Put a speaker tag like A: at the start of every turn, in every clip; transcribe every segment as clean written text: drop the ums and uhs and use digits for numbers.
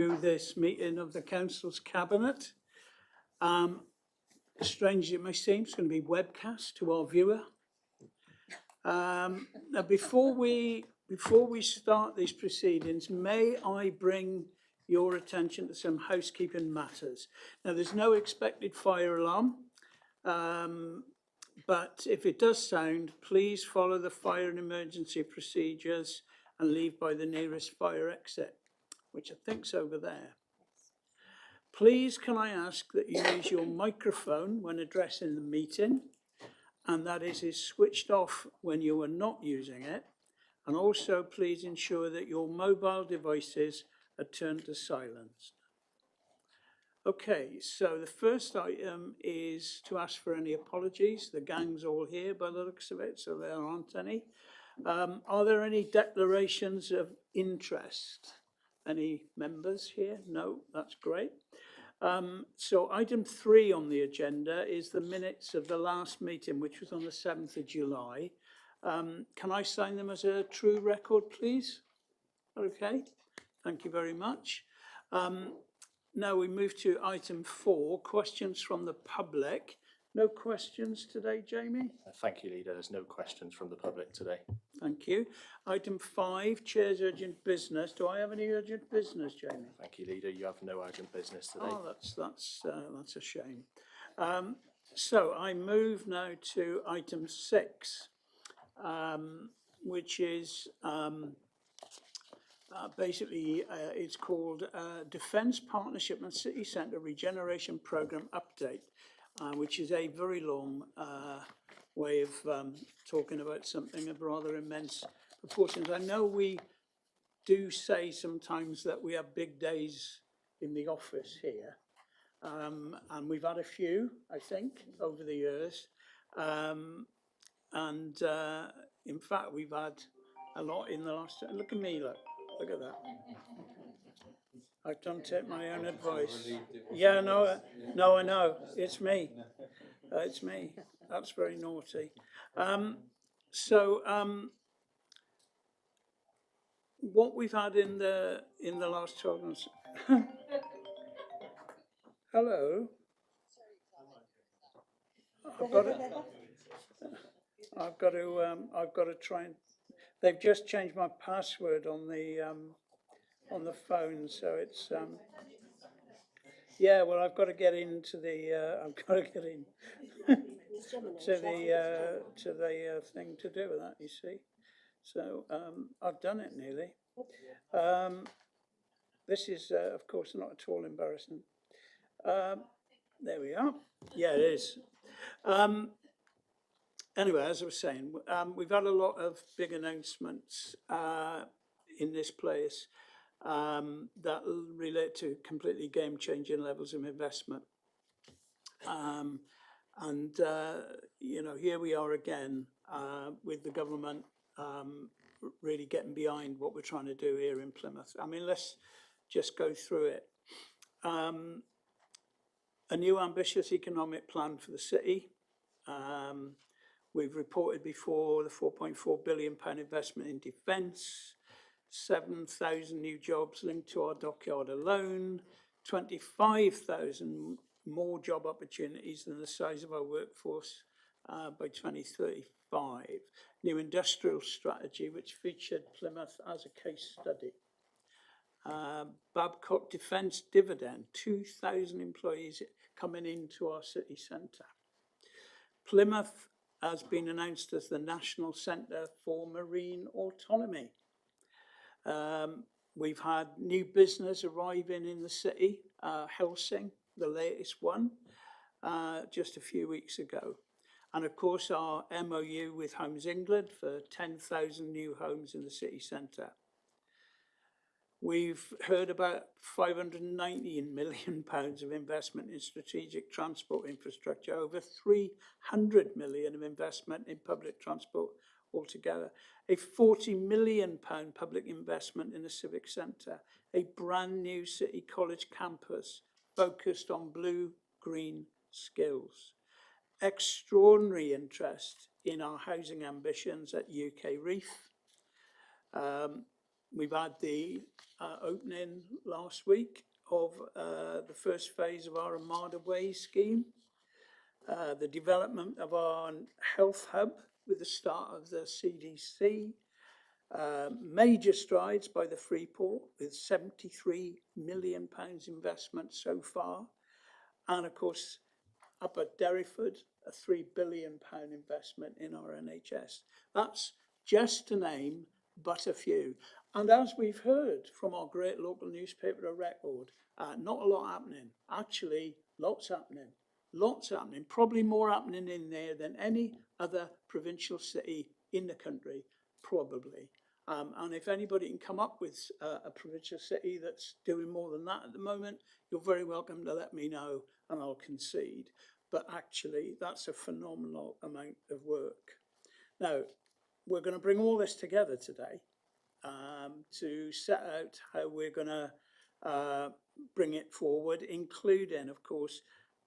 A: To this meeting of the Council's Cabinet. Strange as it may seem, it's going to be webcast to our viewer. Now, before we start these proceedings, may I bring your attention to some housekeeping matters. Now, there's no expected fire alarm, but if it does sound, please follow the fire and emergency procedures and leave by the nearest fire exit, which I think's over there. Please can I ask that you use your microphone when addressing the meeting, and that is switched off when you are not using it, and also please ensure that your mobile devices are turned to silence. Okay, so the first item is to ask for any apologies. The gang's all here by the looks of it, so there aren't any. Are there any declarations of interest? Any members here? No, that's great. So item 3 on the agenda is the minutes of the last meeting, which was on the 7th of July. Can I sign them as a true record, please? Okay, thank you very much. Now we move to item 4, questions from the public. No questions today, Jamie?
B: Thank you, Leader. There's no questions from the public today.
A: Thank you. Item 5, Chair's urgent business. Do I have any urgent business, Jamie?
B: Thank you, Leader. You have no urgent business today.
A: Oh, that's a shame. So I move now to item 6, which is basically it's called Defence Partnership and City Centre Regeneration Programme Update, which is a very long way of talking about something of rather immense proportions. I know we do say sometimes that we have big days in the office here, and we've had a few, I think, over the years, and in fact we've had a lot in the last. Look at me, look at that. I don't take my own advice. Yeah, no, I know. It's me. It's me. That's very naughty. What we've had in the last 12 months. Hello. I've got to try and. They've just changed my password on the phone, so it's yeah. Well, I've got to get into the. I've got to get in to the thing to do with that. You see, so I've done it nearly. This is, of course, not at all embarrassing. There we are. Yeah, it is. Anyway, as I was saying, we've had a lot of big announcements in this place that relate to completely game-changing levels of investment. You know, here we are again with the government really getting behind what we're trying to do here in Plymouth. I mean, let's just go through it. A new ambitious economic plan for the city. We've reported before the £4.4 billion investment in defence, 7,000 new jobs linked to our dockyard alone, 25,000 more job opportunities than the size of our workforce by 2035. New industrial strategy, which featured Plymouth as a case study. Babcock Defence dividend, 2,000 employees coming into our city centre. Plymouth has been announced as the National Centre for Marine Autonomy. We've had new business arriving in the city, Helsing, the latest one, just a few weeks ago. And of course our MOU with Homes England for 10,000 new homes in the city centre. We've heard about £590 million of investment in strategic transport infrastructure, over £300 million of investment in public transport altogether, a £40 million public investment in the civic centre, a brand new City College campus focused on blue-green skills, extraordinary interest in our housing ambitions at UK Reef, we've had the opening last week of the first phase of our Armada Way scheme, the development of our health hub with the start of the CDC, major strides by the Freeport with £73 million investment so far, and of course up at Derryford, a £3 billion investment in our NHS. That's just to name but a few. And as we've heard from our great local newspaper, The Record, not a lot happening. Actually, lots happening. Lots happening. Probably more happening in there than any other provincial city in the country, probably. And if anybody can come up with a provincial city that's doing more than that at the moment, you're very welcome to let me know and I'll concede. But actually, that's a phenomenal amount of work. Now, we're going to bring all this together today to set out how we're going to bring it forward, including, of course,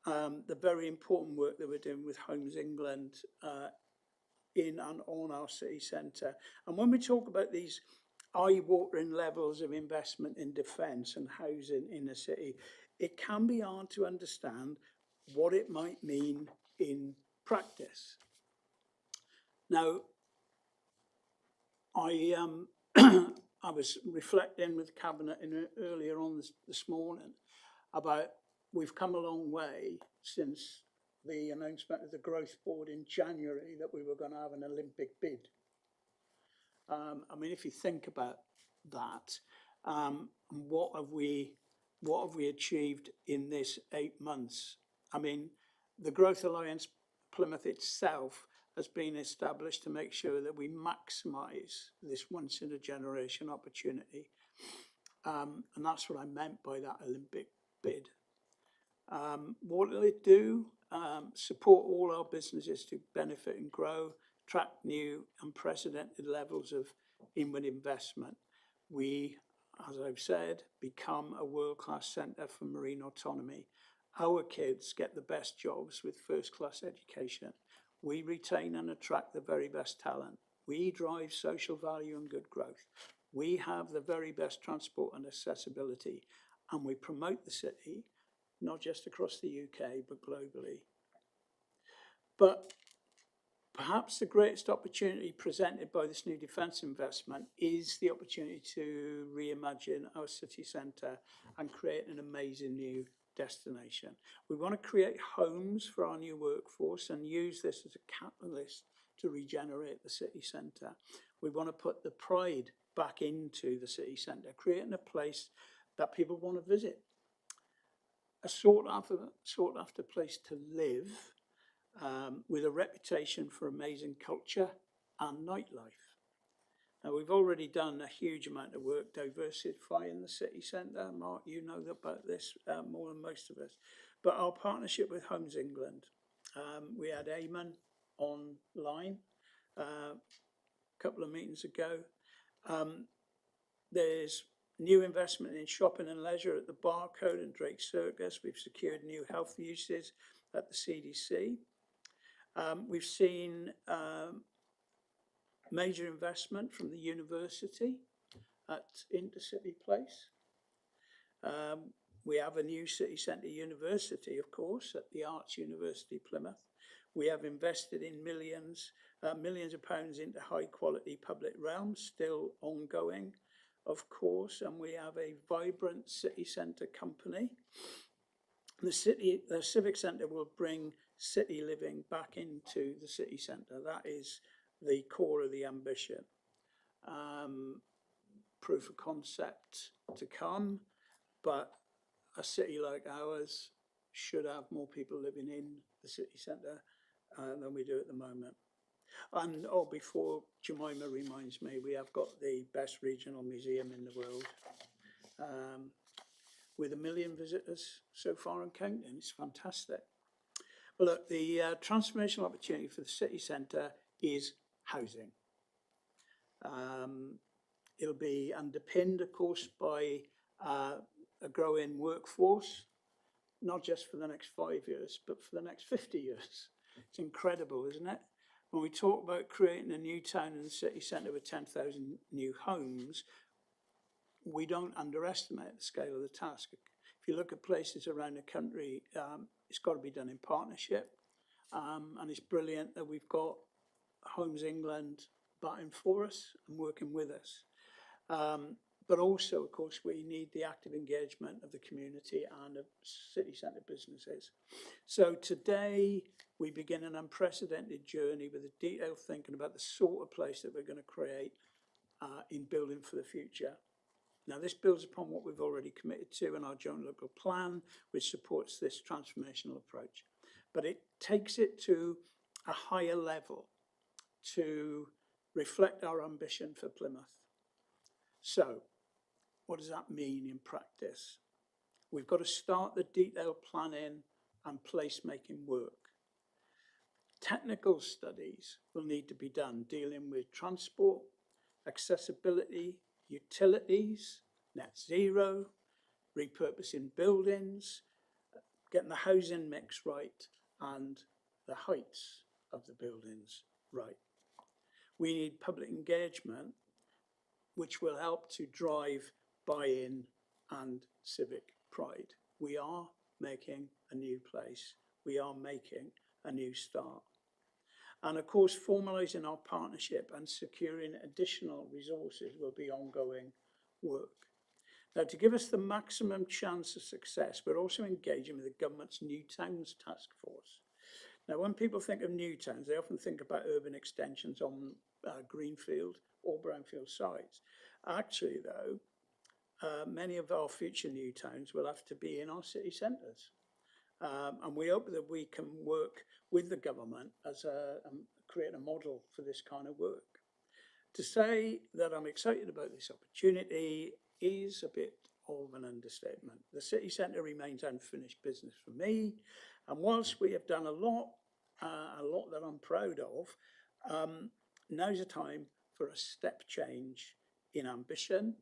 A: the very important work that we're doing with Homes England in and on our city centre. And when we talk about these eye-watering levels of investment in defence and housing in the city, it can be hard to understand what it might mean in practice. Now, I I was reflecting with Cabinet earlier on this morning about we've come a long way since the announcement of the Growth Board in January that we were going to have an Olympic bid. I mean, if you think about that, what have we achieved in this 8 months? I mean, the Growth Alliance Plymouth itself has been established to make sure that we maximise this once-in-a-generation opportunity. And that's what I meant by that Olympic bid. What will it do? Support all our businesses to benefit and grow, attract new unprecedented levels of inward investment. We, as I've said, become a world-class centre for marine autonomy. Our kids get the best jobs with first-class education. We retain and attract the very best talent. We drive social value and good growth. We have the very best transport and accessibility, and we promote the city, not just across the UK, but globally. But perhaps the greatest opportunity presented by this new defence investment is the opportunity to reimagine our city centre and create an amazing new destination. We want to create homes for our new workforce and use this as a catalyst to regenerate the city centre. We want to put the pride back into the city centre, creating a place that people want to visit. A sought after place to live, with a reputation for amazing culture and nightlife. Now, we've already done a huge amount of work diversifying the city centre. Mark, you know about this more than most of us. But our partnership with Homes England, we had Eamon online a couple of meetings ago. There's new investment in shopping and leisure at the Barcode and Drake Circus. We've secured new health uses at the CDC. We've seen major investment from the university at Intercity Place. We have a new city centre university, of course, at the Arts University Plymouth. We have invested in millions of pounds into high quality public realms, still ongoing, of course, and we have a vibrant city centre company. The Civic Centre will bring city living back into the city centre. That is the core of the ambition. Proof of concept to come, but a city like ours should have more people living in the city centre than we do at the moment. And before Jemima reminds me, we have got the best regional museum in the world, with 1 million visitors so far and counting. It's fantastic. Well, look, the transformational opportunity for the city centre is housing. It'll be underpinned, of course, by a growing workforce, not just for the next 5 years, but for the next 50 years. It's incredible, isn't it? When we talk about creating a new town in the city centre with 10,000 new homes, we don't underestimate the scale of the task. If you look at places around the country, it's got to be done in partnership. And it's brilliant that we've got Homes England batting for us and working with us. But also, of course, we need the active engagement of the community and of city centre businesses. So today, we begin an unprecedented journey with a detailed thinking about the sort of place that we're going to create in building for the future. Now, this builds upon what we've already committed to in our joint local plan, which supports this transformational approach. But it takes it to a higher level to reflect our ambition for Plymouth. So, what does that mean in practice? We've got to start the detailed planning and placemaking work. Technical studies will need to be done dealing with transport, accessibility, utilities, net zero, repurposing buildings, getting the housing mix right, and the heights of the buildings right. We need public engagement, which will help to drive buy-in and civic pride. We are making a new place. We are making a new start. And of course, formalising our partnership and securing additional resources will be ongoing work. Now, to give us the maximum chance of success, we're also engaging with the government's New Towns Task Force. Now, when people think of new towns, they often think about urban extensions on greenfield or brownfield sites. Actually, though, many of our future new towns will have to be in our city centres. And we hope that we can work with the government as create a model for this kind of work. To say that I'm excited about this opportunity is a bit of an understatement. The city centre remains unfinished business for me, and whilst we have done a lot that I'm proud of, now's a time for a step change in ambition,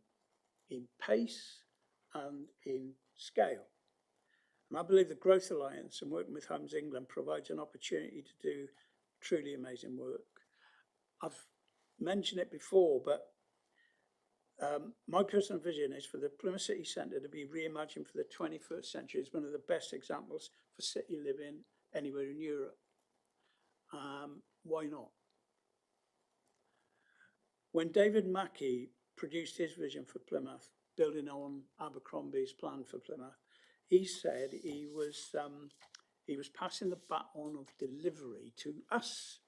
A: in pace, and in scale. And I believe the Growth Alliance and working with Homes England provides an opportunity to do truly amazing work. I've mentioned it before, but my personal vision is for the Plymouth City Centre to be reimagined for the 21st century. It's one of the best examples for city living anywhere in Europe. Why not? When David Mackey produced his vision for Plymouth, building on Abercrombie's plan for Plymouth, he said he was passing the baton of delivery to us.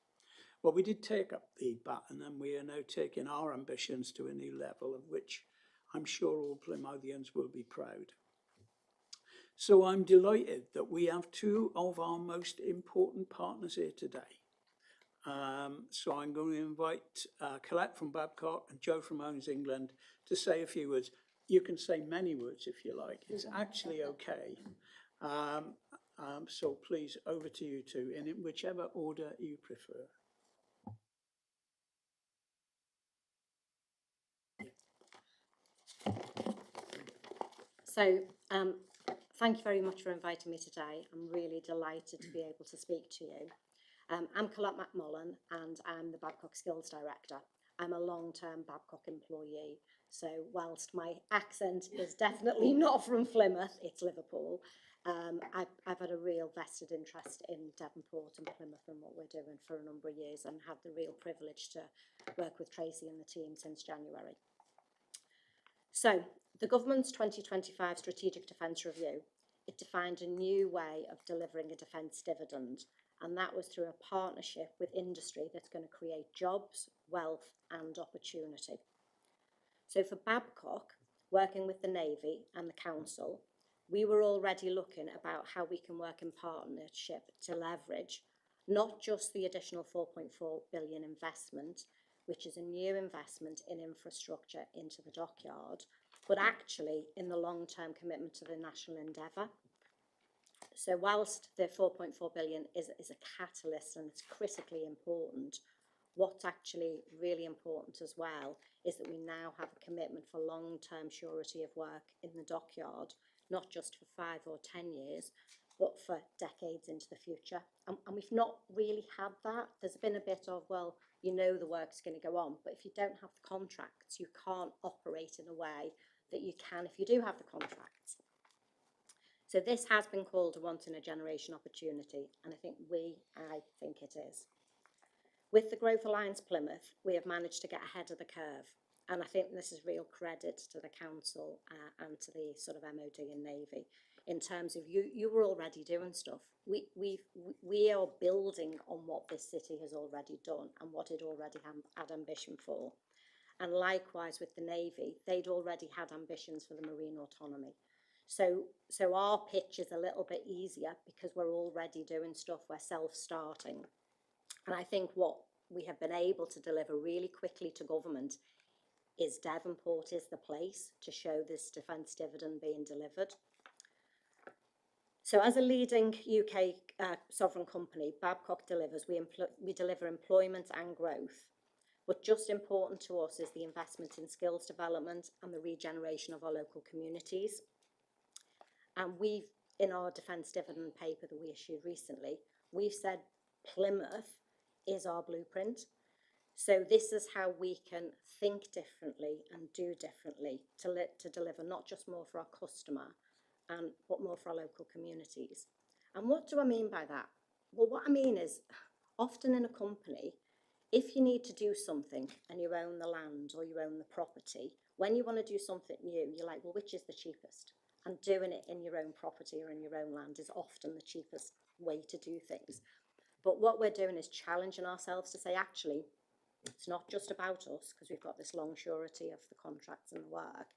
A: Well, we did take up the baton, and we are now taking our ambitions to a new level, of which I'm sure all Plymouthians will be proud. So I'm delighted that we have two of our most important partners here today. So I'm going to invite Colette from Babcock and Joe from Homes England to say a few words. You can say many words if you like. It's actually okay. So please, over to you two, in whichever order you prefer.
C: So thank you very much for inviting me today. I'm really delighted to be able to speak to you. I'm Colette McMullen and I'm the Babcock Skills Director. I'm a long-term Babcock employee. So whilst my accent is definitely not from Plymouth, it's Liverpool, I've had a real vested interest in Devonport and Plymouth and what we're doing for a number of years, and had the real privilege to work with Tracy and the team since January. So the government's 2025 Strategic Defence Review, it defined a new way of delivering a defence dividend, and that was through a partnership with industry that's going to create jobs, wealth and opportunity. So for Babcock, working with the Navy and the Council, we were already looking about how we can work in partnership to leverage not just the additional 4.4 billion investment, which is a new investment in infrastructure into the dockyard, but actually in the long-term commitment to the national endeavour. So whilst the 4.4 billion is a catalyst and it's critically important, what's actually really important as well is that we now have a commitment for long-term surety of work in the dockyard, not just for 5 or 10 years, but for decades into the future. And we've not really had that. There's been a bit of, well, you know the work's going to go on, but if you don't have the contracts, you can't operate in a way that you can if you do have the contracts. So this has been called a once-in-a-generation opportunity, and I think it is. With the Growth Alliance Plymouth, we have managed to get ahead of the curve, and I think this is real credit to the council and to the sort of MOD and Navy in terms of you were already doing stuff. We are building on what this city has already done and what it already had ambition for. And likewise with the Navy, they'd already had ambitions for the marine autonomy. So our pitch is a little bit easier because we're already doing stuff, we're self-starting. And I think what we have been able to deliver really quickly to government is Devonport is the place to show this defence dividend being delivered. So as a leading UK sovereign company, Babcock delivers, we deliver employment and growth. But just important to us is the investment in skills development and the regeneration of our local communities. And we've, in our defence dividend paper that we issued recently, we've said Plymouth is our blueprint. So this is how we can think differently and do differently to deliver not just more for our customer, but more for our local communities. And what do I mean by that? Well, what I mean is often in a company, if you need to do something and you own the land or you own the property, when you want to do something new, you're like, well, which is the cheapest? And doing it in your own property or in your own land is often the cheapest way to do things. But what we're doing is challenging ourselves to say, actually, it's not just about us because we've got this long surety of the contracts and the work.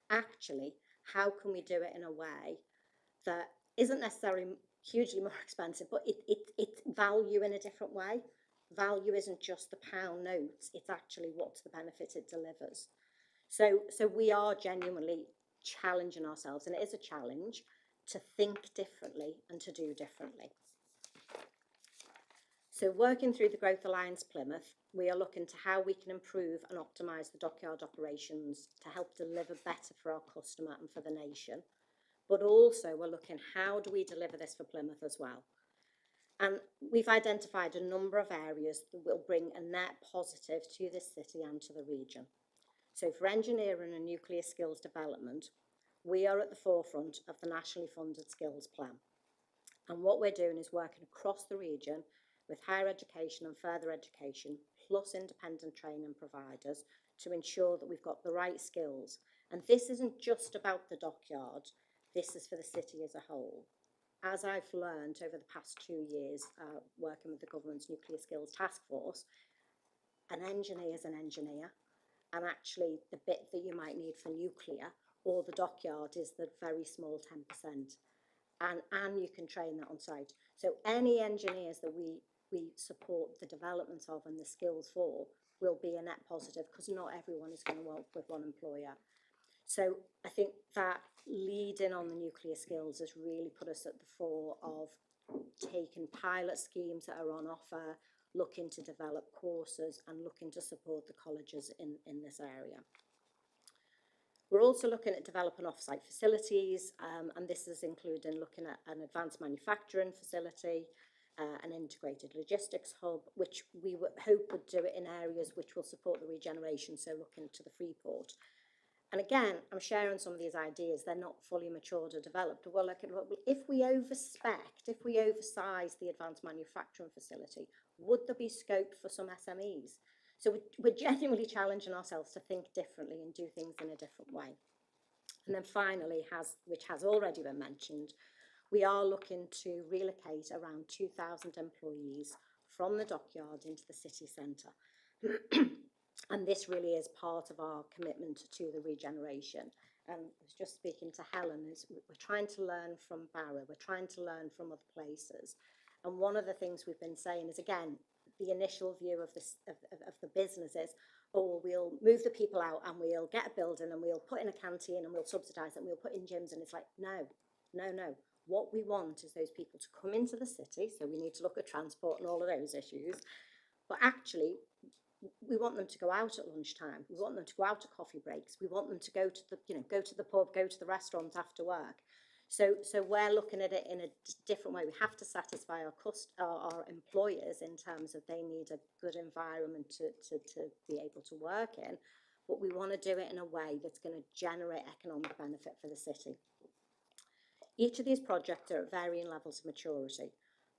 C: Actually, how can we do it in a way that isn't necessarily hugely more expensive, but it's value in a different way? Value isn't just the pound notes, it's actually what's the benefit it delivers. So we are genuinely challenging ourselves, and it is a challenge to think differently and to do differently. So working through the Growth Alliance Plymouth, we are looking to how we can improve and optimise the dockyard operations to help deliver better for our customer and for the nation. But also we're looking, how do we deliver this for Plymouth as well? And we've identified a number of areas that will bring a net positive to this city and to the region. So for engineering and nuclear skills development, we are at the forefront of the nationally funded skills plan. And what we're doing is working across the region with higher education and further education, plus independent training providers to ensure that we've got the right skills. And this isn't just about the dockyard, this is for the city as a whole. As I've learned over the past 2 years working with the government's Nuclear Skills Task Force, an engineer is an engineer, and actually the bit that you might need for nuclear or the dockyard is the very small 10%. And you can train that on site. So any engineers that we support the development of and the skills for will be a net positive because not everyone is going to work with one employer. So I think that leading on the nuclear skills has really put us at the fore of taking pilot schemes that are on offer, looking to develop courses and looking to support the colleges in this area. We're also looking at developing off-site facilities, and this is including looking at an advanced manufacturing facility, an integrated logistics hub, which we would hope would do it in areas which will support the regeneration, so looking to the Freeport. And again, I'm sharing some of these ideas, they're not fully matured or developed. We're looking at, if we overspec, if we oversize the advanced manufacturing facility, would there be scope for some SMEs? So we're genuinely challenging ourselves to think differently and do things in a different way. And then finally, which has already been mentioned, we are looking to relocate around 2,000 employees from the dockyard into the city centre. And this really is part of our commitment to the regeneration. And I was just speaking to Helen, we're trying to learn from Barrow, we're trying to learn from other places. And one of the things we've been saying is, again, the initial view of the business is, oh, we'll move the people out and we'll get a building and we'll put in a canteen and we'll subsidise it and we'll put in gyms. And it's like, no. What we want is those people to come into the city. So we need to look at transport and all of those issues. But actually, we want them to go out at lunchtime. We want them to go out at coffee breaks. We want them to go to the pub, go to the restaurant after work. So we're looking at it in a different way. We have to satisfy our employers in terms of they need a good environment to be able to work in. but we want to do it in a way that's going to generate economic benefit for the city. Each of these projects are at varying levels of maturity,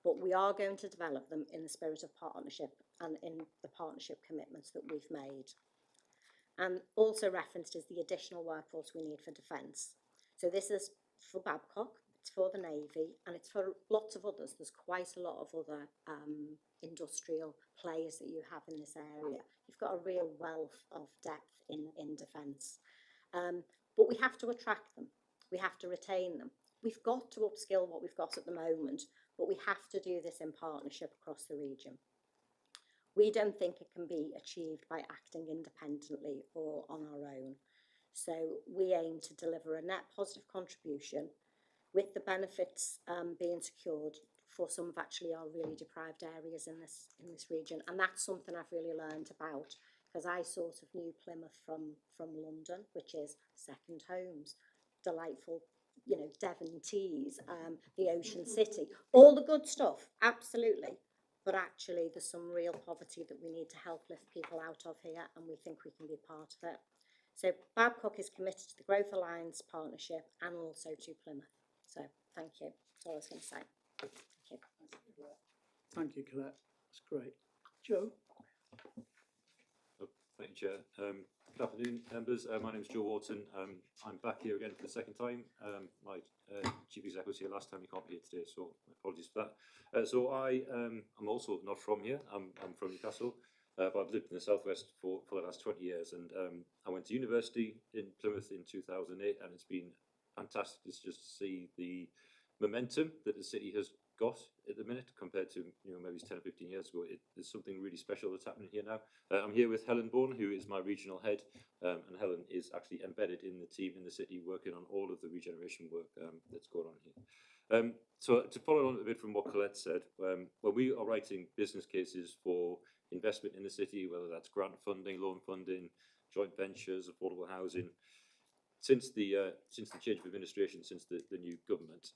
C: but we are going to develop them in the spirit of partnership and in the partnership commitments that we've made. And also referenced is the additional workforce we need for defence. So this is for Babcock, it's for the Navy, and it's for lots of others. There's quite a lot of other industrial players that you have in this area. You've got a real wealth of depth in defence. But we have to attract them. We have to retain them. We've got to upskill what we've got at the moment, but we have to do this in partnership across the region. We don't think it can be achieved by acting independently or on our own. So we aim to deliver a net positive contribution with the benefits being secured for some of actually our really deprived areas in this region. And that's something I've really learned about, because I sort of knew Plymouth from London, which is second homes, delightful, you know, Devon teas, the Ocean City, all the good stuff, absolutely. But actually there's some real poverty that we need to help lift people out of here, and we think we can be part of it. So Babcock is committed to the Growth Alliance partnership and also to Plymouth. So thank you. That's all I was going to say. Thank you.
A: Thank you, Colette. That's great. Joe?
D: Oh, thank you, Chair. Good afternoon, members. My name is Joe Wharton. I'm back here again for the second time. My Chief Executive was here last time. He can't be here today, so apologies for that. So I'm also not from here. I'm from Newcastle, but I've lived in the southwest for the last 20 years. And I went to university in Plymouth in 2008, and it's been fantastic to just see the momentum that the city has got at the minute compared to maybe 10 or 15 years ago. There's something really special that's happening here now. I'm here with Helen Bourne, who is my regional head, and Helen is actually embedded in the team in the city working on all of the regeneration work that's going on here. So to follow on a bit from what Colette said, when we are writing business cases for investment in the city, whether that's grant funding, loan funding, joint ventures, affordable housing, since the change of administration, since the new government,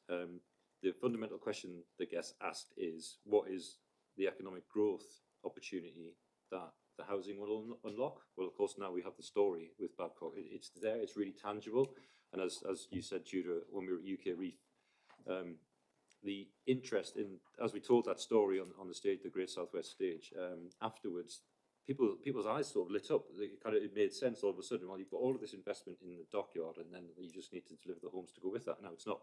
D: the fundamental question that gets asked is, what is the economic growth opportunity that the housing will unlock? Well, of course, now we have the story with Babcock. It's there, it's really tangible. And as you said, Tudor, when we were at UK Reef, the interest in, as we told that story on the stage, the Great Southwest stage, afterwards, people's eyes sort of lit up. It made sense all of a sudden. Well, you've got all of this investment in the dockyard, and then you just need to deliver the homes to go with that. Now, it's not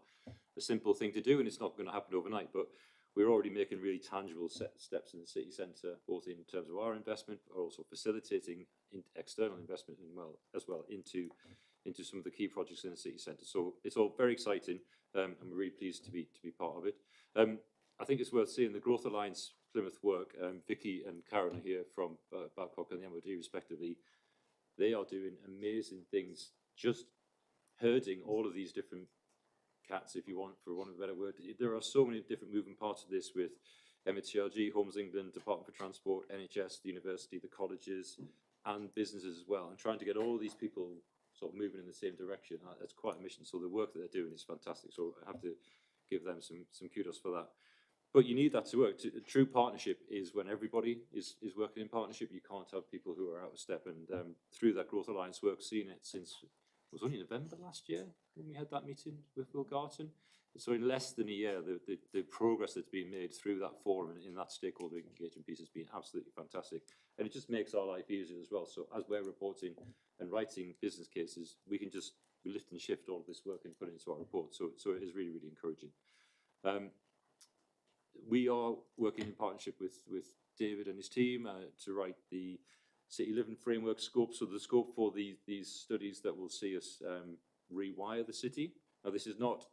D: a simple thing to do, and it's not going to happen overnight, but we're already making really tangible steps in the city centre, both in terms of our investment, but also facilitating external investment as well into some of the key projects in the city centre. So it's all very exciting, and we're really pleased to be part of it. I think it's worth seeing the Growth Alliance Plymouth work. Vicky and Karen are here from Babcock and the MOD respectively. They are doing amazing things, just herding all of these different cats, if you want, for want of a better word. There are so many different moving parts of this with MHRG, Homes England, Department for Transport, NHS, the university, the colleges, and businesses as well, and trying to get all of these people sort of moving in the same direction. That's quite a mission. So the work that they're doing is fantastic. So I have to give them some kudos for that. But you need that to work. A true partnership is when everybody is working in partnership. You can't have people who are out of step. And through that Growth Alliance work, seeing it since, it was only November last year when we had that meeting with Will Garton. So in less than a year, the progress that's been made through that forum and in that stakeholder engagement piece has been absolutely fantastic. And it just makes our life easier as well. So as we're reporting and writing business cases, we can just lift and shift all of this work and put it into our report. So it is really, really encouraging. We are working in partnership with David and his team to write the City Living Framework scope. So the scope for these studies that will see us rewire the city. Now, this is not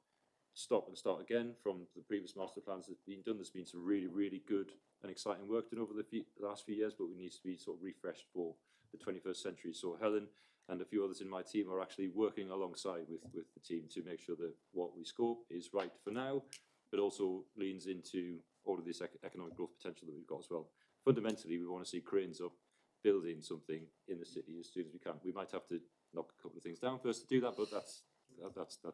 D: stop and start again from the previous master plans that's been done. There's been some really, really good and exciting work done over the last few years, but we need to be sort of refreshed for the 21st century. So Helen and a few others in my team are actually working alongside with the team to make sure that what we scope is right for now, but also leans into all of this economic growth potential that we've got as well. Fundamentally, we want to see cranes up building something in the city as soon as we can. We might have to knock a couple of things down first to do that, but that's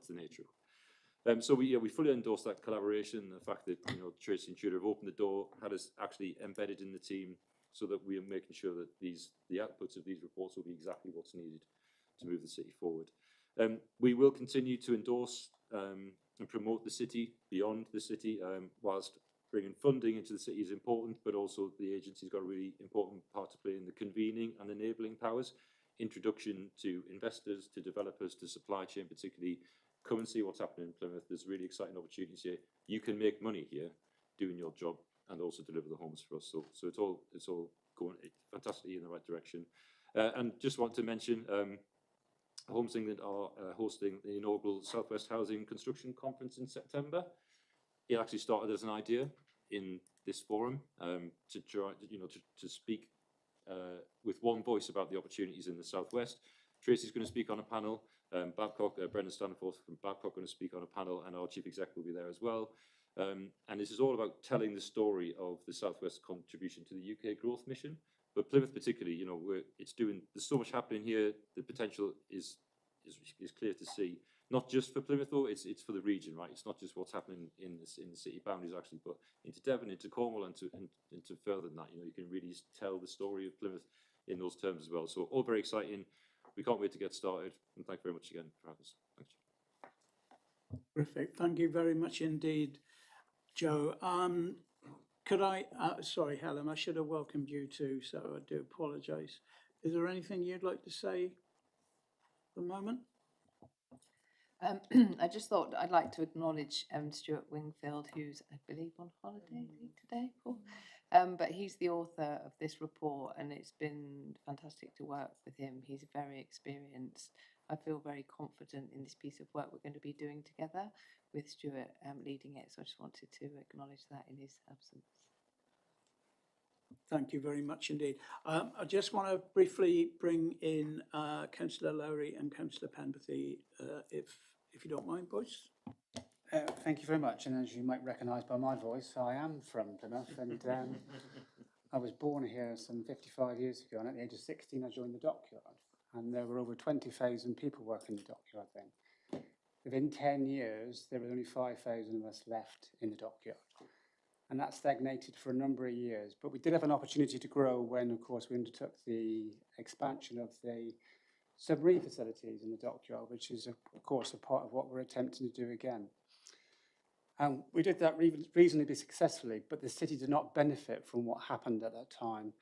D: the nature of it. So we fully endorse that collaboration, the fact that Tracy and Tudor have opened the door, had us actually embedded in the team, so that we are making sure that the outputs of these reports will be exactly what's needed to move the city forward. We will continue to endorse and promote the city beyond the city, whilst bringing funding into the city is important, but also the agency's got a really important part to play in the convening and enabling powers, introduction to investors, to developers, to supply chain particularly. Come and see what's happening in Plymouth. There's really exciting opportunities here. You can make money here doing your job and also deliver the homes for us. So it's all going fantastically in the right direction. And just want to mention, Homes England are hosting the inaugural Southwest Housing Construction Conference in September. It actually started as an idea in this forum to try, to speak with one voice about the opportunities in the Southwest. Tracy's going to speak on a panel. Brendan Stanforth from Babcock going to speak on a panel, and our chief exec will be there as well. And this is all about telling the story of the Southwest contribution to the UK growth mission. But Plymouth particularly, there's so much happening here. The potential is clear to see. Not just for Plymouth though, it's for the region, right? It's not just what's happening in the city boundaries actually, but into Devon, into Cornwall, and to further than that. You can really tell the story of Plymouth in those terms as well. So all very exciting. We can't wait to get started. And thank you very much again for having us. Thanks.
A: Terrific. Thank you very much indeed, Joe. Could I, sorry, Helen, I should have welcomed you too, so I do apologise. Is there anything you'd like to say at the moment?
E: I just thought I'd like to acknowledge Stuart Wingfield, who's, I believe, on holiday today, Paul. But he's the author of this report, and it's been fantastic to work with him. He's very experienced. I feel very confident in this piece of work we're going to be doing together with Stuart leading it. So I just wanted to acknowledge that in his absence.
A: Thank you very much indeed. I just want to briefly bring in Councillor Lowry and Councillor Penberthy, if you don't mind, boys.
F: Thank you very much. And as you might recognise by my voice, I am from Plymouth, and I was born here some 55 years ago. And at the age of 16, I joined the dockyard, and there were over 20,000 people working the dockyard then. Within 10 years, there were only 5,000 of us left in the dockyard. And that stagnated for a number of years. But we did have an opportunity to grow when, of course, we undertook the expansion of the submarine facilities in the dockyard, which is, of course, a part of what we're attempting to do again. And we did that reasonably successfully, but the city did not benefit from what happened at that time.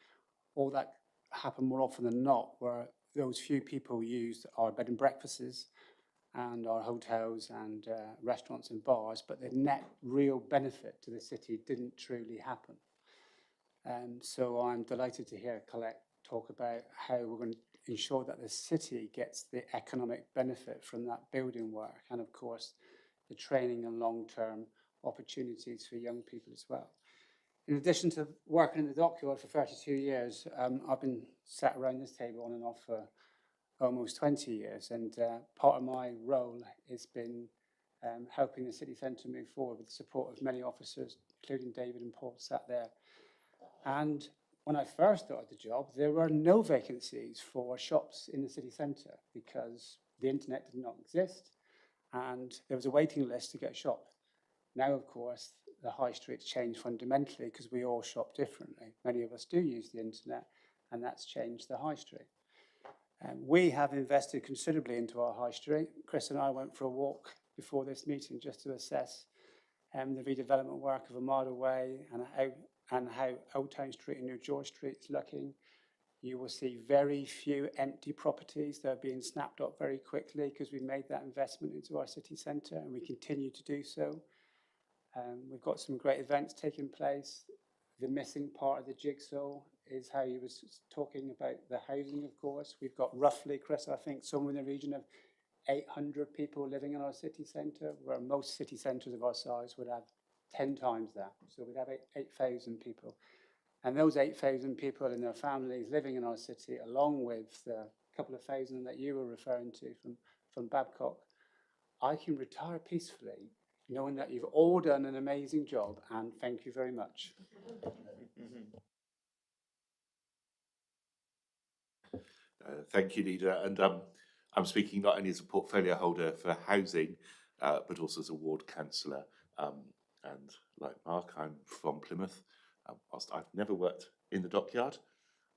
F: All that happened more often than not were those few people used our bed and breakfasts and our hotels and restaurants and bars, but the net real benefit to the city didn't truly happen. So I'm delighted to hear Colette talk about how we're going to ensure that the city gets the economic benefit from that building work, and of course the training and long-term opportunities for young people as well. In addition to working in the dockyard for 32 years, I've been sat around this table on and off for almost 20 years, and part of my role has been helping the city centre move forward with the support of many officers, including David and Paul sat there. And when I first started the job, there were no vacancies for shops in the city centre because the internet did not exist, and there was a waiting list to get a shop. Now, of course, the high street's changed fundamentally because we all shop differently. Many of us do use the internet, and that's changed the high street. We have invested considerably into our high street. Chris and I went for a walk before this meeting just to assess the redevelopment work of a mile away and how Old Town Street and New George Street is looking. You will see very few empty properties that are being snapped up very quickly because we made that investment into our city centre, and we continue to do so. We've got some great events taking place. The missing part of the jigsaw is how he was talking about the housing, of course. We've got roughly, Chris, I think, somewhere in the region of 800 people living in our city centre, where most city centres of our size would have 10 times that. So we'd have 8,000 people. And those 8,000 people and their families living in our city, along with the couple of thousand that you were referring to from Babcock, I can retire peacefully knowing that you've all done an amazing job, and thank you very much.
G: Thank you, Leader. And I'm speaking not only as a portfolio holder for housing, but also as a ward councillor. And like Mark, I'm from Plymouth. Whilst I've never worked in the dockyard.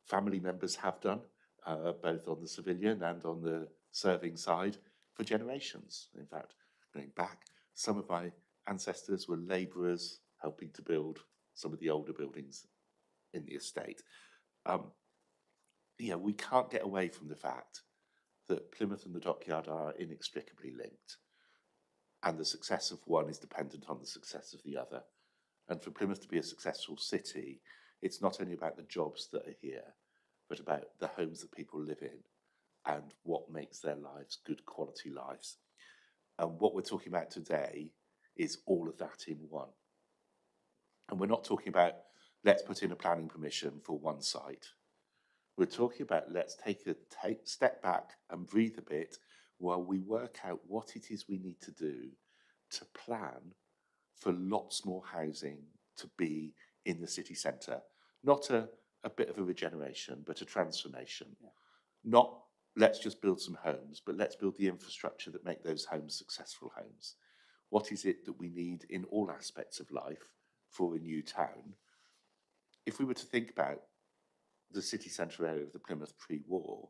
G: Family members have done, both on the civilian and on the serving side for generations. In fact, going back, some of my ancestors were labourers helping to build some of the older buildings in the estate. We can't get away from the fact that Plymouth and the dockyard are inextricably linked, and the success of one is dependent on the success of the other. And for Plymouth to be a successful city, it's not only about the jobs that are here, but about the homes that people live in and what makes their lives good quality lives. And what we're talking about today is all of that in one. And we're not talking about let's put in a planning permission for one site. We're talking about let's take a step back and breathe a bit while we work out what it is we need to do to plan for lots more housing to be in the city centre. Not a bit of a regeneration, but a transformation. Yeah. Not let's just build some homes, but let's build the infrastructure that make those homes successful homes. What is it that we need in all aspects of life for a new town? If we were to think about the city centre area of the Plymouth pre-war,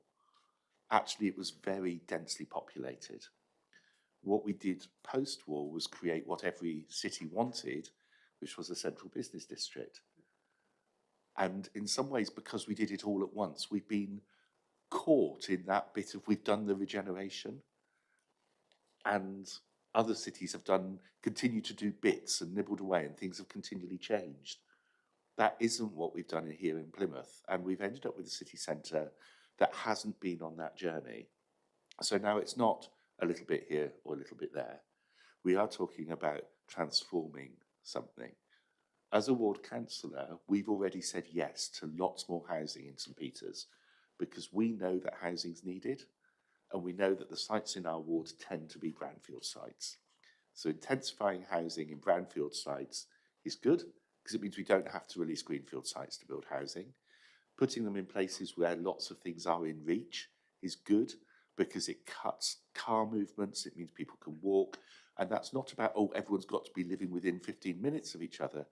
G: actually it was very densely populated. What we did post-war was create what every city wanted, which was a central business district. And in some ways, because we did it all at once, we've been caught in that bit of we've done the regeneration, and other cities have continued to do bits and nibbled away, and things have continually changed. That isn't what we've done here in Plymouth, and we've ended up with a city centre that hasn't been on that journey. So now it's not a little bit here or a little bit there. We are talking about transforming something. As a ward councillor, we've already said yes to lots more housing in St Peters because we know that housing's needed, and we know that the sites in our ward tend to be brownfield sites. So intensifying housing in brownfield sites is good because it means we don't have to release greenfield sites to build housing. Putting them in places where lots of things are in reach is good because it cuts car movements, it means people can walk, and that's not about, everyone's got to be living within 15 minutes of each other.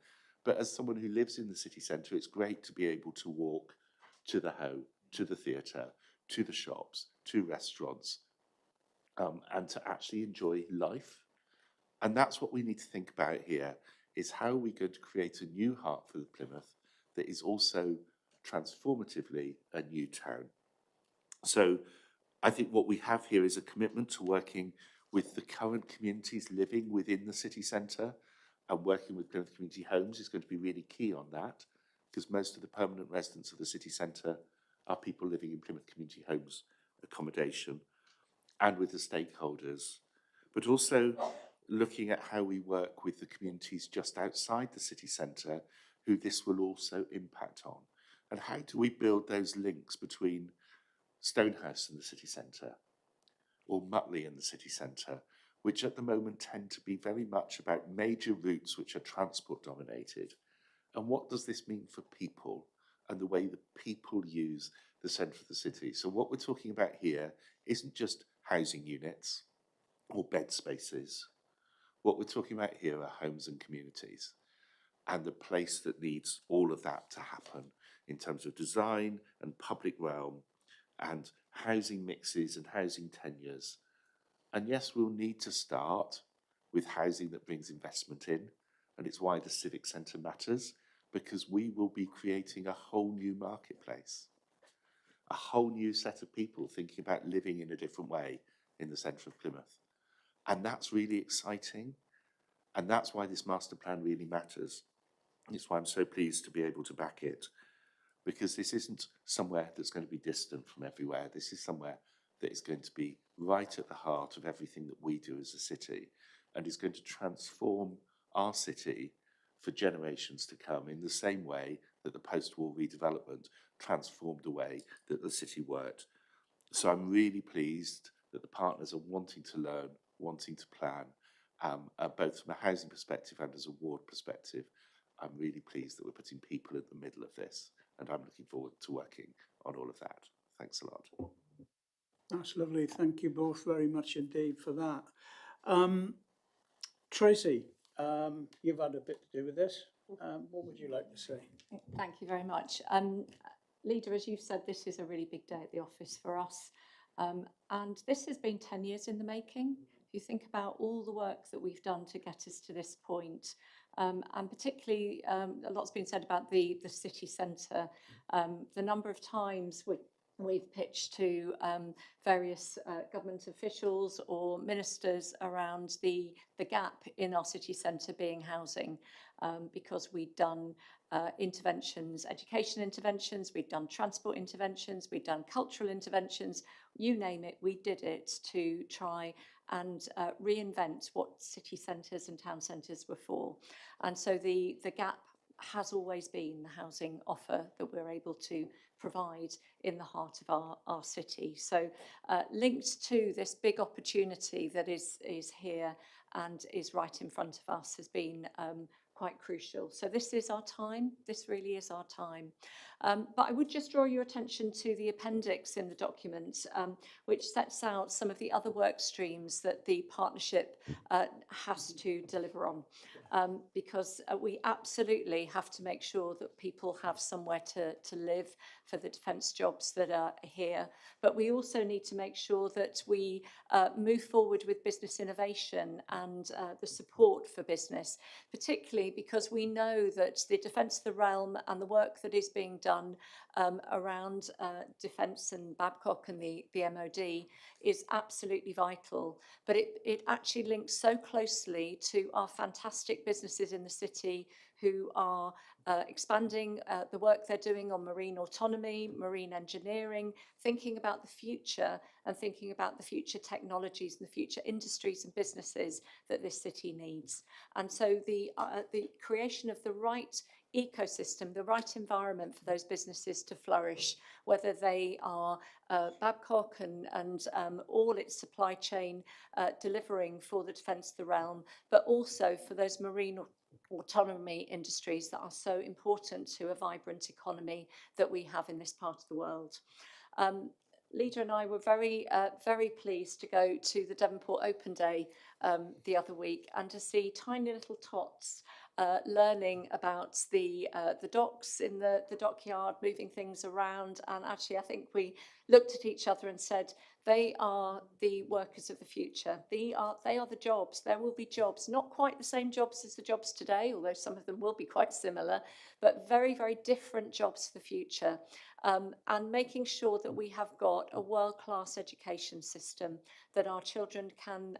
G: But as someone who lives in the city centre, it's great to be able to walk to the Hoe, to the theatre, to the shops, to restaurants, and to actually enjoy life. And that's what we need to think about here, is how are we going to create a new heart for Plymouth that is also transformatively a new town. So I think what we have here is a commitment to working with the current communities living within the city centre, and working with Plymouth Community Homes is going to be really key on that, because most of the permanent residents of the city centre are people living in Plymouth Community Homes accommodation, and with the stakeholders, but also looking at how we work with the communities just outside the city centre who this will also impact on, and how do we build those links between Stonehouse and the city centre, or Mutley and the city centre, which at the moment tend to be very much about major routes which are transport dominated. And what does this mean for people and the way that people use the centre of the city? So what we're talking about here isn't just housing units or bed spaces. What we're talking about here are homes and communities, and the place that needs all of that to happen in terms of design and public realm and housing mixes and housing tenures. And yes, we'll need to start with housing that brings investment in, and it's why the civic centre matters, because we will be creating a whole new marketplace, a whole new set of people thinking about living in a different way in the centre of Plymouth. And that's really exciting, and that's why this master plan really matters. It's why I'm so pleased to be able to back it, because this isn't somewhere that's going to be distant from everywhere. This is somewhere that is going to be right at the heart of everything that we do as a city, and is going to transform our city for generations to come in the same way that the post-war redevelopment transformed the way that the city worked. So I'm really pleased that the partners are wanting to learn, wanting to plan, both from a housing perspective and as a ward perspective. I'm really pleased that we're putting people in the middle of this, and I'm looking forward to working on all of that. Thanks a lot.
A: That's lovely. Thank you both very much indeed for that. Tracy, you've had a bit to do with this. What would you like to say?
H: Thank you very much. Leader, as you've said, this is a really big day at the office for us. And this has been 10 years in the making. If you think about all the work that we've done to get us to this point, and particularly a lot's been said about the city centre, the number of times we've pitched to various government officials or ministers around the gap in our city centre being housing, because we'd done interventions, education interventions, we'd done transport interventions, we'd done cultural interventions, you name it, we did it to try and reinvent what city centres and town centres were for. And so the gap has always been the housing offer that we're able to provide in the heart of our city. So linked to this big opportunity that is here and is right in front of us has been quite crucial. So this is our time. This really is our time. But I would just draw your attention to the appendix in the document, which sets out some of the other work streams that the partnership has to deliver on. Because we absolutely have to make sure that people have somewhere to live for the defence jobs that are here. But we also need to make sure that we move forward with business innovation and the support for business, particularly because we know that the Defence of the Realm and the work that is being done around defence and Babcock and the MOD is absolutely vital. But it actually links so closely to our fantastic businesses in the city who are expanding the work they're doing on marine autonomy, marine engineering, thinking about the future and thinking about the future technologies and the future industries and businesses that this city needs. And so the creation of the right ecosystem, the right environment for those businesses to flourish, whether they are Babcock and all its supply chain delivering for the Defence of the Realm, but also for those marine autonomy industries that are so important to a vibrant economy that we have in this part of the world. Leader and I were very pleased to go to the Devonport Open Day the other week and to see tiny little tots learning about the docks in the dockyard, moving things around. And actually, I think we looked at each other and said, they are the workers of the future. They are the jobs. There will be jobs, not quite the same jobs as the jobs today, although some of them will be quite similar, but very, very different jobs for the future. And making sure that we have got a world-class education system, that our children can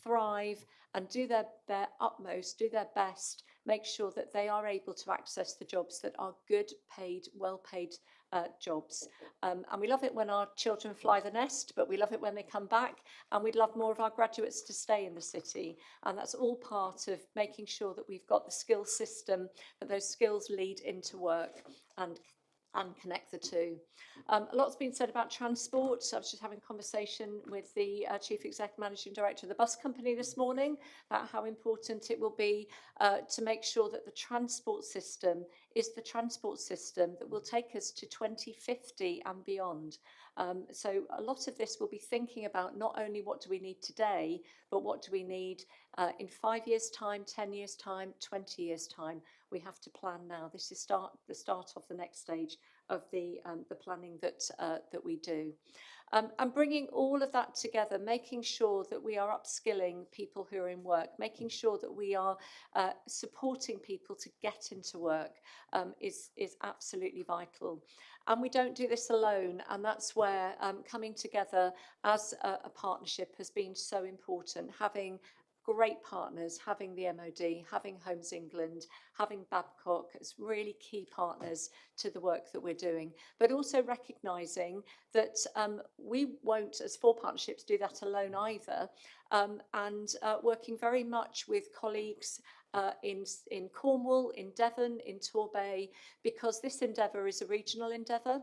H: thrive and do their utmost, do their best, make sure that they are able to access the jobs that are good paid, well-paid jobs. And we love it when our children fly the nest, but we love it when they come back, and we'd love more of our graduates to stay in the city. And that's all part of making sure that we've got the skills system, that those skills lead into work and connect the two. A lot's been said about transport. I was just having a conversation with the Chief Executive Managing Director of the bus company this morning about how important it will be to make sure that the transport system is the transport system that will take us to 2050 and beyond. So a lot of this will be thinking about not only what do we need today, but what do we need in 5 years' time, 10 years' time, 20 years' time. We have to plan now. This is the start of the next stage of the planning that we do. And bringing all of that together, making sure that we are upskilling people who are in work, making sure that we are supporting people to get into work is absolutely vital. And we don't do this alone, and that's where coming together as a partnership has been so important, having great partners, having the MOD, having Homes England, having Babcock as really key partners to the work that we're doing, but also recognising that we won't, as four partnerships, do that alone either, and working very much with colleagues in Cornwall, in Devon, in Torbay, because this endeavour is a regional endeavour.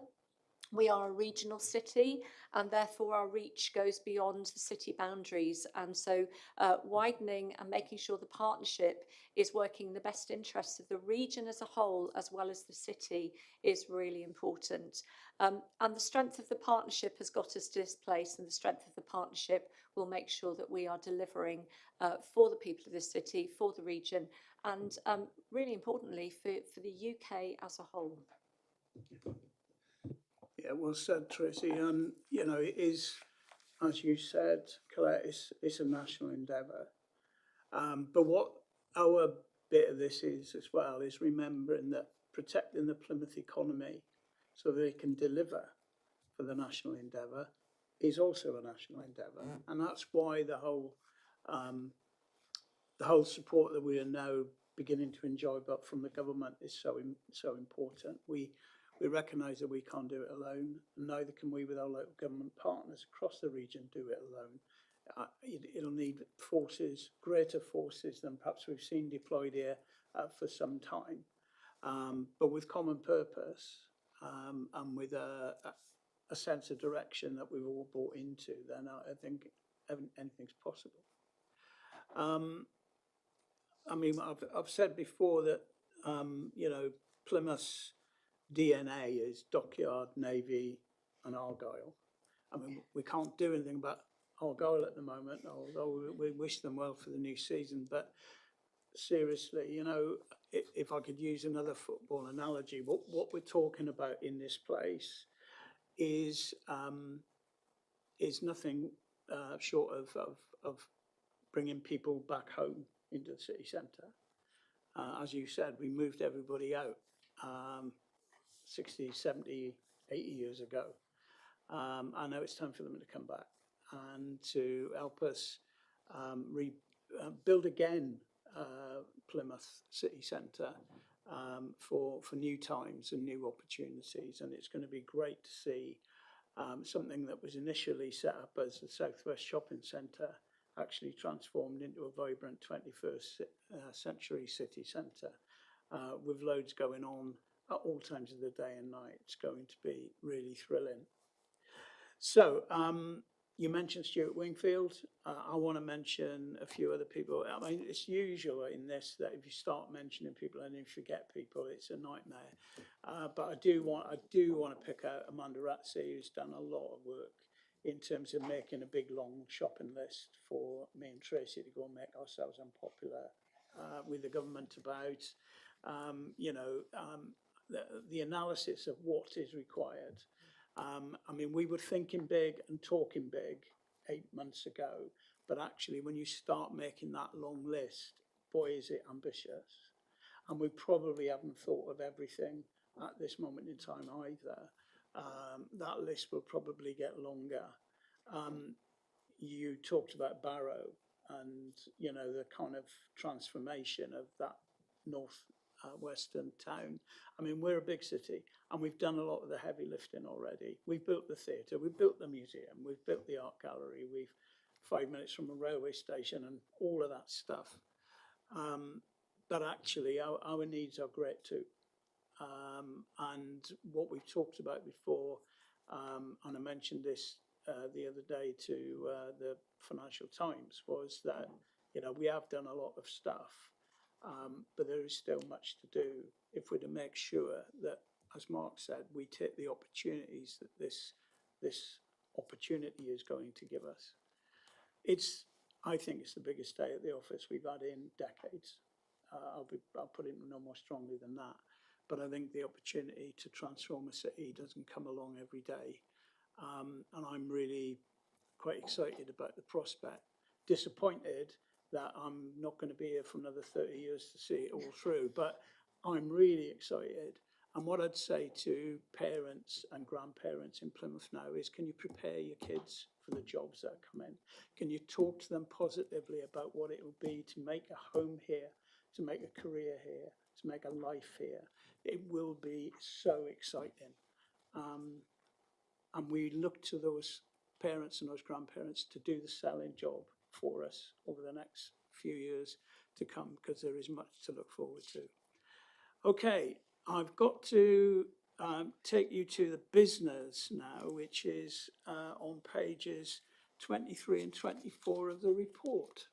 H: We are a regional city, and therefore our reach goes beyond the city boundaries. And so widening and making sure the partnership is working in the best interests of the region as a whole, as well as the city, is really important. And the strength of the partnership has got us to this place, and the strength of the partnership will make sure that we are delivering for the people of this city, for the region, and really importantly, for the UK as a whole.
A: Yeah, well said, Tracy. You know, it is, as you said, Colette, it's a national endeavour. But what our bit of this is as well is remembering that protecting the Plymouth economy so they can deliver for the national endeavour is also a national endeavour. And that's why the whole support that we are now beginning to enjoy but from the government is so important. We recognise that we can't do it alone, and neither can we with our local government partners across the region do it alone. It'll need forces, greater forces than perhaps we've seen deployed here for some time, but with common purpose and with a sense of direction that we've all bought into, then I think anything's possible. I mean, I've said before that, you know, Plymouth's DNA is Dockyard, Navy and Argyle. I mean, we can't do anything about Argyle at the moment, although we wish them well for the new season. But seriously, you know, if I could use another football analogy, what we're talking about in this place is nothing short of bringing people back home into the city centre. As you said, we moved everybody out 60, 70, 80 years ago. I know it's time for them to come back and to help us build again Plymouth city centre for new times and new opportunities. And it's going to be great to see something that was initially set up as the Southwest Shopping Centre actually transformed into a vibrant 21st century city centre with loads going on at all times of the day and night. It's going to be really thrilling. So you mentioned Stuart Wingfield. I want to mention a few other people. I mean, it's usual in this that if you start mentioning people and you forget people, it's a nightmare. But I do want to pick out Amanda Ratsey, who's done a lot of work in terms of making a big long shopping list for me and Tracy to go and make ourselves unpopular with the government about, you know, the analysis of what is required. I mean, we were thinking big and talking big 8 months ago, but actually when you start making that long list, boy, is it ambitious. And we probably haven't thought of everything at this moment in time either. That list will probably get longer. You talked about Barrow and, you know, the kind of transformation of that western town. I mean, we're a big city and we've done a lot of the heavy lifting already. We've built the theatre, we've built the museum, we've built the art gallery, we've 5 minutes from a railway station and all of that stuff. But actually our needs are great too. And what we've talked about before, and I mentioned this the other day to the Financial Times, was that, you know, we have done a lot of stuff, but there is still much to do if we're to make sure that, as Mark said, we take the opportunities that this opportunity is going to give us. I think it's the biggest day at the office we've had in decades. I'll put it no more strongly than that. But I think the opportunity to transform a city doesn't come along every day. And I'm really quite excited about the prospect. Disappointed that I'm not going to be here for another 30 years to see it all through, but I'm really excited. And what I'd say to parents and grandparents in Plymouth now is, can you prepare your kids for the jobs that are coming? Can you talk to them positively about what it will be to make a home here, to make a career here, to make a life here? It will be so exciting. And we look to those parents and those grandparents to do the selling job for us over the next few years to come, because there is much to look forward to. Okay, I've got to take you to the business now, which is on pages 23 and 24 of the report.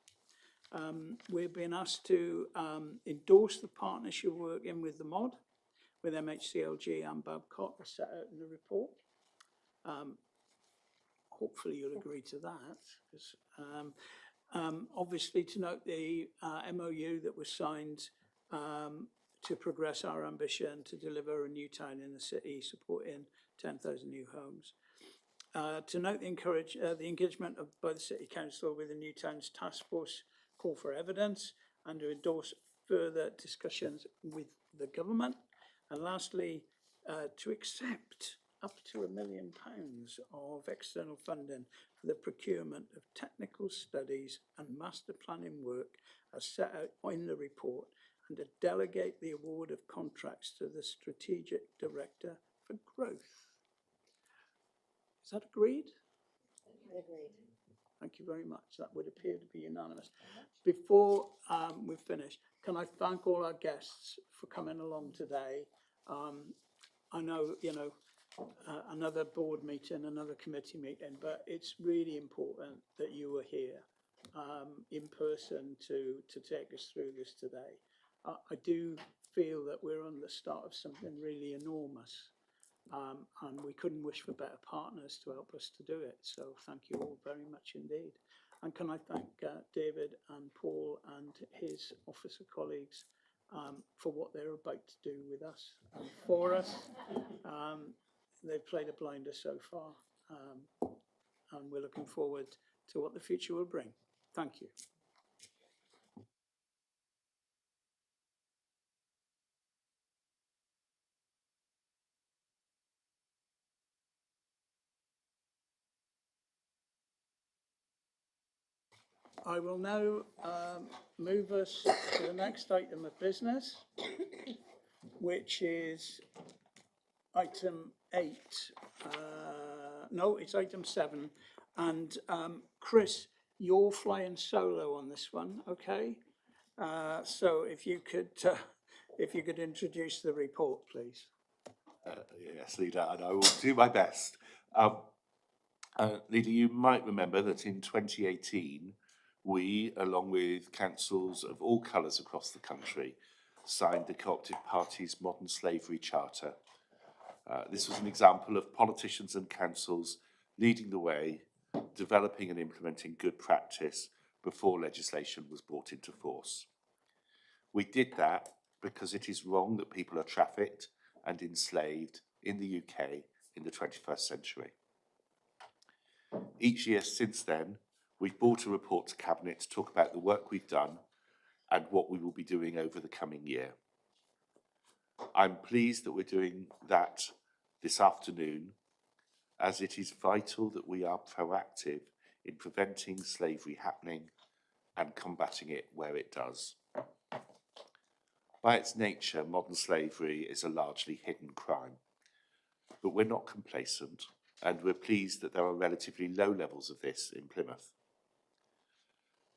A: We've been asked to endorse the partnership working with the MOD, with MHCLG and Babcock, as set out in the report. Hopefully you'll agree to that. 'Cause, obviously to note the MOU that was signed to progress our ambition to deliver a new town in the city, supporting 10,000 new homes. To note the engagement by the City Council with the New Towns Task Force call for evidence, and to endorse further discussions with the government. And lastly, to accept up to £1 million of external funding for the procurement of technical studies and master planning work as set out in the report, and to delegate the award of contracts to the Strategic Director for Growth. Is that agreed?
C: Agreed.
A: Thank you very much. That would appear to be unanimous. Before we finish, can I thank all our guests for coming along today? I know, another board meeting, another committee meeting, but it's really important that you were here in person to take us through this today. I do feel that we're on the start of something really enormous. And we couldn't wish for better partners to help us to do it. So thank you all very much indeed. And can I thank David and Paul and his officer colleagues for what they're about to do with us and for us. They've played a blinder so far, and we're looking forward to what the future will bring. Thank you. I will now move us to the next item of business, which is item 8. No, it's item 7. And Chris, you're flying solo on this one, okay? So if you could introduce the report, please.
G: Yes, Leader, and I will do my best. Leader, you might remember that in 2018, we, along with councils of all colours across the country, signed the Co-operative Party's Modern Slavery Charter. This was an example of politicians and councils leading the way, developing and implementing good practice before legislation was brought into force. We did that because it is wrong that people are trafficked and enslaved in the UK in the 21st century. Each year since then, we've brought a report to Cabinet to talk about the work we've done and what we will be doing over the coming year. I'm pleased that we're doing that this afternoon, as it is vital that we are proactive in preventing slavery happening and combating it where it does. By its nature, modern slavery is a largely hidden crime, but we're not complacent, and we're pleased that there are relatively low levels of this in Plymouth.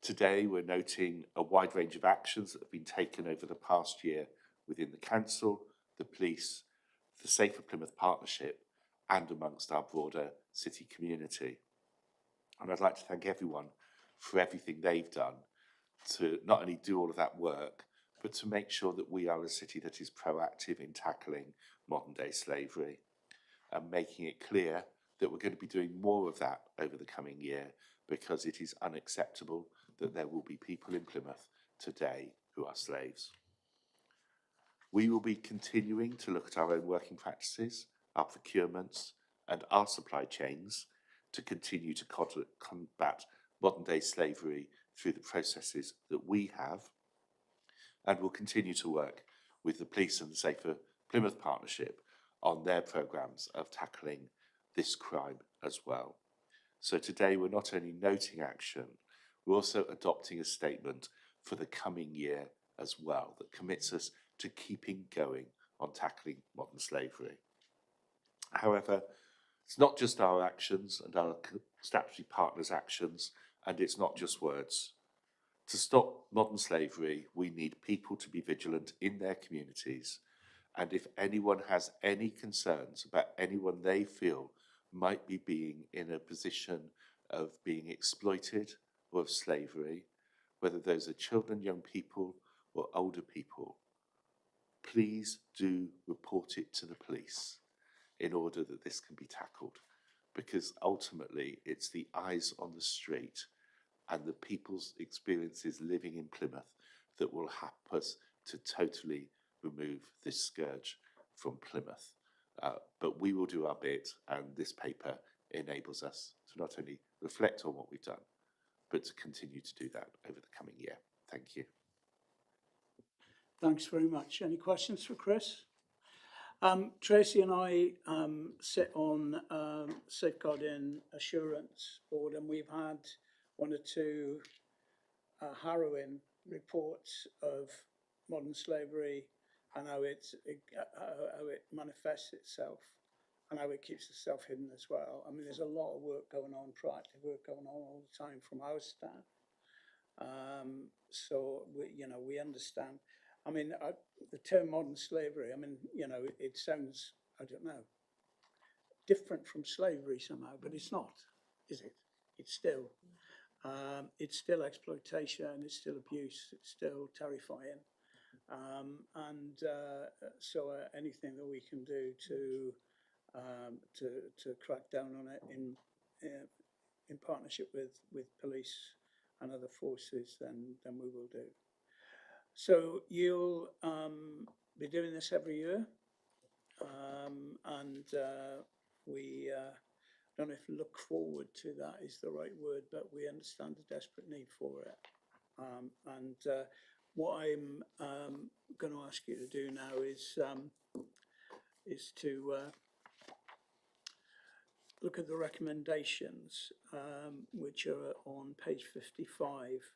G: Today, we're noting a wide range of actions that have been taken over the past year within the council, the police, the Safer Plymouth Partnership, and amongst our broader city community. And I'd like to thank everyone for everything they've done to not only do all of that work, but to make sure that we are a city that is proactive in tackling modern day slavery and making it clear that we're going to be doing more of that over the coming year, because it is unacceptable that there will be people in Plymouth today who are slaves. We will be continuing to look at our own working practices, our procurements, and our supply chains to continue to combat modern day slavery through the processes that we have. And we'll continue to work with the police and the Safer Plymouth Partnership on their programmes of tackling this crime as well. So today we're not only noting action, we're also adopting a statement for the coming year as well that commits us to keeping going on tackling modern slavery. However, it's not just our actions and our statutory partners' actions, and it's not just words. To stop modern slavery, we need people to be vigilant in their communities And if anyone has any concerns about anyone they feel might be being in a position of being exploited or of slavery, whether those are children, young people, or older people, please do report it to the police in order that this can be tackled. Because ultimately, it's the eyes on the street and the people's experiences living in Plymouth that will help us to totally remove this scourge from Plymouth. But we will do our bit, and this paper enables us to not only reflect on what we've done, but to continue to do that over the coming year. Thank you.
A: Thanks very much. Any questions for Chris? Tracy and I sit on Safeguarding Assurance Board, and we've had one or two harrowing reports of modern slavery and how it manifests itself and how it keeps itself hidden as well. I mean, there's a lot of work going on, proactive work going on all the time from our staff. So we understand. I mean, the term modern slavery, I mean, it sounds, I don't know, different from slavery somehow, but it's not, is it? It's still exploitation, it's still abuse, it's still terrifying. So anything that we can do to crack down on it in partnership with police and other forces, then we will do. So you'll be doing this every year, and we don't know if look forward to that is the right word, but we understand the desperate need for it. What I'm going to ask you to do now is to look at the recommendations, which are on page 55,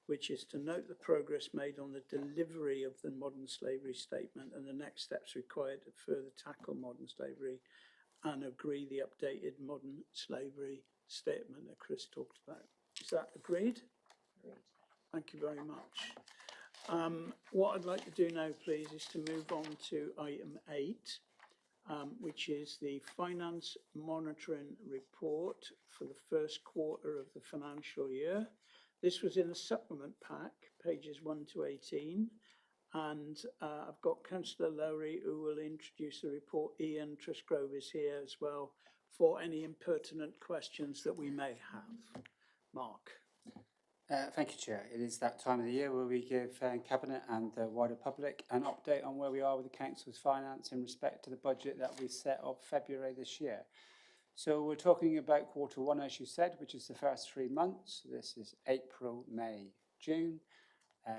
A: which is to note the progress made on the delivery of the modern slavery statement and the next steps required to further tackle modern slavery, and agree the updated modern slavery statement that Chris talked about. Is that agreed?
C: Agreed.
A: Thank you very much. What I'd like to do now, please, is to move on to item 8, which is the Finance Monitoring Report for the first quarter of the financial year. This was in the supplement pack, pages 1 to 18, and I've got Councillor Lowry who will introduce the report. Ian Trusgrove is here as well for any impertinent questions that we may have. Mark.
F: Thank you, Chair. It is that time of the year where we give Cabinet and the wider public an update on where we are with the Council's finance in respect to the budget that we set of February this year. So we're talking about quarter one, as you said, which is the first 3 months. This is April, May, June.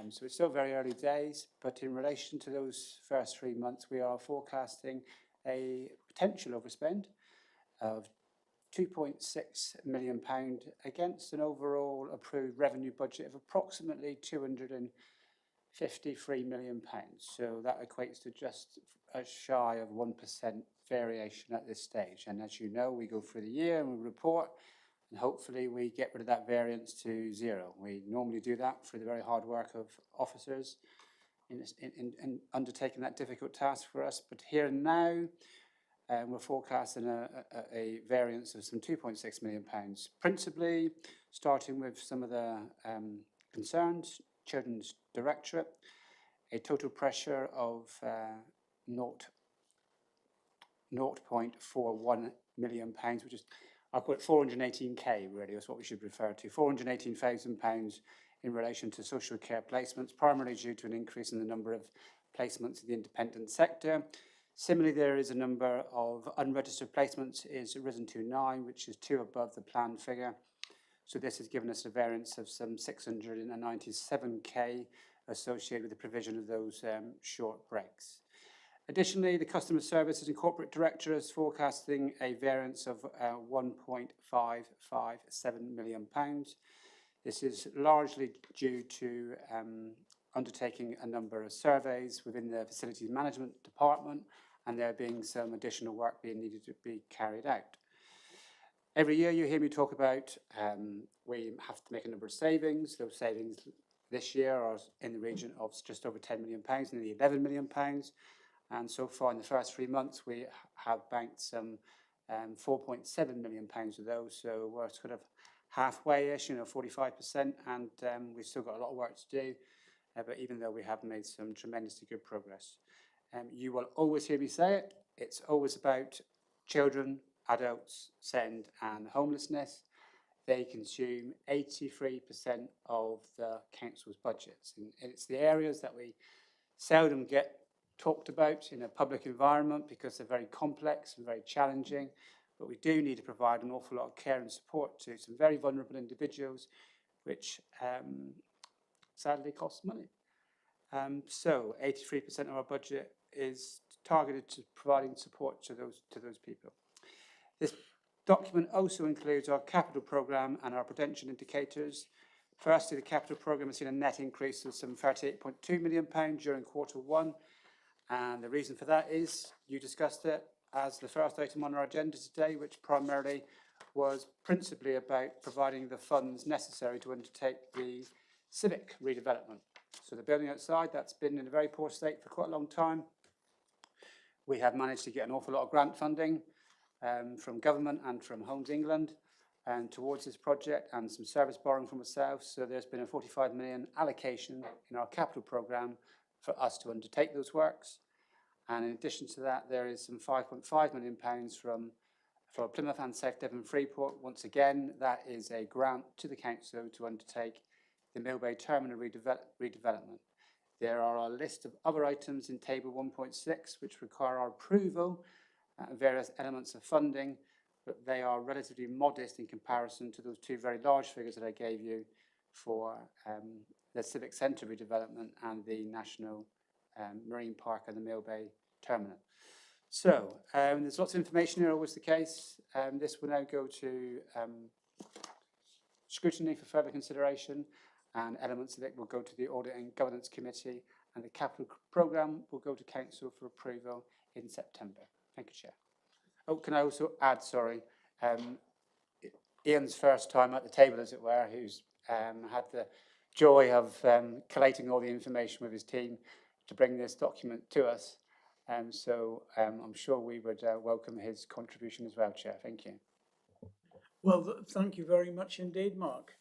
F: So it's still very early days, but in relation to those first 3 months, we are forecasting a potential overspend of £2.6 million against an overall approved revenue budget of approximately £253 million. So that equates to just a shy of 1% variation at this stage. And as you know, we go through the year and we report, and hopefully we get rid of that variance to zero. We normally do that through the very hard work of officers in undertaking that difficult task for us. But here and now, we're forecasting a variance of some £2.6 million, principally starting with some of the concerns, Children's Directorate, a total pressure of 0.41 million pounds, which is, I'll call it 418k really, is what we should refer to, £418,000 in relation to social care placements, primarily due to an increase in the number of placements in the independent sector. Similarly, there is a number of unregistered placements is risen to 9, which is 2 above the planned figure. So this has given us a variance of some 697k associated with the provision of those short breaks. Additionally, the Customer Services and Corporate Director is forecasting a variance of £1.557 million. This is largely due to undertaking a number of surveys within the Facilities Management Department, and there being some additional work being needed to be carried out. Every year you hear me talk about we have to make a number of savings. Those savings this year are in the region of just over £10 million, nearly £11 million. And so far in the first 3 months, we have banked some £4.7 million of those. So we're sort of halfway-ish, 45%, and we've still got a lot of work to do. But even though we have made some tremendously good progress. You will always hear me say it. It's always about children, adults, SEND and homelessness. They consume 83% of the council's budgets. And it's the areas that we seldom get talked about in a public environment because they're very complex and very challenging. But we do need to provide an awful lot of care and support to some very vulnerable individuals, which sadly costs money. So 83% of our budget is targeted to providing support to those people. This document also includes our capital programme and our potential indicators. Firstly, the capital programme has seen a net increase of some £38.2 million during Q1. And the reason for that is, you discussed it as the first item on our agenda today, which primarily was principally about providing the funds necessary to undertake the civic redevelopment. So the building outside, that's been in a very poor state for quite a long time. We have managed to get an awful lot of grant funding from government and from Homes England towards this project, and some service borrowing from ourselves. So there's been a 45 million allocation in our capital programme for us to undertake those works. And in addition to that, there is some £5.5 million for Plymouth and South Devon Freeport. Once again, that is a grant to the council to undertake the Millbay Terminal redevelopment. There are a list of other items in table 1.6 which require our approval and various elements of funding, but they are relatively modest in comparison to those two very large figures that I gave you for the Civic Centre redevelopment and the National Marine Park and the Millbay Terminal. So there's lots of information here, always the case. This will now go to scrutiny for further consideration, and elements of it will go to the Audit and Governance Committee, and the capital programme will go to Council for approval in September. Thank you, Chair. Oh, can I also add, sorry, Ian's first time at the table, as it were, who's had the joy of collating all the information with his team to bring this document to us. So I'm sure we would welcome his contribution as well, Chair. Thank you.
A: Well, thank you very much indeed, Mark.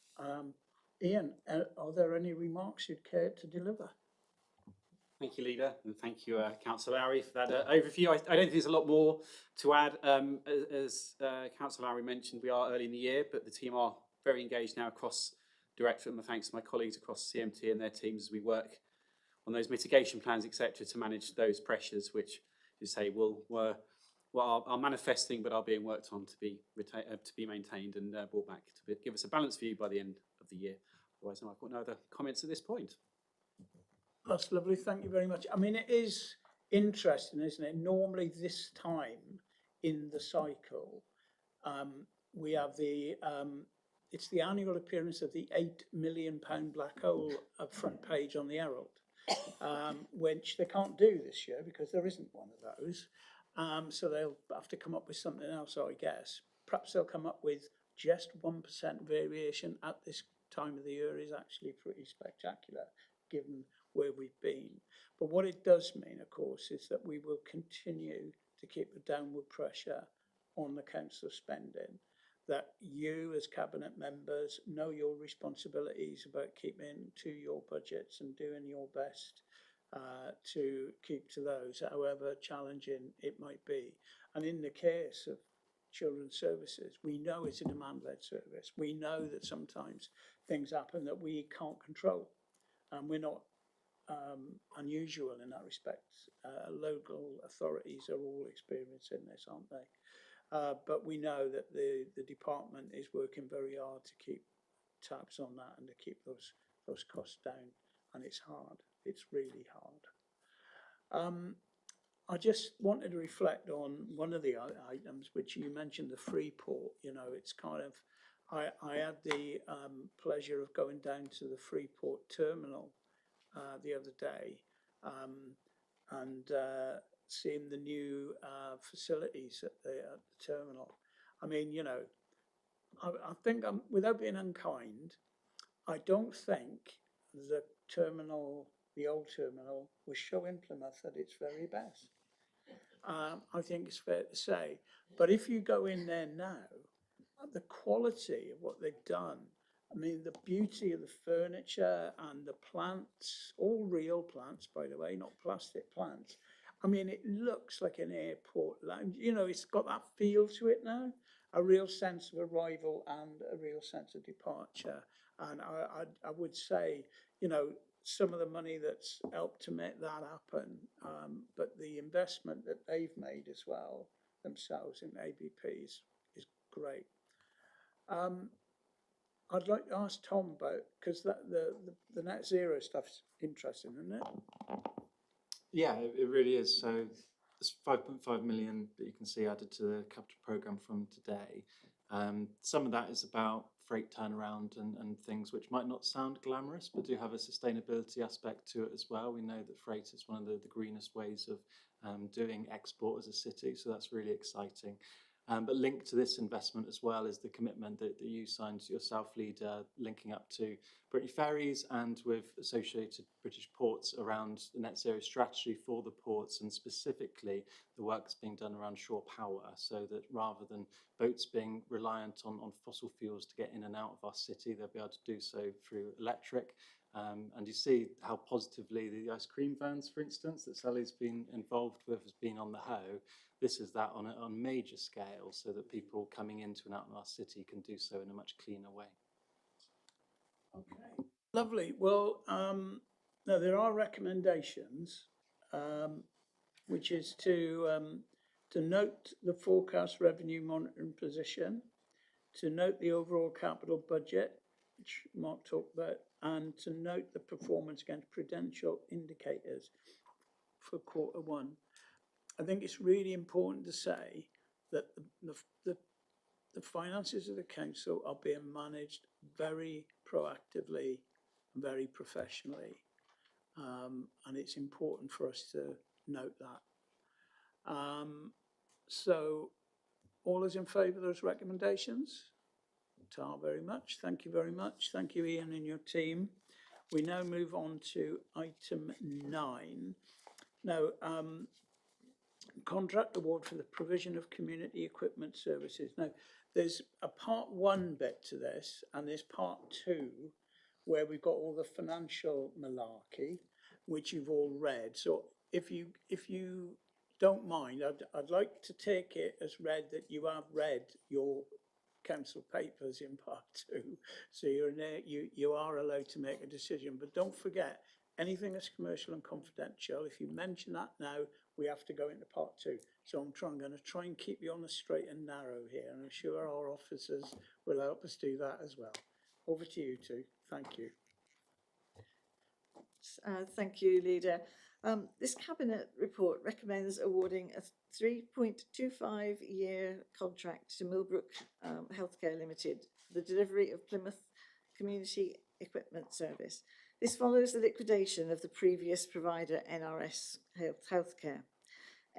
A: Ian, are there any remarks you'd care to deliver?
I: Thank you, Leader, and thank you, Councillor Lowry, for that overview. I don't think there's a lot more to add. As Councillor Lowry mentioned, we are early in the year, but the team are very engaged now across Directorate. My thanks to my colleagues across CMT and their teams as we work on those mitigation plans, etc., to manage those pressures, which, you say, are manifesting, but are being worked on to be maintained and brought back to give us a balanced view by the end of the year. Otherwise, I've got no other comments at this point.
A: That's lovely. Thank you very much. I mean, it is interesting, isn't it? Normally this time in the cycle, we have it's the annual appearance of the £8 million black hole up front page on the Herald, which they can't do this year because there isn't one of those. So they'll have to come up with something else, I guess. Perhaps they'll come up with just 1% variation at this time of the year is actually pretty spectacular, given where we've been. But what it does mean, of course, is that we will continue to keep a downward pressure on the council spending, that you as cabinet members know your responsibilities about keeping to your budgets and doing your best to keep to those, however challenging it might be. And in the case of children's services, we know it's a demand-led service. We know that sometimes things happen that we can't control, and we're not unusual in that respect. Local authorities are all experiencing this, aren't they? But we know that the department is working very hard to keep tabs on that and to keep those costs down, and it's hard. It's really hard. I just wanted to reflect on one of the items which you mentioned, the Freeport. You know, it's kind of, I had the pleasure of going down to the Freeport terminal the other day and seeing the new facilities at the terminal. I mean, you know, I think, without being unkind, I don't think the terminal, the old terminal, was showing Plymouth at its very best. I think it's fair to say. But if you go in there now, the quality of what they've done, I mean, the beauty of the furniture and the plants, all real plants, by the way, not plastic plants. I mean, it looks like an airport lounge. You know, it's got that feel to it now, a real sense of arrival and a real sense of departure. And I would say, you know, some of the money that's helped to make that happen, but the investment that they've made as well themselves in ABPs is great. I'd like to ask Tom about, because the net zero stuff's interesting, isn't it?
J: Yeah, it really is. So there's 5.5 million that you can see added to the capital programme from today. Some of that is about freight turnaround and things which might not sound glamorous, but do have a sustainability aspect to it as well. We know that freight is one of the greenest ways of doing export as a city, so that's really exciting. But linked to this investment as well is the commitment that you signed yourself, Leader, linking up to Brittany Ferries and with associated British ports around the net zero strategy for the ports, and specifically the work that's being done around shore power, so that rather than boats being reliant on fossil fuels to get in and out of our city, they'll be able to do so through electric. And you see how positively the ice cream vans, for instance, that Sally's been involved with, has been on the hoe. This is that on a major scale, so that people coming into and out of our city can do so in a much cleaner way.
A: Okay, lovely. Well, now there are recommendations, which is to note the forecast revenue monitoring position, to note the overall capital budget, which Mark talked about, and to note the performance against prudential indicators for Q1. I think it's really important to say that the finances of the council are being managed very proactively, very professionally, and it's important for us to note that. So, all is in favour of those recommendations? Tar, very much. Thank you very much. Thank you, Ian, and your team. We now move on to item 9. Now, contract award for the provision of community equipment services. Now, there's a part 1 bit to this, and there's part 2, where we've got all the financial malarkey, which you've all read. So if you don't mind, I'd like to take it as read that you have read your council papers in part 2. So you are allowed to make a decision, but don't forget, anything that's commercial and confidential, if you mention that now, we have to go into part 2. So I'm going to try and keep you on the straight and narrow here, and I'm sure our officers will help us do that as well. Over to you two. Thank you.
K: Thank you, Leader. This Cabinet report recommends awarding a 3.25-year contract to Millbrook Healthcare Limited for the delivery of Plymouth Community Equipment Service. This follows the liquidation of the previous provider, NRS Healthcare.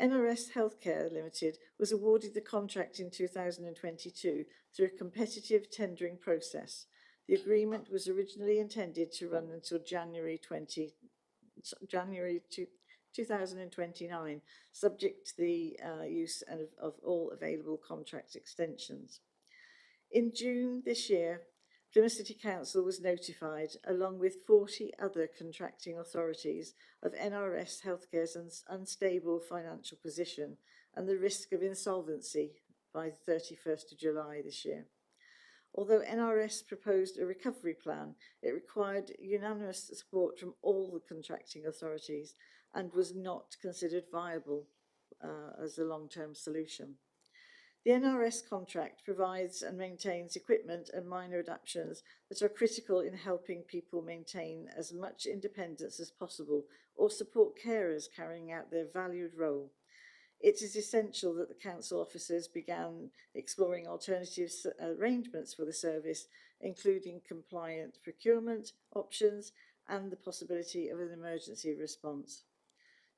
K: NRS Healthcare Limited was awarded the contract in 2022 through a competitive tendering process. The agreement was originally intended to run until January 2029, subject to the use of all available contract extensions. In June this year, Plymouth City Council was notified, along with 40 other contracting authorities, of NRS Healthcare's unstable financial position and the risk of insolvency by the 31st of July this year. Although NRS proposed a recovery plan, it required unanimous support from all the contracting authorities and was not considered viable as a long-term solution. The NRS contract provides and maintains equipment and minor adaptations that are critical in helping people maintain as much independence as possible or support carers carrying out their valued role. It is essential that the council officers began exploring alternative arrangements for the service, including compliant procurement options and the possibility of an emergency response.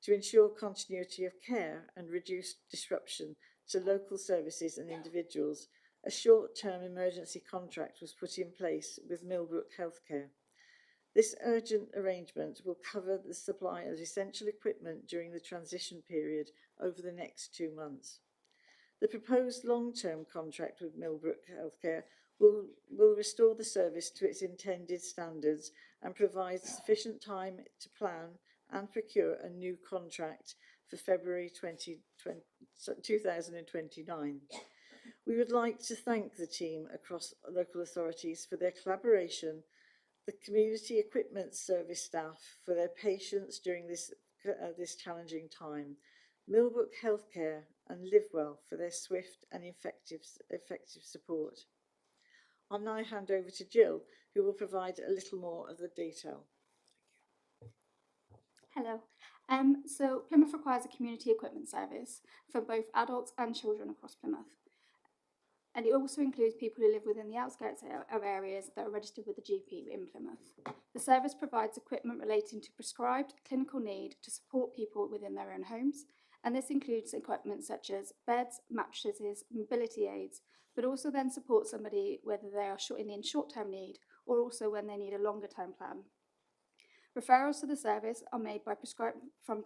K: To ensure continuity of care and reduce disruption to local services and individuals, a short-term emergency contract was put in place with Millbrook Healthcare. This urgent arrangement will cover the supply of essential equipment during the transition period over the next 2 months. The proposed long-term contract with Millbrook Healthcare will restore the service to its intended standards and provide sufficient time to plan and procure a new contract for February 2029. We would like to thank the team across local authorities for their collaboration, the community equipment service staff for their patience during this challenging time, Millbrook Healthcare and Livewell for their swift and effective support. I'll now hand over to Jill, who will provide a little more of the detail.
L: Hello. So Plymouth requires a community equipment service for both adults and children across Plymouth. And it also includes people who live within the outskirts of areas that are registered with the GP in Plymouth. The service provides equipment relating to prescribed clinical need to support people within their own homes, and this includes equipment such as beds, mattresses, mobility aids, but also then supports somebody whether they are in short-term need or also when they need a longer-term plan. Referrals to the service are made by from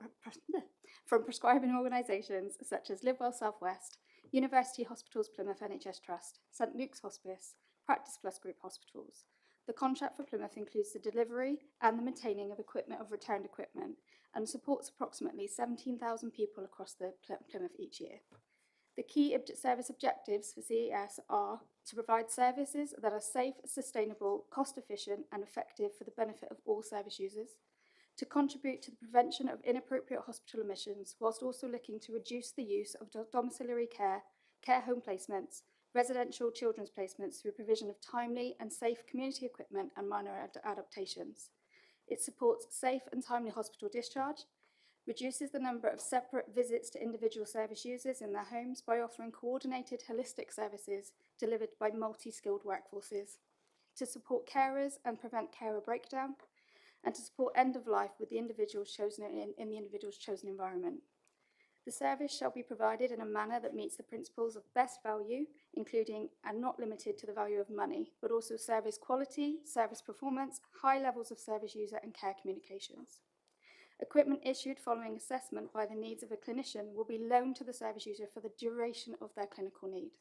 L: prescribing organisations such as Livewell South West, University Hospitals Plymouth NHS Trust, St Luke's Hospice, Practice Plus Group Hospitals. The contract for Plymouth includes the delivery and the maintaining of returned equipment and supports approximately 17,000 people across the Plymouth each year. The key service objectives for CES are to provide services that are safe, sustainable, cost-efficient and effective for the benefit of all service users, to contribute to the prevention of inappropriate hospital admissions whilst also looking to reduce the use of domiciliary care, care home placements, residential children's placements through provision of timely and safe community equipment and minor adaptations. It supports safe and timely hospital discharge, reduces the number of separate visits to individual service users in their homes by offering coordinated holistic services delivered by multi-skilled workforces, to support carers and prevent carer breakdown, and to support end of life with the individuals chosen in the individual's chosen environment. The service shall be provided in a manner that meets the principles of best value, including and not limited to the value of money, but also service quality, service performance, high levels of service user and care communications. Equipment issued following assessment by the needs of a clinician will be loaned to the service user for the duration of their clinical need.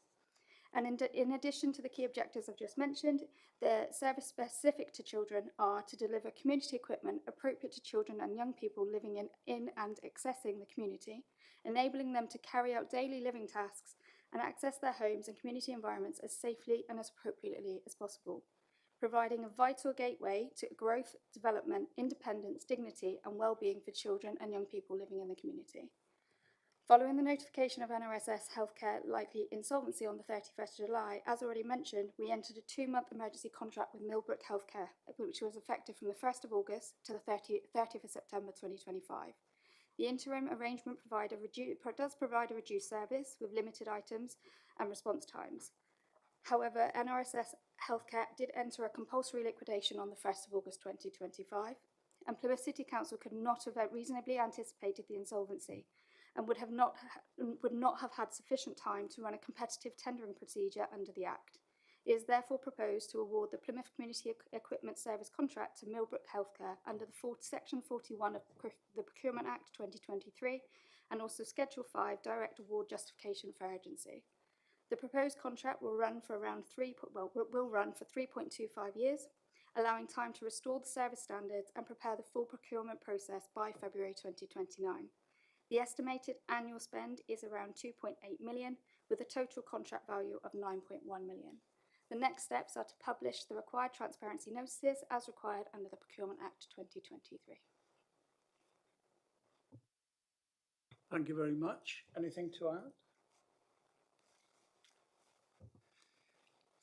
L: And in addition to the key objectives I've just mentioned, the service specific to children are to deliver community equipment appropriate to children and young people living in and accessing the community, enabling them to carry out daily living tasks and access their homes and community environments as safely and as appropriately as possible, providing a vital gateway to growth, development, independence, dignity and well-being for children and young people living in the community. Following the notification of NRSS Healthcare likely insolvency on the 31st of July, as already mentioned, we entered a 2-month emergency contract with Millbrook Healthcare, which was effective from the 1st of August to the 30th of September 2025. The interim arrangement does provide a reduced service with limited items and response times. However, NRSS Healthcare did enter a compulsory liquidation on the 1st of August 2025, and Plymouth City Council could not have reasonably anticipated the insolvency and would not have had sufficient time to run a competitive tendering procedure under the Act. It is therefore proposed to award the Plymouth Community Equipment Service contract to Millbrook Healthcare under the Section 41 of the Procurement Act 2023 and also Schedule 5 Direct Award Justification for Urgency. The proposed contract will run for 3.25 years, allowing time to restore the service standards and prepare the full procurement process by February 2029. The estimated annual spend is around 2.8 million, with a total contract value of 9.1 million. The next steps are to publish the required transparency notices as required under the Procurement Act 2023.
A: Thank you very much. Anything to add?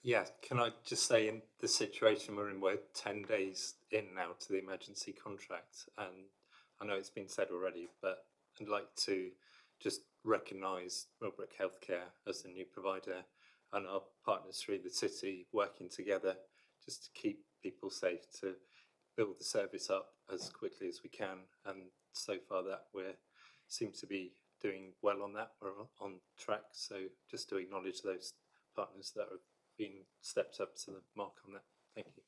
M: Yeah, can I just say in the situation we're in, we're 10 days in now to the emergency contract, and I know it's been said already, but I'd like to just recognise Millbrook Healthcare as the new provider and our partners through the city working together just to keep people safe, to build the service up as quickly as we can, and so far that we seem to be doing well on that. We're on track, so just to acknowledge those partners that have been stepped up to the mark on that. Thank you.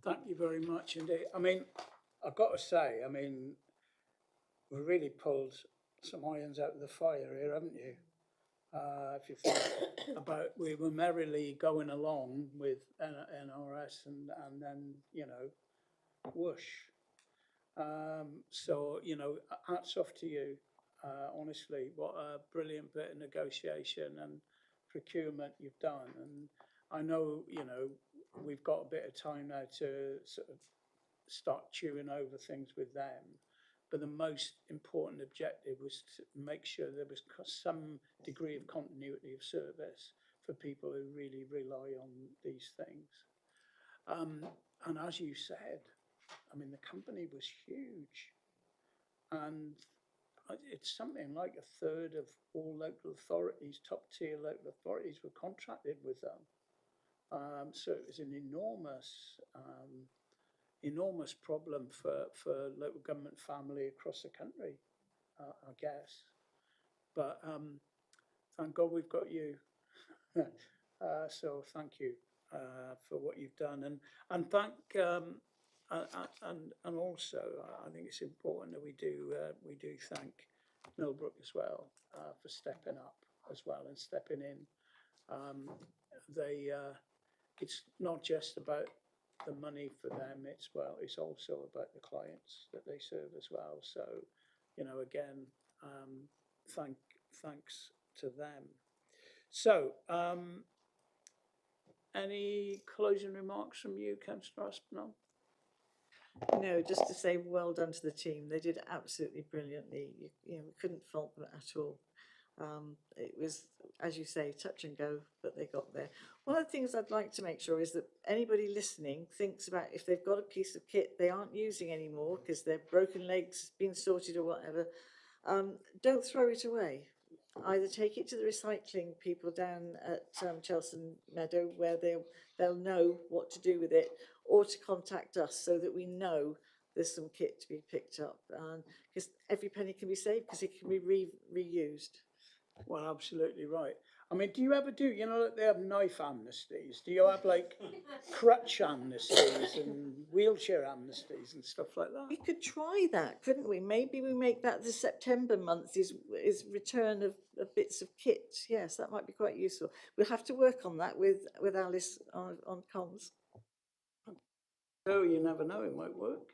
A: Thank you very much indeed. I mean, I've got to say, I mean, we really pulled some irons out of the fire here, haven't you? If you think about, we were merrily going along with NRS and then, you know, whoosh. So, you know, hats off to you. Honestly, what a brilliant bit of negotiation and procurement you've done. And I know, you know, we've got a bit of time now to sort of start chewing over things with them. But the most important objective was to make sure there was some degree of continuity of service for people who really rely on these things. And as you said, I mean, the company was huge. And it's something like a third of all local authorities, top tier local authorities, were contracted with them. So it was an enormous problem for local government family across the country, I guess. But thank God we've got you. So thank you for what you've done, and thank and also I think it's important that we do thank Millbrook as well for stepping up as well and stepping in. It's not just about the money for them, it's also about the clients that they serve as well. So, you know, again, thanks to them. So, any closing remarks from you, Councillor Aspinall?
K: No, just to say well done to the team. They did absolutely brilliantly. You know, we couldn't fault them at all. It was, as you say, touch and go, but they got there. One of the things I'd like to make sure is that anybody listening thinks about if they've got a piece of kit they aren't using anymore because their broken legs been sorted or whatever, don't throw it away. Either take it to the recycling people down at Chelsen Meadow where they'll know what to do with it, or to contact us so that we know there's some kit to be picked up. Because every penny can be saved because it can be reused.
A: Well, absolutely right. I mean, do you ever do, you know, they have knife amnesties? Do you have like crutch amnesties and wheelchair amnesties and stuff like that?
K: We could try that, couldn't we? Maybe we make that the September month is return of bits of kit. Yes, that might be quite useful. We'll have to work on that with Alice on comms.
A: Oh, you never know, it might work.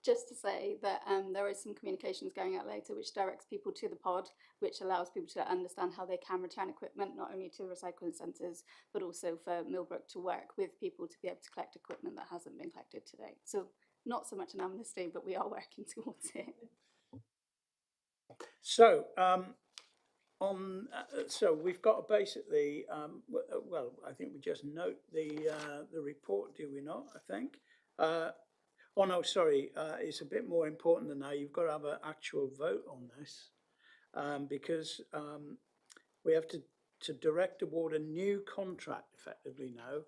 L: Just to say that there is some communications going out later which directs people to the pod, which allows people to understand how they can return equipment, not only to recycling centres, but also for Millbrook to work with people to be able to collect equipment that hasn't been collected to date. So not so much an amnesty, but we are working towards it.
A: So, so we've got to basically, well, I think we just note the report, do we not? I think. Oh no, sorry. It's a bit more important than that. You've got to have an actual vote on this because we have to direct award a new contract effectively now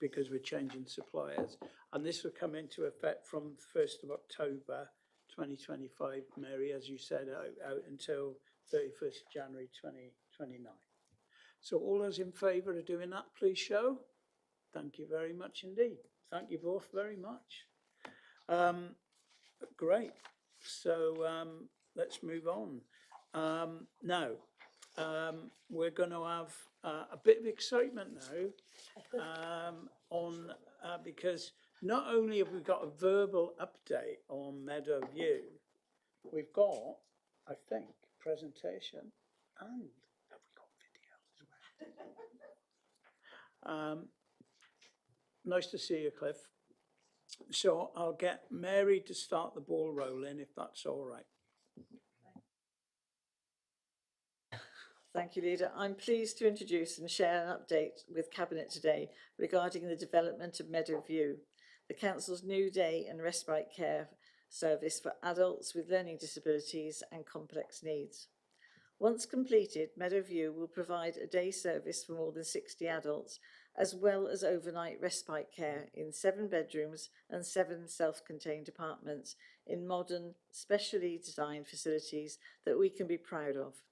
A: because we're changing suppliers, and this will come into effect from 1st of October 2025, Mary, as you said, out until 31st January 2029. So all those in favour of doing that, please show. Thank you very much indeed. Thank you both very much. Great. So let's move on. Now, we're going to have a bit of excitement now because not only have we got a verbal update on Meadow View, we've got, I think, presentation and have we got video as well? Nice to see you, Cliff. So I'll get Mary to start the ball rolling, if that's all right.
K: Thank you, Leader. I'm pleased to introduce and share an update with Cabinet today regarding the development of Meadow View, the Council's new day and respite care service for adults with learning disabilities and complex needs. Once completed, Meadow View will provide a day service for more than 60 adults, as well as overnight respite care in 7 bedrooms and 7 self-contained apartments in modern, specially designed facilities that we can be proud of.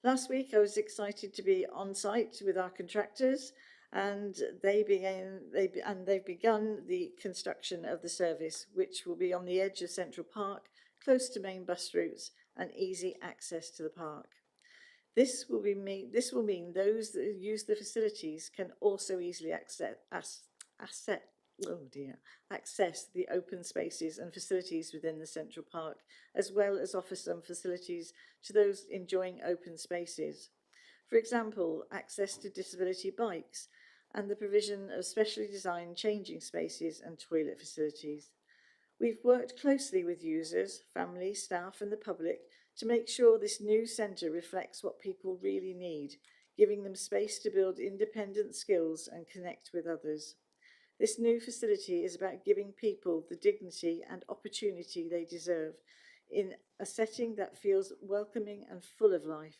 K: Last week, I was excited to be on site with our contractors and they've begun the construction of the service, which will be on the edge of Central Park, close to main bus routes and easy access to the park. This will mean those that use the facilities can also easily access the open spaces and facilities within the Central Park, as well as offer some facilities to those enjoying open spaces. For example, access to disability bikes and the provision of specially designed changing spaces and toilet facilities. We've worked closely with users, family, staff and the public to make sure this new centre reflects what people really need, giving them space to build independent skills and connect with others. This new facility is about giving people the dignity and opportunity they deserve in a setting that feels welcoming and full of life.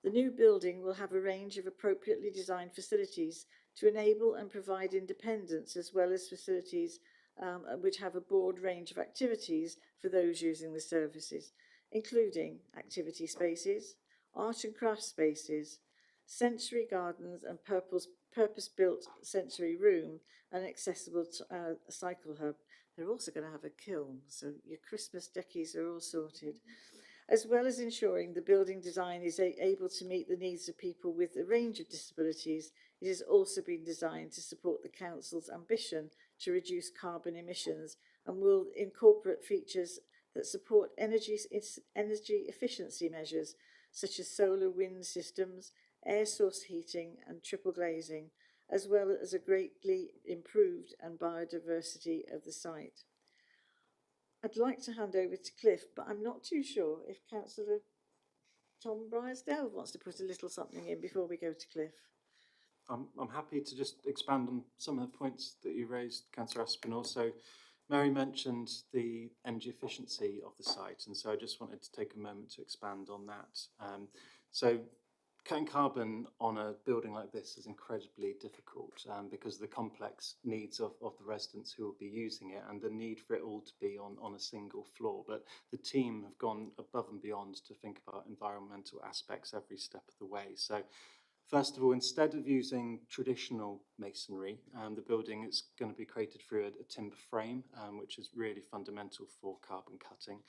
K: The new building will have a range of appropriately designed facilities to enable and provide independence, as well as facilities which have a broad range of activities for those using the services, including activity spaces, art and craft spaces, sensory gardens and purpose-built sensory room, and accessible cycle hub. They're also going to have a kiln, so your Christmas deckies are all sorted. As well as ensuring the building design is able to meet the needs of people with a range of disabilities, it has also been designed to support the Council's ambition to reduce carbon emissions and will incorporate features that support energy efficiency measures such as solar wind systems, air source heating and triple glazing, as well as a greatly improved and biodiversity of the site. I'd like to hand over to Cliff, but I'm not too sure if Councillor Tom Bryansdale wants to put a little something in before we go to Cliff.
J: I'm happy to just expand on some of the points that you raised, Councillor Aspinall. So Mary mentioned the energy efficiency of the site, and so I just wanted to take a moment to expand on that. So cutting carbon on a building like this is incredibly difficult because of the complex needs of the residents who will be using it and the need for it all to be on a single floor. But the team have gone above and beyond to think about environmental aspects every step of the way. So first of all, instead of using traditional masonry, the building is going to be created through a timber frame, which is really fundamental for carbon cutting.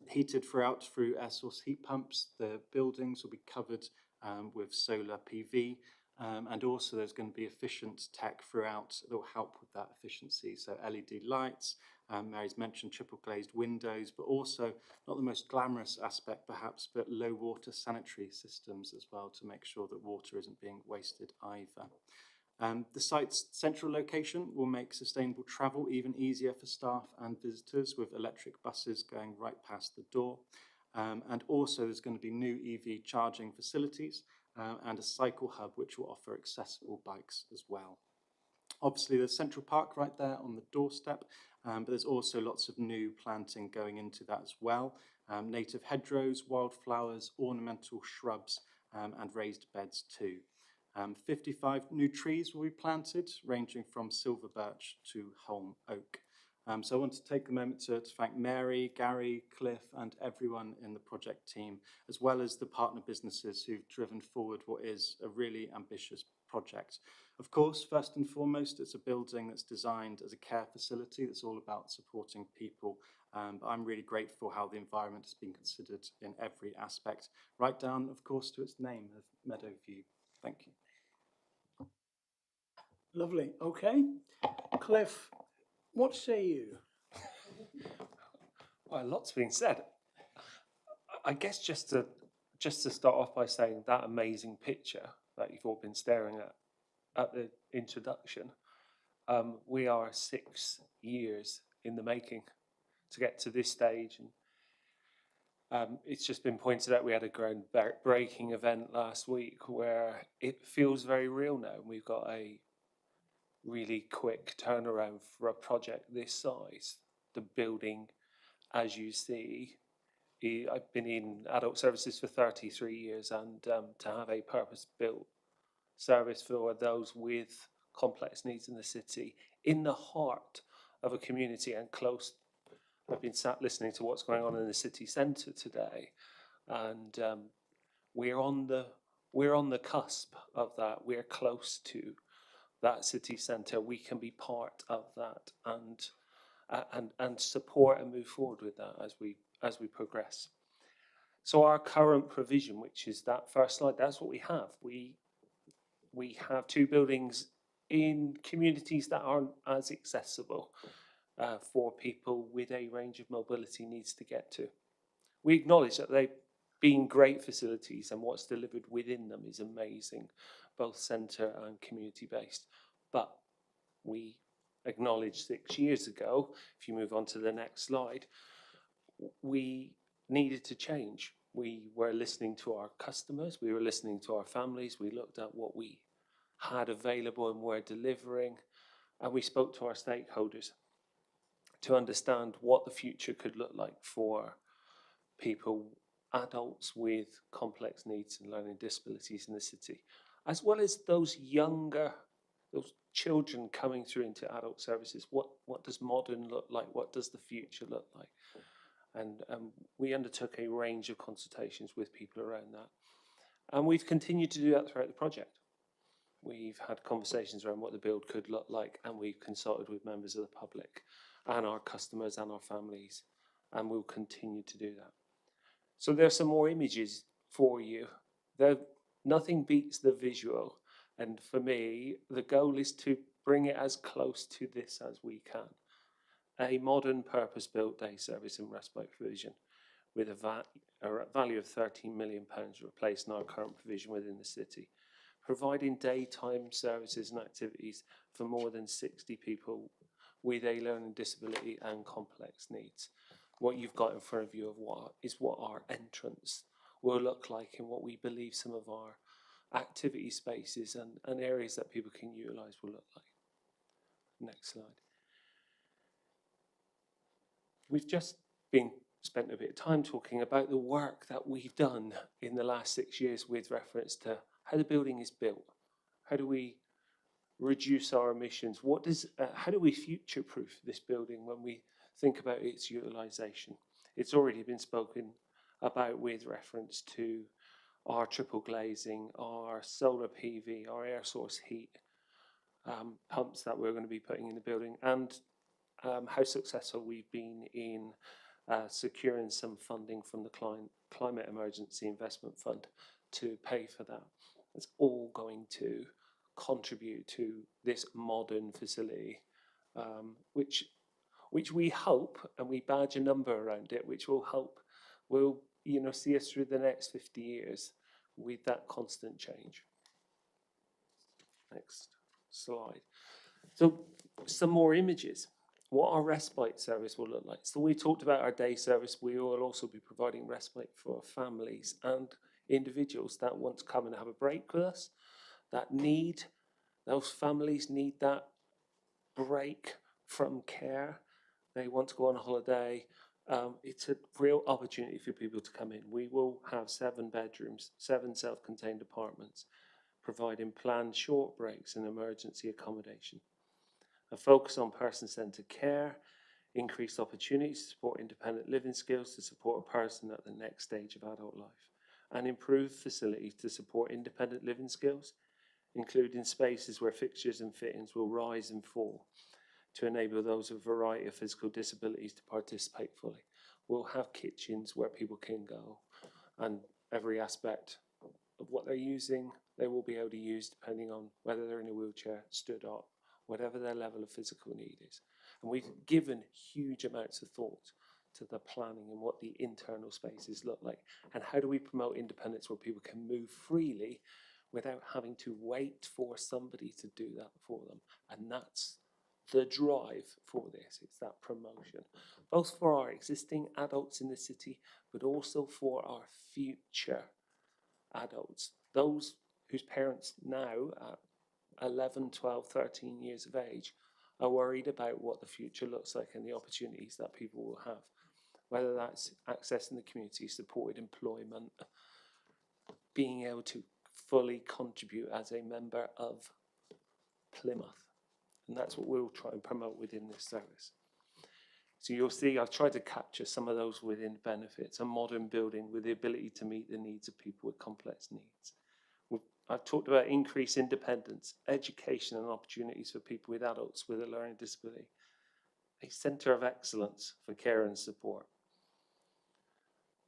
J: Heated throughout through air source heat pumps, the buildings will be covered with solar PV, and also there's going to be efficient tech throughout that will help with that efficiency. So LED lights, Mary's mentioned triple glazed windows, but also not the most glamorous aspect perhaps, but low water sanitary systems as well to make sure that water isn't being wasted either. The site's central location will make sustainable travel even easier for staff and visitors, with electric buses going right past the door. And also there's going to be new EV charging facilities and a cycle hub which will offer accessible bikes as well. Obviously there's Central Park right there on the doorstep, but there's also lots of new planting going into that as well. Native hedgerows, wildflowers, ornamental shrubs and raised beds too. 55 new trees will be planted, ranging from silver birch to holm oak. So I want to take a moment to thank Mary, Gary, Cliff and everyone in the project team, as well as the partner businesses who've driven forward what is a really ambitious project. Of course, first and foremost, it's a building that's designed as a care facility that's all about supporting people. But I'm really grateful how the environment has been considered in every aspect, right down, of course, to its name of Meadowview. Thank you.
A: Lovely. Okay. Cliff, what say you?
N: Well, lots being said. I guess just to start off by saying that amazing picture that you've all been staring at the introduction, we are 6 years in the making to get to this stage, and it's just been pointed out we had a groundbreaking event last week where it feels very real now. We've got a really quick turnaround for a project this size. The building, as you see, I've been in adult services for 33 years, and to have a purpose-built service for those with complex needs in the city, in the heart of a community and close. I've been sat listening to what's going on in the city centre today, and we're on the we're on the cusp of that. We're close to that city centre. We can be part of that and support and move forward with that as we progress. So our current provision, which is that first slide, that's what we have. We have 2 buildings in communities that aren't as accessible for people with a range of mobility needs to get to. We acknowledge that they've been great facilities and what's delivered within them is amazing, both centre and community based. But we acknowledged 6 years ago, if you move on to the next slide, we needed to change. We were listening to our customers, we were listening to our families, we looked at what we had available and were delivering, and we spoke to our stakeholders to understand what the future could look like for people, adults with complex needs and learning disabilities in the city, as well as those children coming through into adult services. What does modern look like? What does the future look like? And we undertook a range of consultations with people around that. And we've continued to do that throughout the project. We've had conversations around what the build could look like, and we've consulted with members of the public and our customers and our families, and we'll continue to do that. So there's some more images for you. Nothing beats the visual, and for me, the goal is to bring it as close to this as we can. A modern purpose-built day service and respite provision with a value of £13 million replacing our current provision within the city, providing daytime services and activities for more than 60 people with a learning disability and complex needs. What you've got in front of you is what our entrance will look like and what we believe some of our activity spaces and areas that people can utilise will look like. Next slide. We've just spent a bit of time talking about the work that we've done in the last 6 years with reference to how the building is built. How do we reduce our emissions? How do we future-proof this building when we think about its utilisation? It's already been spoken about with reference to our triple glazing, our solar PV, our air source heat pumps that we're going to be putting in the building, and how successful we've been in securing some funding from the Climate Emergency Investment Fund to pay for that. It's all going to contribute to this modern facility, which we hope, and we badge a number around it, which will see us through the next 50 years with that constant change. Next slide. So some more images. What our respite service will look like. So we talked about our day service. We will also be providing respite for families and individuals that want to come and have a break with us, those families need that break from care. They want to go on a holiday. It's a real opportunity for people to come in. We will have 7 bedrooms, 7 self-contained apartments, providing planned short breaks and emergency accommodation. A focus on person-centred care, increased opportunities to support independent living skills to support a person at the next stage of adult life, and improved facilities to support independent living skills, including spaces where fixtures and fittings will rise and fall to enable those with a variety of physical disabilities to participate fully. We'll have kitchens where people can go, and every aspect of what they're using, they will be able to use depending on whether they're in a wheelchair, stood up, whatever their level of physical need is. And we've given huge amounts of thought to the planning and what the internal spaces look like, and how do we promote independence where people can move freely without having to wait for somebody to do that for them. And that's the drive for this. It's that promotion, both for our existing adults in the city, but also for our future adults, those whose parents now at 11, 12, 13 years of age are worried about what the future looks like and the opportunities that people will have, whether that's accessing the community, supported employment, being able to fully contribute as a member of Plymouth. And that's what we'll try and promote within this service. So you'll see I've tried to capture some of those within benefits, a modern building with the ability to meet the needs of people with complex needs. I've talked about increased independence, education and opportunities for people with adults with a learning disability. A centre of excellence for care and support.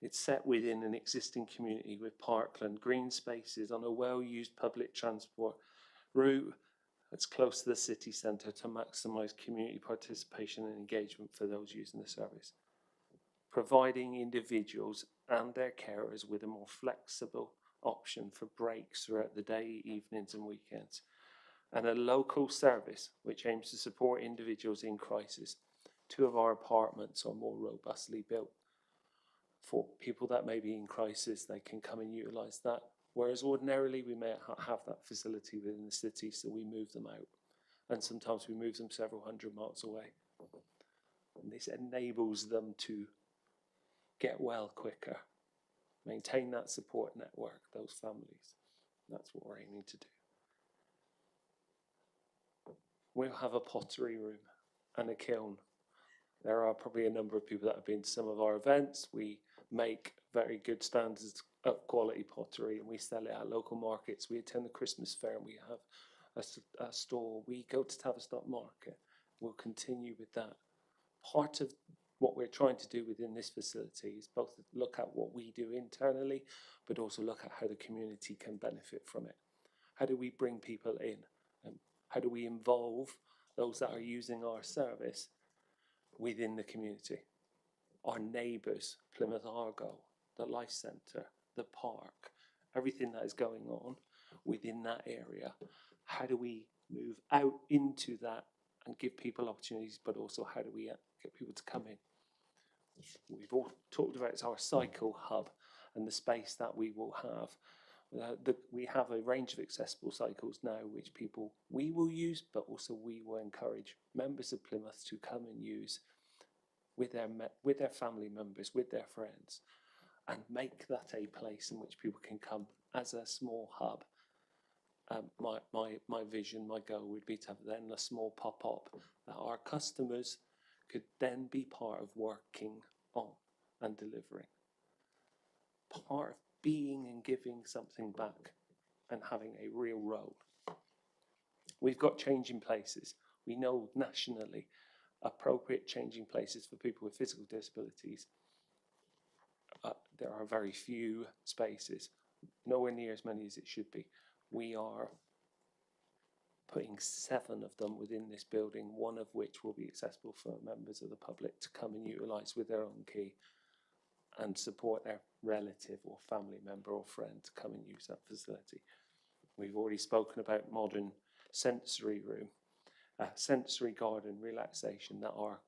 N: It's set within an existing community with parkland, green spaces on a well-used public transport route that's close to the city centre to maximise community participation and engagement for those using the service. Providing individuals and their carers with a more flexible option for breaks throughout the day, evenings and weekends. And a local service which aims to support individuals in crisis. 2 of our apartments are more robustly built. For people that may be in crisis, they can come and utilise that. Whereas ordinarily we may have that facility within the city, so we move them out. And sometimes we move them several hundred miles away. And this enables them to get well quicker, maintain that support network, those families. That's what we're aiming to do. We'll have a pottery room and a kiln. There are probably a number of people that have been to some of our events. We make very good standards of quality pottery and we sell it at local markets. We attend the Christmas fair and we have a store. We go to Tavistock Market. We'll continue with that. Part of what we're trying to do within this facility is both look at what we do internally, but also look at how the community can benefit from it. How do we bring people in? How do we involve those that are using our service within the community? Our neighbours, Plymouth Argo, the Life Centre, the park, everything that is going on within that area. How do we move out into that and give people opportunities, but also how do we get people to come in? We've all talked about our cycle hub and the space that we will have. We have a range of accessible cycles now which we will use, but also we will encourage members of Plymouth to come and use with their family members, with their friends, and make that a place in which people can come as a small hub. My vision, my goal would be to have then a small pop-up that our customers could then be part of working on and delivering. Part of being and giving something back and having a real role. We've got changing places. We know nationally appropriate changing places for people with physical disabilities. There are very few spaces, nowhere near as many as it should be. We are putting 7 of them within this building, 1 of which will be accessible for members of the public to come and utilise with their own key and support their relative or family member or friend to come and use that facility. We've already spoken about modern sensory room, sensory garden relaxation that our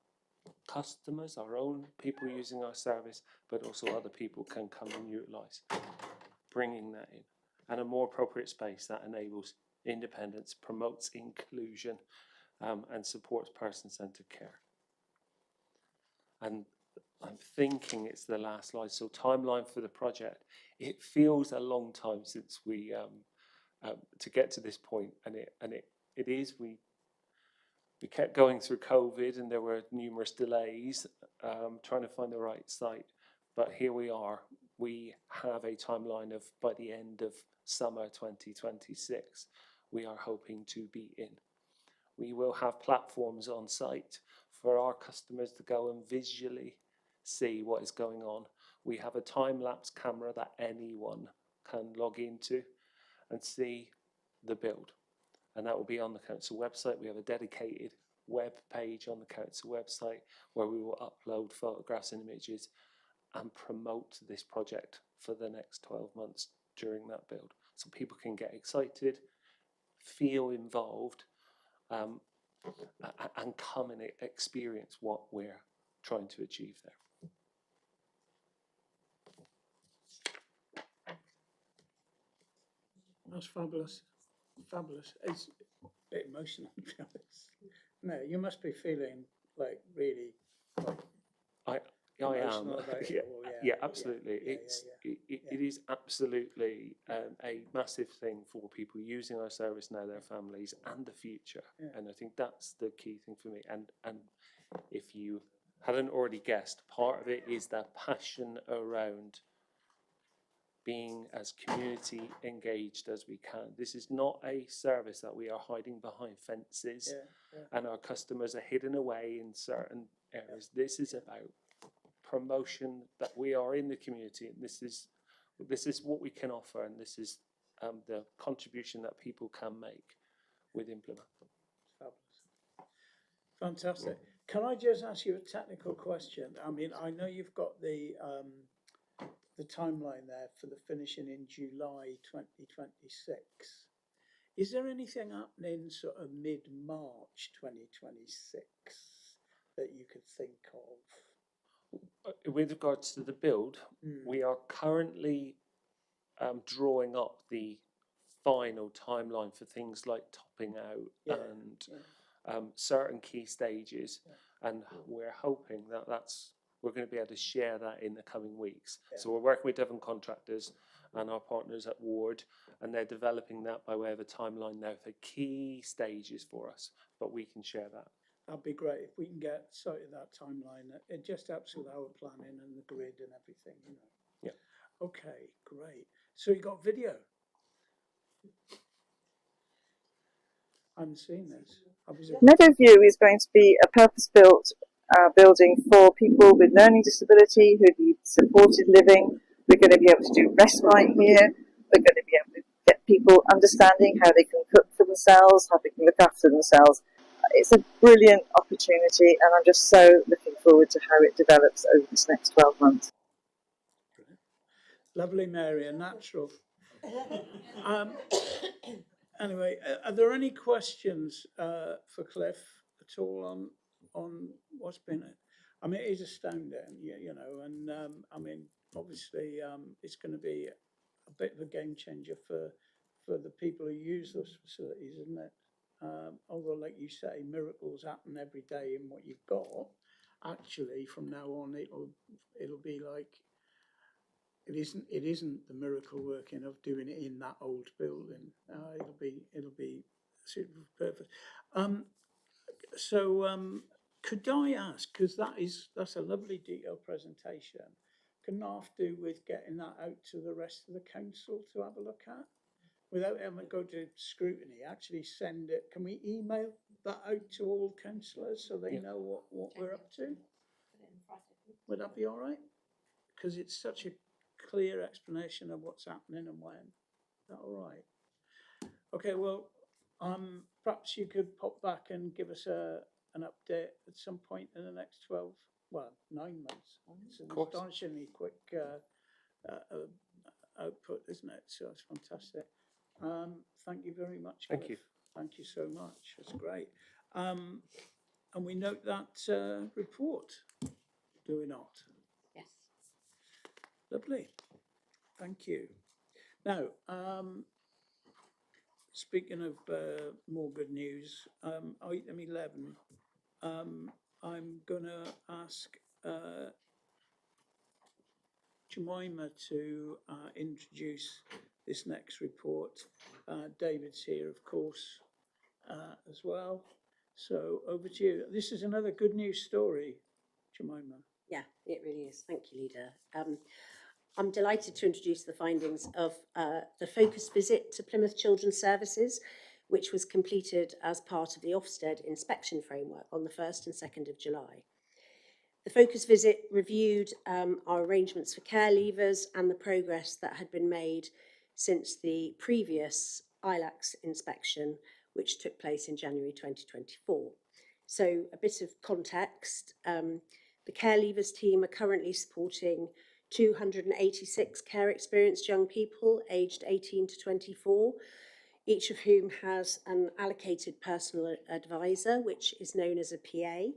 N: customers, our own people using our service, but also other people can come and utilise, bringing that in. And a more appropriate space that enables independence, promotes inclusion, and supports person-centred care. And I'm thinking it's the last slide. So timeline for the project. It feels a long time since we to get to this point, and it is. We kept going through COVID, and there were numerous delays trying to find the right site. But here we are. We have a timeline of by the end of summer 2026. We are hoping to be in. We will have platforms on site for our customers to go and visually see what is going on. We have a time-lapse camera that anyone can log into and see the build. And that will be on the council website. We have a dedicated web page on the council website where we will upload photographs and images and promote this project for the next 12 months during that build. So people can get excited, feel involved, and come and experience what we're trying to achieve there.
A: That's fabulous. Fabulous. It's a bit emotional, to be honest. No, you must be feeling like really.
N: I am. Yeah, absolutely. It is absolutely a massive thing for people using our service now, their families, and the future. Yeah. And I think that's the key thing for me. And if you hadn't already guessed, part of it is that passion around being as community engaged as we can. This is not a service that we are hiding behind fences and our customers are hidden away in certain areas. This is about promotion that we are in the community, and this is what we can offer, and this is the contribution that people can make within Plymouth.
A: Fantastic. Can I just ask you a technical question? I mean, I know you've got the timeline there for the finishing in July 2026. Is there anything happening sort of mid-March 2026 that you could think of?
N: With regards to the build, we are currently drawing up the final timeline for things like topping out and certain key stages, and we're hoping that we're going to be able to share that in the coming weeks. So we're working with Devon Contractors and our partners at Ward, and they're developing that by way of a timeline now for key stages for us, but we can share that.
A: That'd be great if we can get sight of that timeline. It just helps with our planning and the grid and everything, you know. Yeah. Okay, great. So you got video? I haven't seen this.
K: Meadowview is going to be a purpose-built building for people with learning disability who need supported living. We're going to be able to do respite here. We're going to be able to get people understanding how they can cook for themselves, how they can look after themselves. It's a brilliant opportunity, and I'm just so looking forward to how it develops over this next 12 months.
A: Lovely, Mary, a natural. Anyway, are there any questions for Cliff at all on what's been? I mean, it is astounding, you know, and I mean, obviously, it's going to be a bit of a game changer for the people who use those facilities, isn't it? Although, like you say, miracles happen every day in what you've got. Actually, from now on, it'll be like it isn't the miracle working of doing it in that old building. It'll be super perfect. Could I ask, because that's a lovely detailed presentation, can NAF do with getting that out to the rest of the council to have a look at? Without having to go to scrutiny, actually send it. Can we email that out to all councillors so they know what we're up to? Would that be all right? Because it's such a clear explanation of what's happening and when. Is that all right? Okay, well, perhaps you could pop back and give us an update at some point in the next 9 months. It's an astonishingly quick output, isn't it? So it's fantastic. Thank you very much.
N: Thank you.
A: Thank you so much. That's great. And we note that report, do we not?
C: Yes.
A: Lovely. Thank you. Now, speaking of more good news, item 11, I'm going to ask Jemima to introduce this next report. David's here, of course, as well. So over to you. This is another good news story, Jemima.
O: Yeah, it really is. Thank you, Leader. I'm delighted to introduce the findings of the focus visit to Plymouth Children's Services, which was completed as part of the Ofsted inspection framework on the 1st and 2nd of July. The focus visit reviewed our arrangements for care leavers and the progress that had been made since the previous ILACS inspection, which took place in January 2024. So a bit of context, the care leavers team are currently supporting 286 care experienced young people aged 18 to 24, each of whom has an allocated personal advisor, which is known as a PA.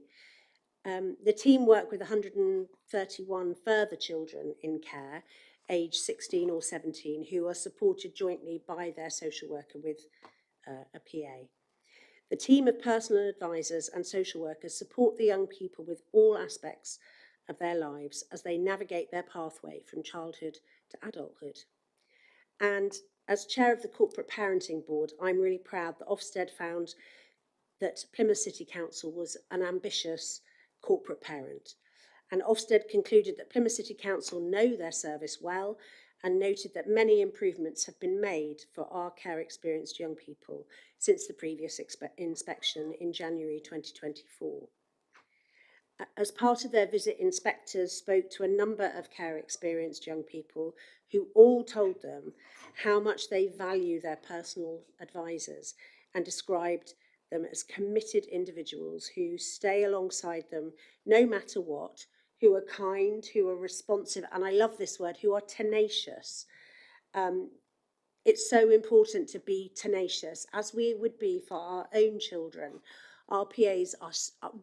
O: The team work with 131 further children in care, aged 16 or 17, who are supported jointly by their social worker with a PA. The team of personal advisors and social workers support the young people with all aspects of their lives as they navigate their pathway from childhood to adulthood. And as chair of the Corporate Parenting Board, I'm really proud that Ofsted found that Plymouth City Council was an ambitious corporate parent. And Ofsted concluded that Plymouth City Council know their service well and noted that many improvements have been made for our care experienced young people since the previous inspection in January 2024. As part of their visit, inspectors spoke to a number of care experienced young people who all told them how much they value their personal advisors and described them as committed individuals who stay alongside them no matter what, who are kind, who are responsive, and I love this word, who are tenacious. It's so important to be tenacious, as we would be for our own children. Our PAs are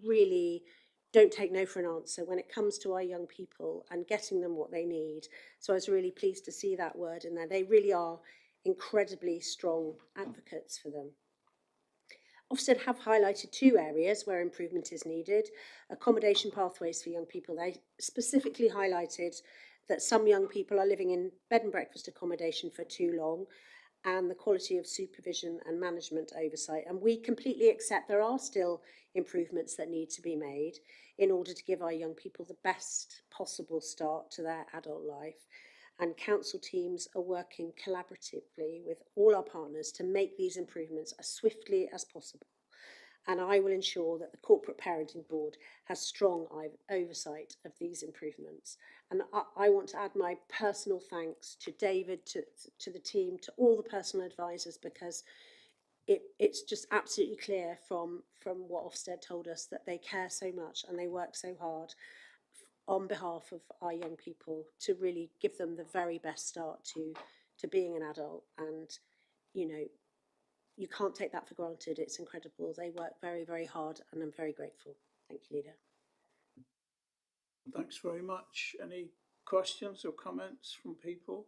O: really don't take no for an answer when it comes to our young people and getting them what they need. So I was really pleased to see that word in there. They really are incredibly strong advocates for them. Ofsted have highlighted 2 areas where improvement is needed. Accommodation pathways for young people. They specifically highlighted that some young people are living in bed and breakfast accommodation for too long, and the quality of supervision and management oversight. And we completely accept there are still improvements that need to be made in order to give our young people the best possible start to their adult life. And council teams are working collaboratively with all our partners to make these improvements as swiftly as possible. And I will ensure that the Corporate Parenting Board has strong oversight of these improvements. And I want to add my personal thanks to David, to the team, to all the personal advisors, because it's just absolutely clear from what Ofsted told us that they care so much and they work so hard on behalf of our young people to really give them the very best start to being an adult. And, you know, you can't take that for granted. It's incredible. They work very, very hard, and I'm very grateful. Thank you, Leader.
A: Thanks very much. Any questions or comments from people?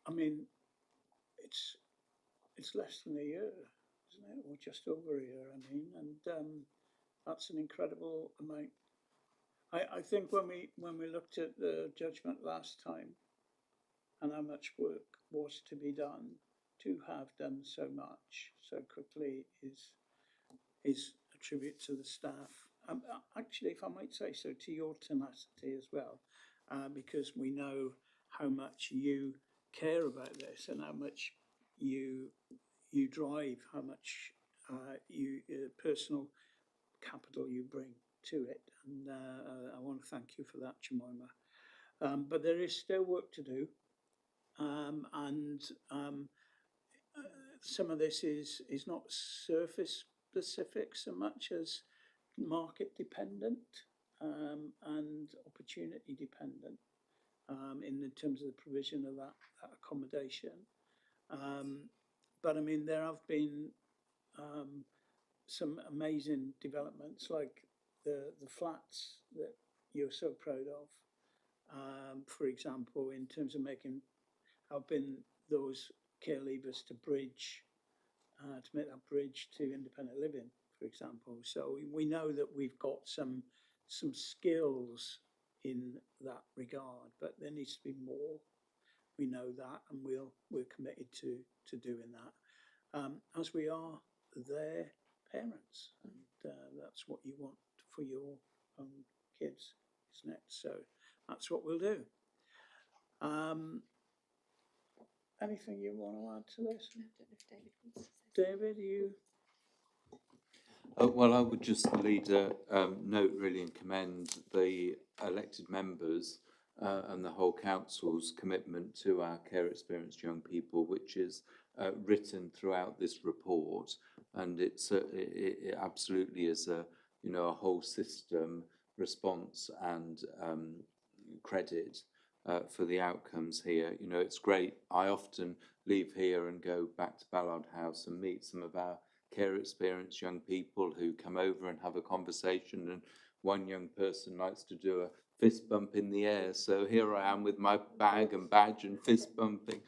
A: I mean, it's less than a year, isn't it? Or just over a year, I mean, and that's an incredible amount. I think when we looked at the judgment last time and how much work was to be done, to have done so much so quickly is a tribute to the staff. Actually, if I might say so, to your tenacity as well, because we know how much you care about this and how much you drive, how much personal capital you bring to it, and I want to thank you for that, Jemima. But there is still work to do, and some of this is not surface specific so much as market dependent and opportunity dependent in terms of the provision of that accommodation. But I mean, there have been some amazing developments, like the flats that you're so proud of. For example, in terms of helping those care leavers to make that bridge to independent living, for example. So we know that we've got some skills in that regard, but there needs to be more. We know that, and we're committed to doing that, as we are their parents, and that's what you want for your own kids, isn't it? So that's what we'll do. Anything you want to add to this? David, you?
P: Well, I would just note really and commend the elected members and the whole council's commitment to our care experienced young people, which is written throughout this report, and it absolutely is a whole system response and credit for the outcomes here. You know, it's great. I often leave here and go back to Ballard House and meet some of our care experienced young people who come over and have a conversation, and one young person likes to do a fist bump in the air, so here I am with my bag and badge and fist bumping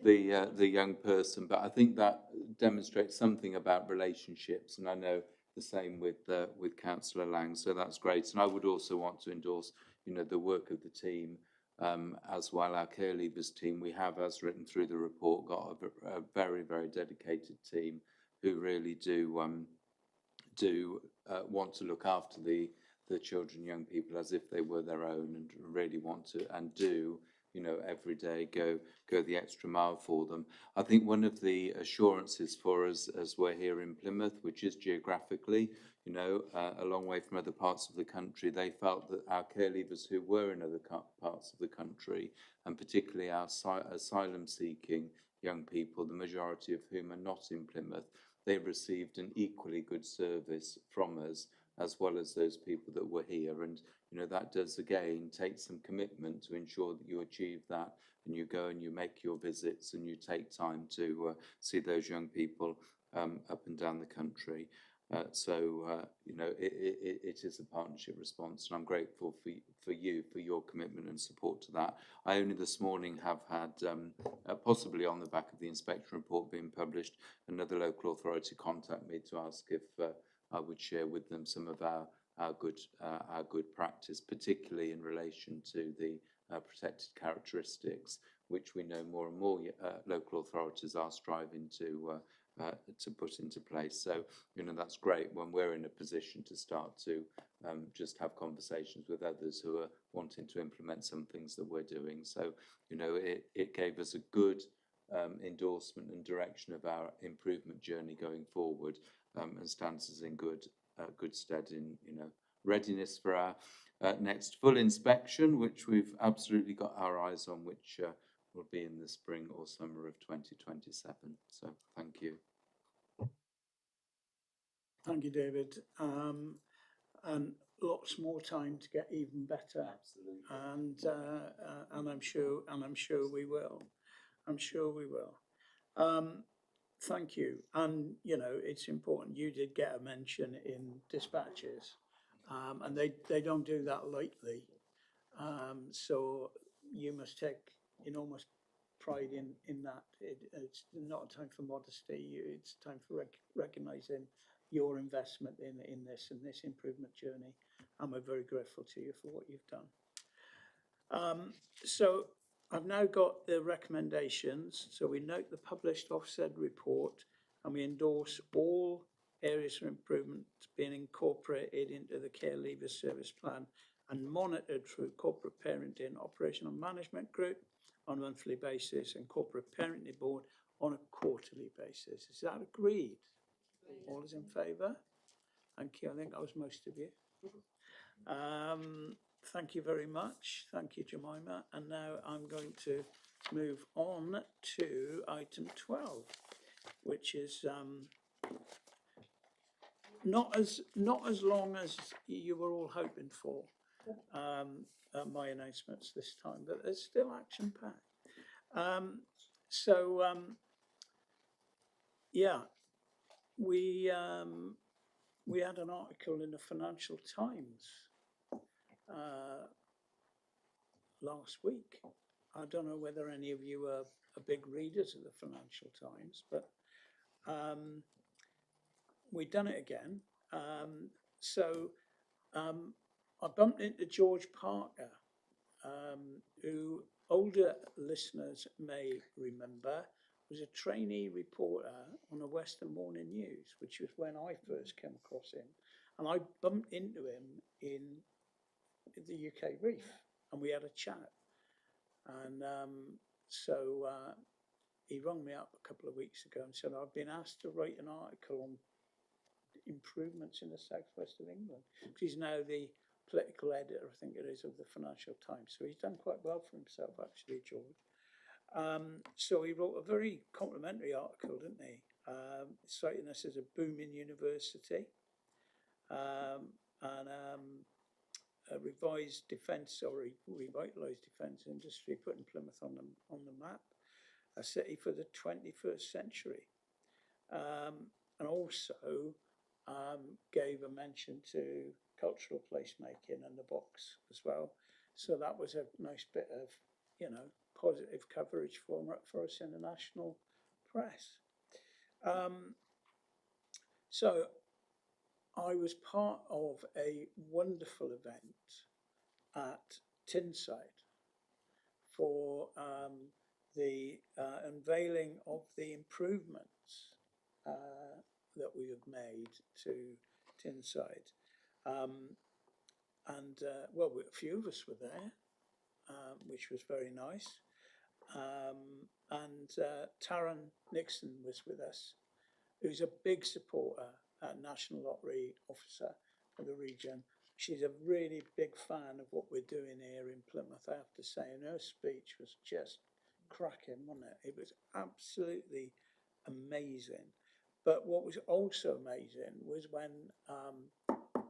P: the young person. But I think that demonstrates something about relationships, and I know the same with Councillor Lang, so that's great. And I would also want to endorse the work of the team as well, our care leavers team. We have, as written through the report, got a very, very dedicated team who really do want to look after the children, young people, as if they were their own, and really want to and do you know, every day go the extra mile for them. I think one of the assurances for us as we're here in Plymouth, which is geographically, you know, a long way from other parts of the country, they felt that our care leavers who were in other parts of the country, and particularly our asylum-seeking young people, the majority of whom are not in Plymouth, they received an equally good service from us, as well as those people that were here. And, you know, that does, again, take some commitment to ensure that you achieve that, and you go and you make your visits and you take time to see those young people up and down the country. You know, it is a partnership response, and I'm grateful for you, for your commitment and support to that. I only this morning have had, possibly on the back of the inspection report being published, another local authority contact me to ask if I would share with them some of our good practice, particularly in relation to the protected characteristics, which we know more and more local authorities are striving to put into place. So, you know, that's great when we're in a position to start to just have conversations with others who are wanting to implement some things that we're doing. So, you know, it gave us a good endorsement and direction of our improvement journey going forward, and stands us in good stead in, you know, readiness for our next full inspection, which we've absolutely got our eyes on, which will be in the spring or summer of 2027. So thank you.
A: Thank you, David. And lots more time to get even better.
P: Absolutely.
A: And I'm sure we will. I'm sure we will. Thank you. And you know, it's important. You did get a mention in dispatches, and they don't do that lightly. So you must take enormous pride in that. It's not a time for modesty. It's time for recognising your investment in this improvement journey. And we're very grateful to you for what you've done. So I've now got the recommendations. So we note the published Ofsted report, and we endorse all areas for improvement being incorporated into the Care Leavers Service Plan and monitored through Corporate Parenting Operational Management Group on a monthly basis and Corporate Parenting Board on a quarterly basis. Is that agreed? All is in favour? Thank you. I think that was most of you. Thank you very much. Thank you, Jemima. And now I'm going to move on to item 12, which is not as long as you were all hoping for. My announcements this time, but there's still action packed. Yeah, we had an article in the Financial Times last week. I don't know whether any of you are big readers of the Financial Times, but we've done it again. I bumped into George Parker, who older listeners may remember was a trainee reporter on the Western Morning News, which was when I first came across him. And I bumped into him in the UK Reef, and we had a chat. And he rang me up a couple of weeks ago and said, I've been asked to write an article on improvements in the southwest of England. He's now the political editor, I think it is, of the Financial Times. So he's done quite well for himself, actually, George. So he wrote a very complimentary article, didn't he? Citing us as a booming university and a revitalised defence industry, putting Plymouth on the map, a city for the 21st century. And also gave a mention to cultural placemaking and the box as well. So that was a nice bit of, you know, positive coverage for us in the national press. So I was part of a wonderful event at Tyneside for the unveiling of the improvements that we have made to Tyneside. Well, a few of us were there. which was very nice. And Taryn Nixon was with us, who's a big supporter, National Lottery officer for the region. She's a really big fan of what we're doing here in Plymouth, I have to say, and her speech was just cracking, wasn't it? It was absolutely amazing. But what was also amazing was when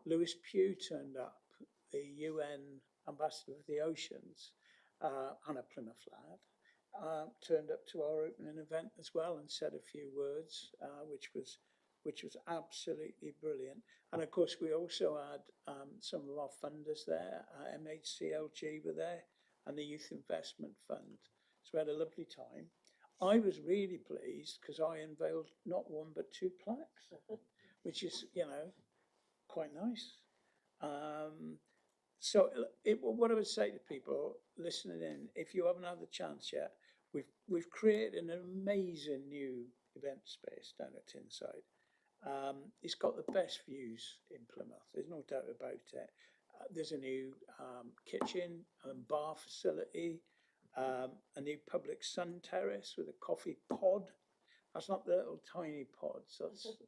A: Lewis Pugh turned up, the UN Ambassador of the Oceans, and a Plymouth lad, turned up to our opening event as well and said a few words, which was absolutely brilliant. And of course, we also had some of our funders there. MHCLG were there, and the Youth Investment Fund. So we had a lovely time. I was really pleased because I unveiled not one but 2 plaques, which is, you know, quite nice. So what I would say to people listening in, if you haven't had the chance yet, we've created an amazing new event space down at Tinside. It's got the best views in Plymouth, there's no doubt about it. There's a new kitchen and bar facility, a new public sun terrace with a coffee pod. That's not the little tiny pods,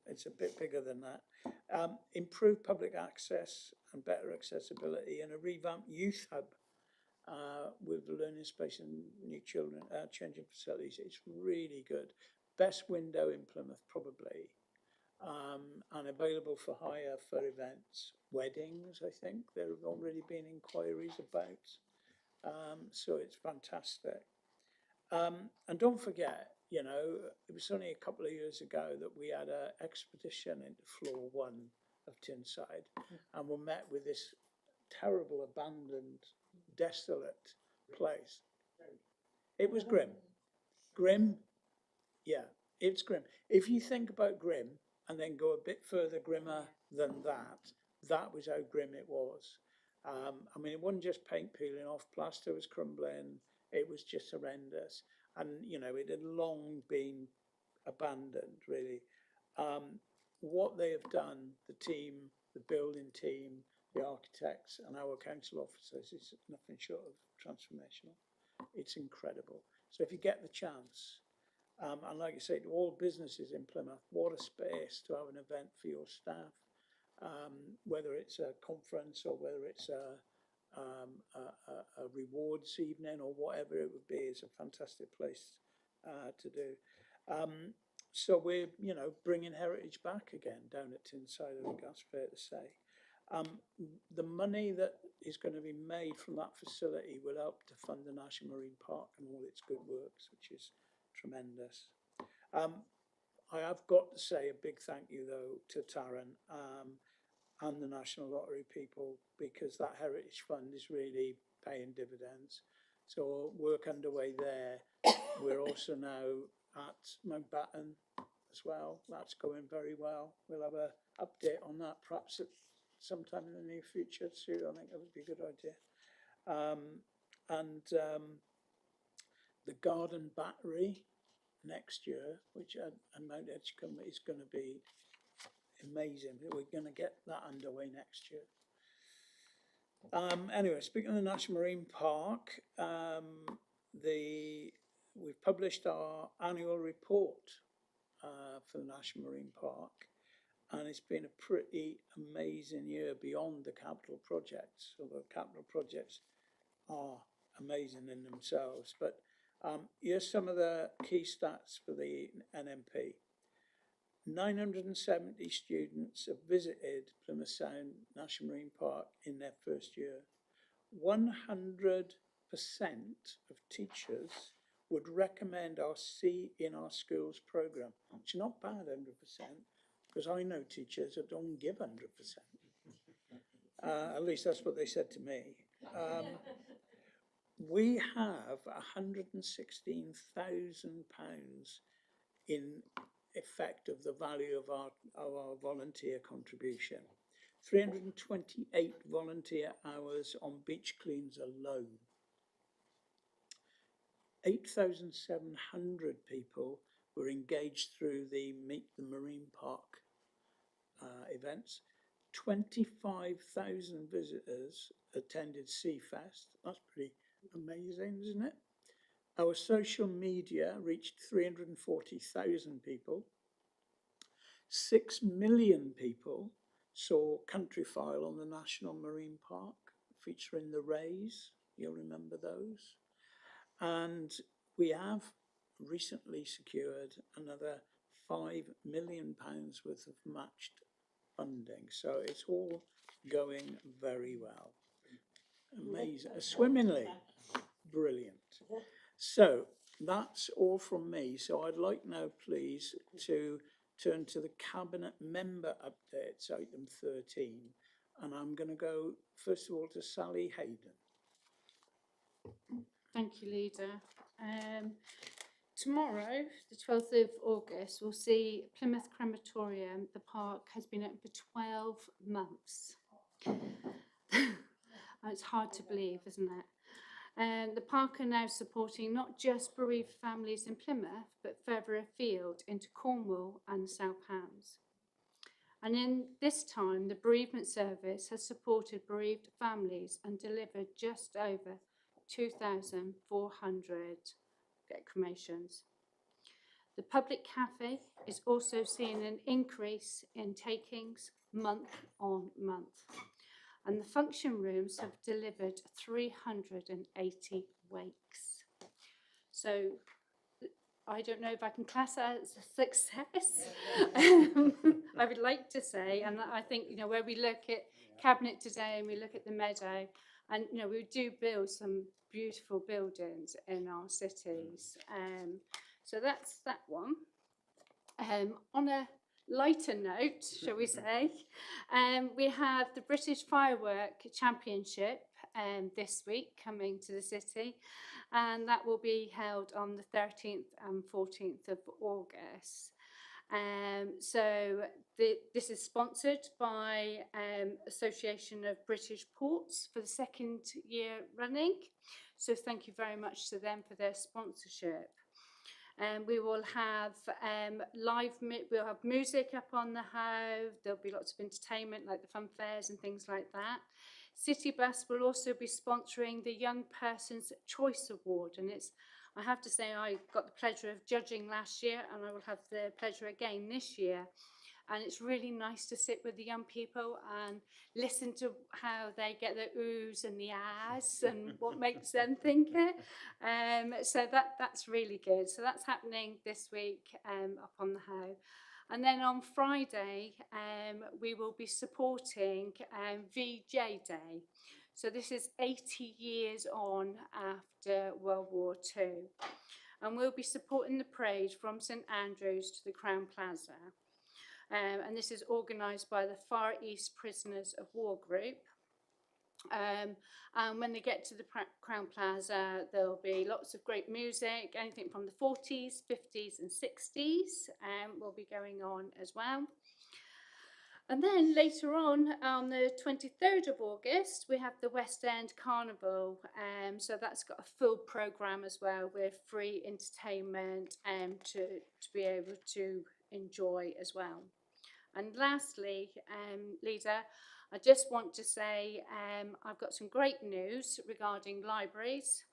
A: it's a bit bigger than that. Improved public access and better accessibility, and a revamped youth hub with the learning space and new children changing facilities. It's really good. Best window in Plymouth, probably. And available for hire for events, weddings, I think. There have already been inquiries about. So it's fantastic. And don't forget, you know, it was only a couple of years ago that we had an expedition into floor 1 of Tinside, and we met with this terrible, abandoned, desolate place. It was grim. Grim, yeah, it's grim. If you think about grim and then go a bit further grimmer than that, that was how grim it was. I mean, it wasn't just paint peeling off, plaster was crumbling, it was just horrendous. And, you know, it had long been abandoned, really. What they have done, the team, the building team, the architects and our council officers, is nothing short of transformational. It's incredible. So if you get the chance, and like I say, to all businesses in Plymouth, what a space to have an event for your staff, whether it's a conference or whether it's a rewards evening or whatever it would be. It's a fantastic place to do. So we're, you know, bringing heritage back again down at Tinside, I think that's fair to say. The money that is going to be made from that facility will help to fund the National Marine Park and all its good works, which is tremendous. I have got to say a big thank you, though, to Taryn and the National Lottery people, because that Heritage Fund is really paying dividends. So work underway there. We're also now at Mountbatten as well. That's going very well. We'll have an update on that perhaps at sometime in the near future too. I think that would be a good idea. The garden battery next year, which at Mount Edgecombe is going to be amazing. We're going to get that underway next year. Anyway, speaking of the National Marine Park, we've published our annual report for the National Marine Park, and it's been a pretty amazing year beyond the capital projects. So the capital projects are amazing in themselves, but here's some of the key stats for the NMP. 970 students have visited Plymouth Sound National Marine Park in their first year. 100% of teachers would recommend our See in Our Schools programme. It's not bad, 100%, because I know teachers that don't give 100%. At least that's what they said to me. We have £116,000 in effect of the value of our volunteer contribution. 328 volunteer hours on beach cleans alone. 8,700 people were engaged through the Meet the Marine Park events. 25,000 visitors attended Sea Fest. That's pretty amazing. amazing, isn't it? Our social media reached 340,000 people. 6 million people saw Countryfile on the National Marine Park featuring the rays. You'll remember those. And we have recently secured another £5 million worth of matched funding. So it's all going very well. Amazing. Swimmingly. Brilliant. So that's all from me. So I'd like now, please, to turn to the Cabinet Member Updates, item 13. And I'm going to go, first of all, to Sally Hayden.
Q: Thank you, Leader. Tomorrow, the 12th of August, we'll see Plymouth Crematorium. The park has been open for 12 months. It's hard to believe, isn't it? The park are now supporting not just bereaved families in Plymouth, but further afield into Cornwall and South Hams. And in this time, the bereavement service has supported bereaved families and delivered just over 2,400 cremations. The public cafe is also seeing an increase in takings month on month. And the function rooms have delivered 380 wakes. So I don't know if I can class that as a success. I would like to say, and I think, you know, where we look at Cabinet today and we look at the Meadow, and, you know, we do build some beautiful buildings in our cities. So that's that one. On a lighter note, shall we say, we have the British Firework Championship this week coming to the city, and that will be held on the 13th and 14th of August. So this is sponsored by Association of British Ports for the second year running. So thank you very much to them for their sponsorship. We will have we'll have music up on the How. There'll be lots of entertainment like the fun fairs and things like that. City Bus will also be sponsoring the Young Person's Choice Award, and I have to say I got the pleasure of judging last year, and I will have the pleasure again this year. And it's really nice to sit with the young people and listen to how they get the oohs and the ahs and what makes them think it. So that's really good. So that's happening this week up on the How. And then on Friday, we will be supporting VJ Day. So this is 80 years on after World War II. And we'll be supporting the parade from St Andrews to the Crown Plaza. And this is organised by the Far East Prisoners of War Group. And when they get to the Crown Plaza, there'll be lots of great music, anything from the 40s, 50s and 60s will be going on as well. And then later on the 23rd of August, we have the West End Carnival. So that's got a full programme as well with free entertainment to be able to enjoy as well. And lastly, Leader, I just want to say I've got some great news regarding libraries.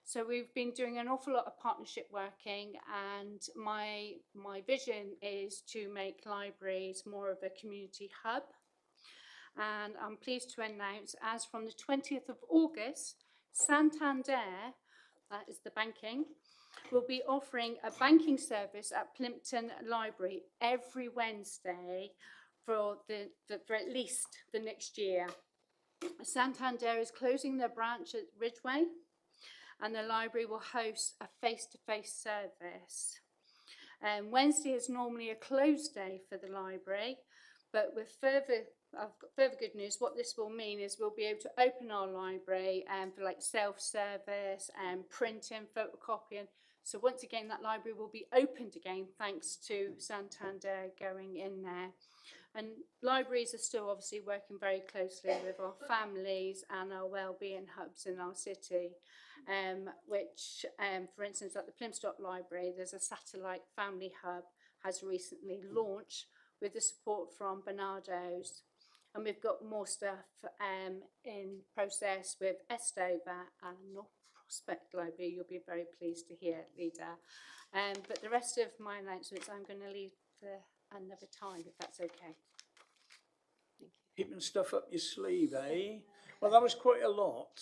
Q: So we've been doing an awful lot of partnership working, and my vision is to make libraries more of a community hub. And I'm pleased to announce, as from the 20th of August, Santander, that is the banking, will be offering a banking service at Plympton Library every Wednesday for at least the next year. Santander is closing their branch at Ridgeway, and the library will host a face-to-face service. Wednesday is normally a closed day for the library, but with further good news. What this will mean is we'll be able to open our library for like self-service and printing, photocopying. So once again, that library will be opened again thanks to Santander going in there. And libraries are still obviously working very closely with our families and our wellbeing hubs in our city, which, for instance, at the Plymouth Library, there's a satellite family hub has recently launched with the support from Bernardo's. And we've got more stuff in process with Estover and Prospect Library, you'll be very pleased to hear, Leader. But the rest of my announcements I'm going to leave for another time, if that's okay.
A: Keeping stuff up your sleeve, eh? Well, that was quite a lot.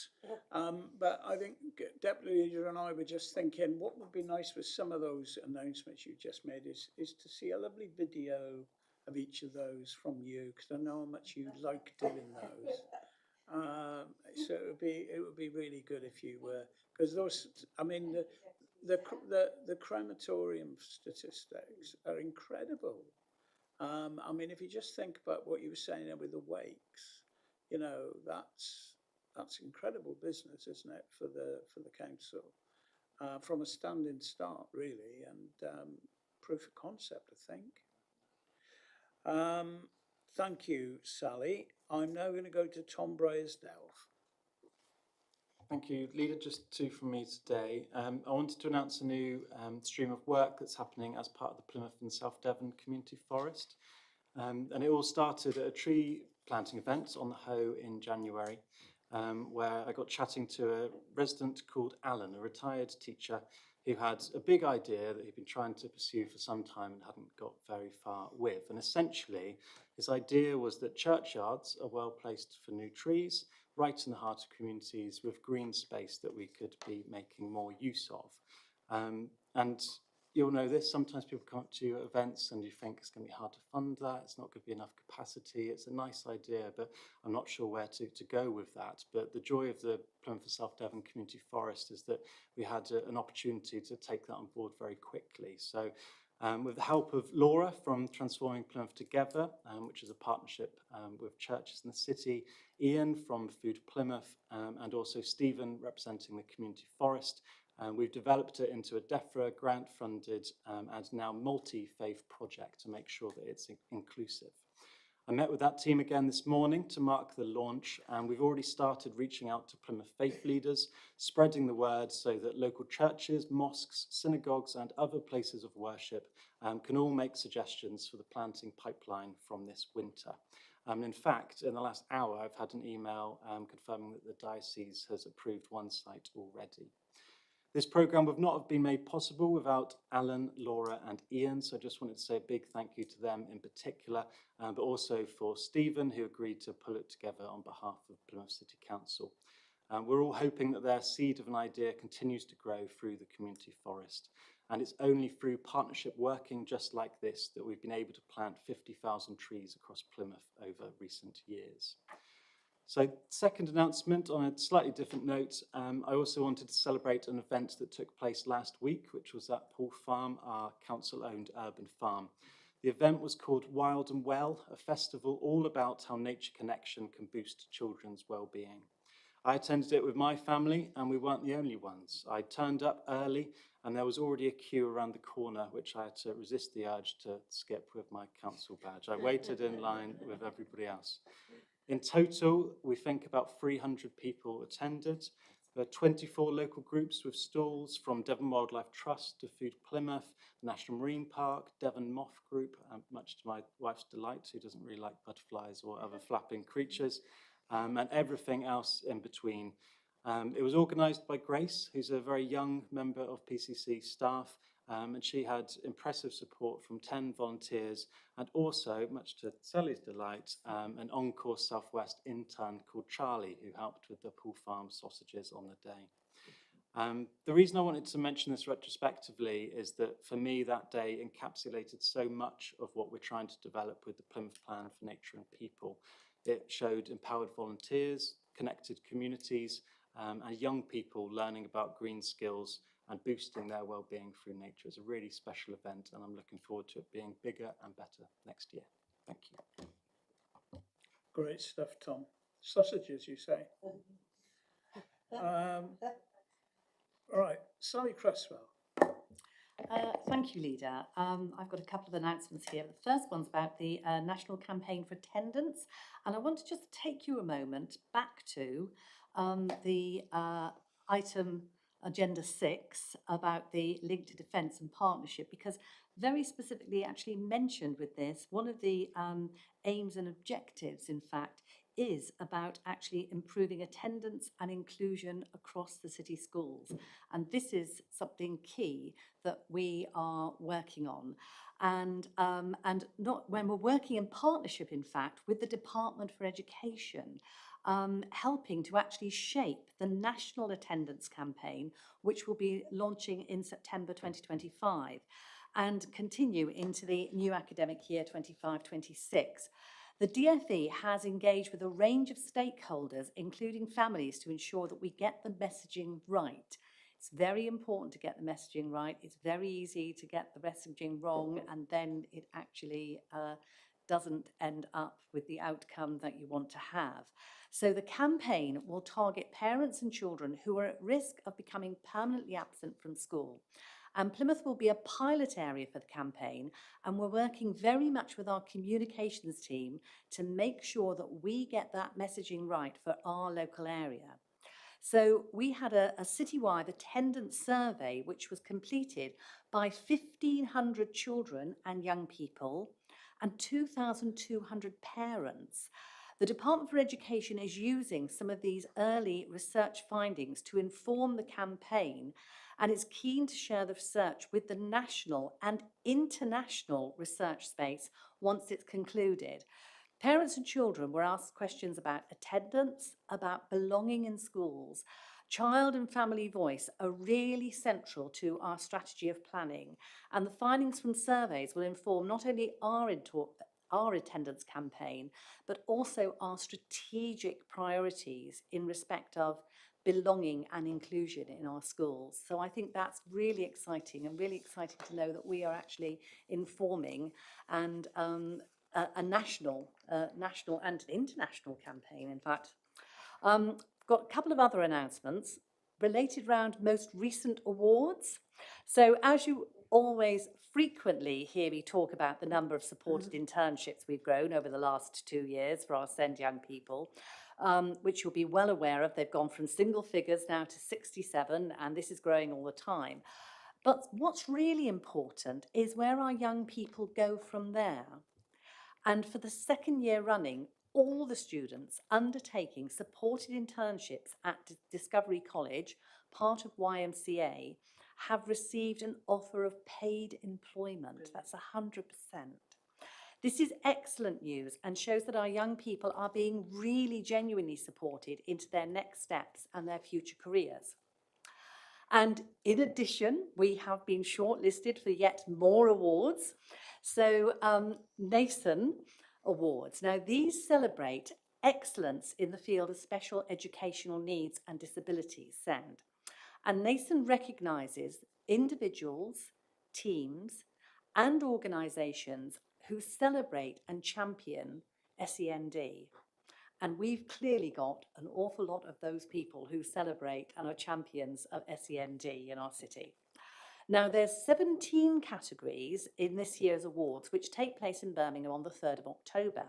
A: But I think Deputy Leader and I were just thinking what would be nice with some of those announcements you just made is to see a lovely video of each of those from you, because I know how much you like doing those. So it would be really good if you were, because those, I mean, the crematorium statistics are incredible. I mean, if you just think about what you were saying there with the wakes, you know, that's incredible business, isn't it, for the council, from a standing start, really, and proof of concept, I think. Thank you, Sally. I'm now going to go to Tom Bryersdale.
J: Thank you, Leader. Just two from me today. I wanted to announce a new stream of work that's happening as part of the Plymouth and South Devon Community Forest. And it all started at a tree planting event on the Hoe in January, where I got chatting to a resident called Alan, a retired teacher who had a big idea that he'd been trying to pursue for some time and hadn't got very far with. And essentially, his idea was that churchyards are well placed for new trees, right in the heart of communities with green space that we could be making more use of. And you'll know this, sometimes people come up to you at events and you think it's going to be hard to fund that, it's not going to be enough capacity, it's a nice idea, but I'm not sure where to go with that. But the joy of the Plymouth and South Devon Community Forest is that we had an opportunity to take that on board very quickly. So with the help of Laura from Transforming Plymouth Together, which is a partnership with churches in the city, Ian from Food Plymouth, and also Stephen representing the community forest, we've developed it into a DEFRA grant-funded and now multi-faith project to make sure that it's inclusive. I met with that team again this morning to mark the launch, and we've already started reaching out to Plymouth faith leaders, spreading the word so that local churches, mosques, synagogues and other places of worship can all make suggestions for the planting pipeline from this winter. In fact, in the last hour, I've had an email confirming that the diocese has approved one site already. This programme would not have been made possible without Alan, Laura and Ian, so I just wanted to say a big thank you to them in particular, but also for Stephen, who agreed to pull it together on behalf of Plymouth City Council. We're all hoping that their seed of an idea continues to grow through the community forest, and it's only through partnership working just like this that we've been able to plant 50,000 trees across Plymouth over recent years. So, second announcement on a slightly different note, I also wanted to celebrate an event that took place last week, which was at Poole Farm, our council-owned urban farm. The event was called Wild and Well, a festival all about how nature connection can boost children's well-being. I attended it with my family, and we weren't the only ones. I turned up early, and there was already a queue around the corner, which I had to resist the urge to skip with my council badge. I waited in line with everybody else. In total, we think about 300 people attended. There are 24 local groups with stalls from Devon Wildlife Trust to Food Plymouth, National Marine Park, Devon Moth Group, much to my wife's delight, who doesn't really like butterflies or other flapping creatures, and everything else in between. It was organised by Grace, who's a very young member of PCC staff, and she had impressive support from 10 volunteers and also, much to Sally's delight, an Encore Southwest intern called Charlie, who helped with the Poole Farm sausages on the day. The reason I wanted to mention this retrospectively is that for me that day encapsulated so much of what we're trying to develop with the Plymouth Plan for Nature and People. It showed empowered volunteers, connected communities, and young people learning about green skills and boosting their well-being through nature. It's a really special event, and I'm looking forward to it being bigger and better next year. Thank you.
A: Great stuff, Tom. Sausages, you say? All right, Sally Cresswell.
R: Thank you, Leader. I've got a couple of announcements here. The first one's about the National Campaign for Attendance, and I want to just take you a moment back to the item Agenda 6 about the link to defence and partnership, because very specifically actually mentioned with this, one of the aims and objectives, in fact, is about actually improving attendance and inclusion across the city schools. And this is something key that we are working on. And not when we're working in partnership, in fact, with the Department for Education, helping to actually shape the national attendance campaign, which will be launching in September 2025 and continue into the new academic year 25-26. The DFE has engaged with a range of stakeholders, including families, to ensure that we get the messaging right. It's very important to get the messaging right. It's very easy to get the messaging wrong, and then it actually doesn't end up with the outcome that you want to have. So the campaign will target parents and children who are at risk of becoming permanently absent from school. And Plymouth will be a pilot area for the campaign, and we're working very much with our communications team to make sure that we get that messaging right for our local area. So we had a citywide attendance survey which was completed by 1,500 children and young people and 2,200 parents. The Department for Education is using some of these early research findings to inform the campaign, and is keen to share the research with the national and international research space once it's concluded. Parents and children were asked questions about attendance, about belonging in schools. Child and family voice are really central to our strategy of planning, and the findings from surveys will inform not only our attendance campaign, but also our strategic priorities in respect of belonging and inclusion in our schools. So I think that's really exciting, and really exciting to know that we are actually informing and a national and international campaign, in fact. Got a couple of other announcements related around most recent awards. So as you always frequently hear me talk about the number of supported internships we've grown over the last 2 years for our SEND young people, which you'll be well aware of. They've gone from single figures now to 67, and this is growing all the time. But what's really important is where our young people go from there. And for the second year running, all the students undertaking supported internships at Discovery College, part of YMCA, have received an offer of paid employment. That's 100%. This is excellent news and shows that our young people are being really genuinely supported into their next steps and their future careers. And in addition, we have been shortlisted for yet more awards. So NASON Awards. Now, these celebrate excellence in the field of special educational needs and disabilities, SEND. And NASON recognises individuals, teams, and organisations who celebrate and champion SEND. And we've clearly got an awful lot of those people who celebrate and are champions of SEND in our city. Now, there's 17 categories in this year's awards, which take place in Birmingham on the 3rd of October.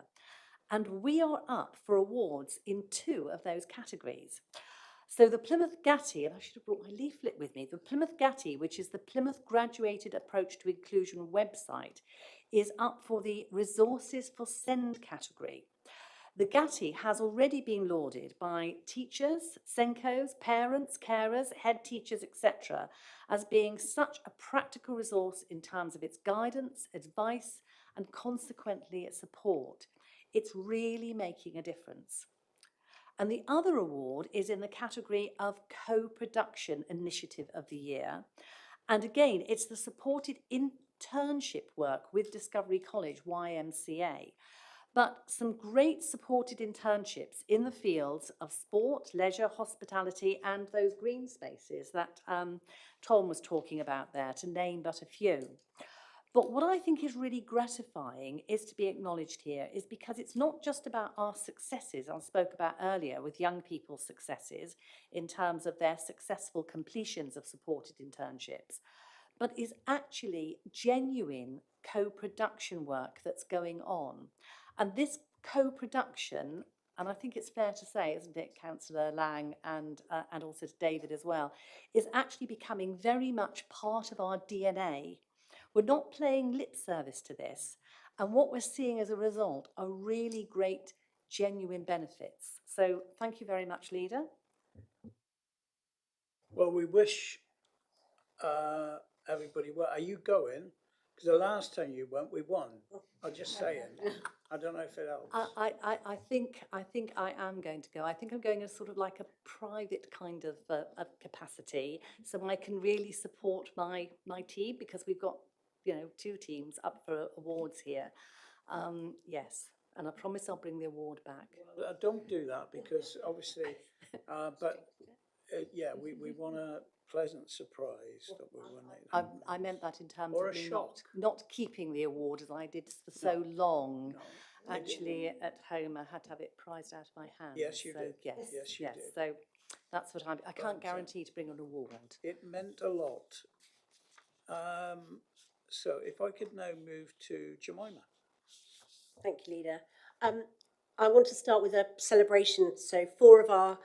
R: And we are up for awards in 2 of those categories. So the Plymouth GATI, and I should have brought my leaflet with me, the Plymouth GATI, which is the Plymouth Graduated Approach to Inclusion website, is up for the Resources for SEND category. The GATI has already been lauded by teachers, SENCOs, parents, carers, head teachers, etc., as being such a practical resource in terms of its guidance, advice, and consequently its support. It's really making a difference. And the other award is in the category of Co-Production Initiative of the Year. And again, it's the supported internship work with Discovery College, YMCA. But some great supported internships in the fields of sport, leisure, hospitality, and those green spaces that Tom was talking about there, to name but a few. But what I think is really gratifying is to be acknowledged here is because it's not just about our successes I spoke about earlier with young people's successes in terms of their successful completions of supported internships, but is actually genuine co-production work that's going on. And this co-production, and I think it's fair to say, isn't it, Councillor Lang and also to David as well, is actually becoming very much part of our DNA. We're not playing lip service to this. And what we're seeing as a result are really great genuine benefits. So thank you very much, Leader.
A: Well, we wish everybody well. Are you going? Because the last time you went, we won. I'm just saying. I don't know if it helps.
R: I think I am going to go. I think I'm going as sort of like a private kind of capacity, so I can really support my team, because we've got, you know, 2 teams up for awards here. Yes, and I promise I'll bring the award back.
A: Well, don't do that, because obviously, yeah, we want a pleasant surprise that we win it.
R: I meant that in terms
A: Or
R: of
A: a
R: me
A: shock.
R: not keeping the award as I did for so long. Actually, at home, I had to have it prized out of my hands.
A: Yes, you
R: so,
A: did.
R: Yes,
A: Yes, you did.
R: So that's what I can't guarantee to bring an award.
A: It meant a lot. So if I could now move to Jemima.
O: Thank you, Leader. I want to start with a celebration. So 4 of our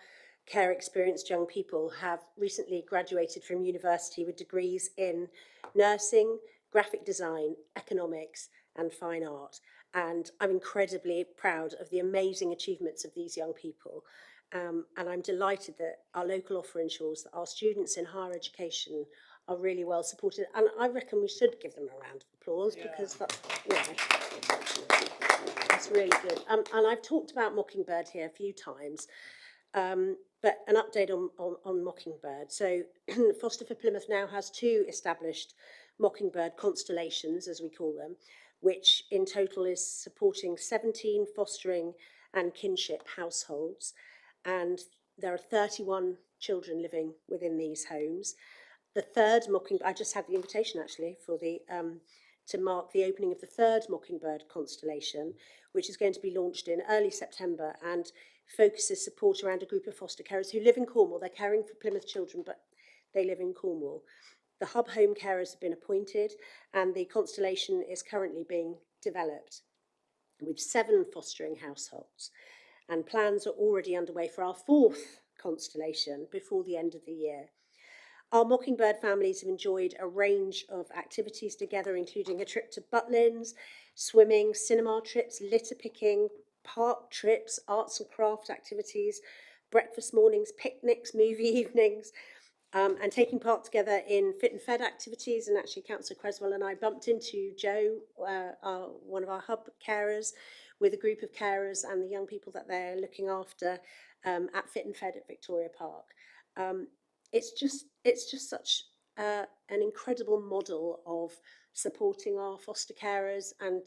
O: care experienced young people have recently graduated from university with degrees in nursing, graphic design, economics and fine art. And I'm incredibly proud of the amazing achievements of these young people. And I'm delighted that our local offer ensures that our students in higher education are really well supported. And I reckon we should give them a round of applause, because that's, you know, that's really good. And I've talked about Mockingbird here a few times, but an update on Mockingbird. So Foster for Plymouth now has 2 established Mockingbird constellations, as we call them, which in total is supporting 17 fostering and kinship households. And there are 31 children living within these homes. The 3rd Mockingbird, I just had the invitation actually for the to mark the opening of the 3rd Mockingbird constellation, which is going to be launched in early September and focuses support around a group of foster carers who live in Cornwall. They're caring for Plymouth children, but they live in Cornwall. The hub home carers have been appointed, and the constellation is currently being developed with 7 fostering households. And plans are already underway for our 4th constellation before the end of the year. Our Mockingbird families have enjoyed a range of activities together, including a trip to Butlins, swimming, cinema trips, litter picking, park trips, arts and craft activities, breakfast mornings, picnics, movie evenings, and taking part together in fit and fed activities. And actually, Councillor Creswell and I bumped into Jo, one of our hub carers, with a group of carers and the young people that they're looking after at Fit and Fed at Victoria Park. It's just such an incredible model of supporting our foster carers, and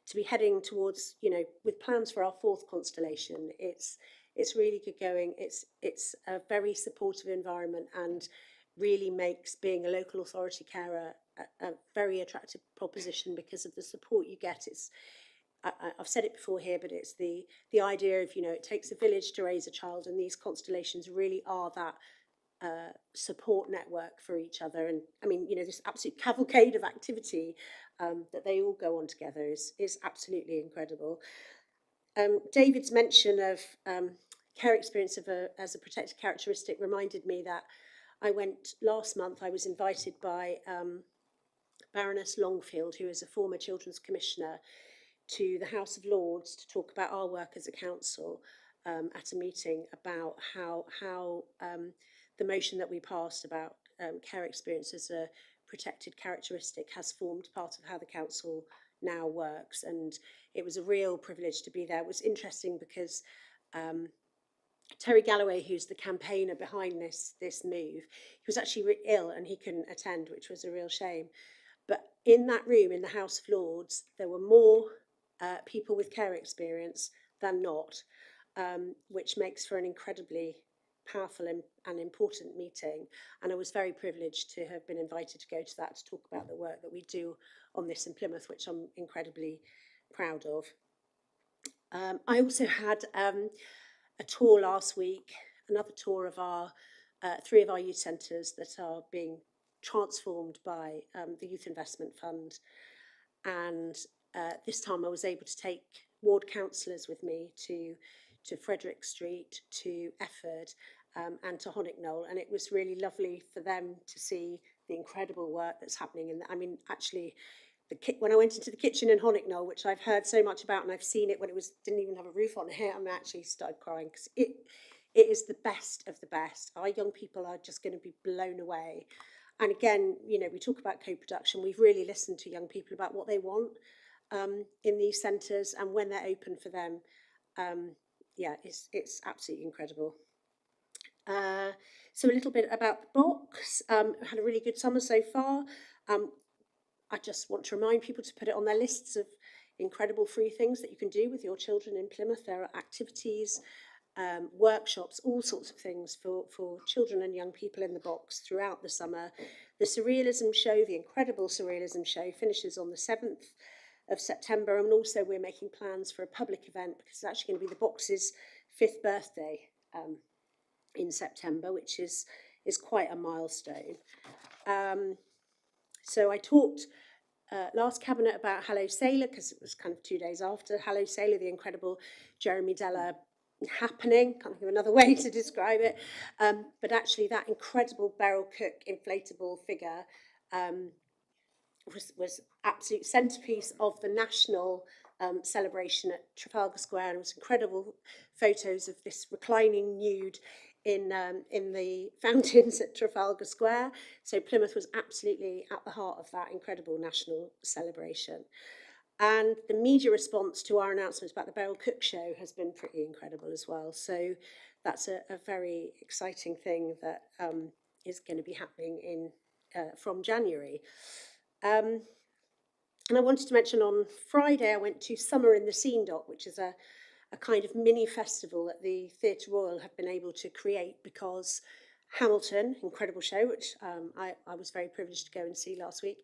O: to be heading towards, you know, with plans for our 4th constellation. It's really good going. It's a very supportive environment, and really makes being a local authority carer a very attractive proposition because of the support you get. I've said it before here, but it's the idea of, you know, it takes a village to raise a child, and these constellations really are that support network for each other. And I mean, you know, this absolute cavalcade of activity that they all go on together is absolutely incredible. David's mention of care experience as a protected characteristic reminded me that last month I was invited by Baroness Longfield, who is a former Children's Commissioner, to the House of Lords to talk about our work as a council at a meeting about how the motion that we passed about care experience as a protected characteristic has formed part of how the council now works. And it was a real privilege to be there. It was interesting because Terry Galloway, who's the campaigner behind this move, he was actually ill and he couldn't attend, which was a real shame. But in that room, in the House of Lords, there were more people with care experience than not, which makes for an incredibly powerful and important meeting. And I was very privileged to have been invited to go to that to talk about the work that we do on this in Plymouth, which I'm incredibly proud of. I also had a tour last week, another tour of our 3 of our youth centres that are being transformed by the Youth Investment Fund. And this time I was able to take ward councillors with me to Frederick Street, to Efford and to Honeyknoll. And it was really lovely for them to see the incredible work that's happening. And I mean, actually,
S: when I went into the kitchen in Honicknoll, which I've heard so much about, and I've seen it when it didn't even have a roof on it, I actually started crying because it is the best of the best. Our young people are just going to be blown away. And again, you know, we talk about co-production. We've really listened to young people about what they want in these centres and when they're open for them. Yeah, it's absolutely incredible. So a little bit about the box. Had a really good summer so far. I just want to remind people to put it on their lists of incredible free things that you can do with your children in Plymouth. There are activities, workshops, all sorts of things for children and young people in the box throughout the summer. The Surrealism Show, the incredible Surrealism Show, finishes on the 7th of September, and also we're making plans for a public event because it's actually going to be the box's 5th birthday in September, which is quite a milestone. So I talked last cabinet about Hello Sailor, because it was kind of 2 days after Hello Sailor, the incredible Jeremy Deller happening. Can't think of another way to describe it. But actually that incredible Beryl Cook inflatable figure was absolute centrepiece of the national celebration at Trafalgar Square. And it was incredible photos of this reclining nude in the fountains at Trafalgar Square. So Plymouth was absolutely at the heart of that incredible national celebration. And the media response to our announcements about the Beryl Cook show has been pretty incredible as well. So that's a very exciting thing that is going to be happening from January. And I wanted to mention on Friday I went to Summer in the Scene Dock, which is a kind of mini festival that the Theatre Royal have been able to create because Hamilton, incredible show, which I was very privileged to go and see last week,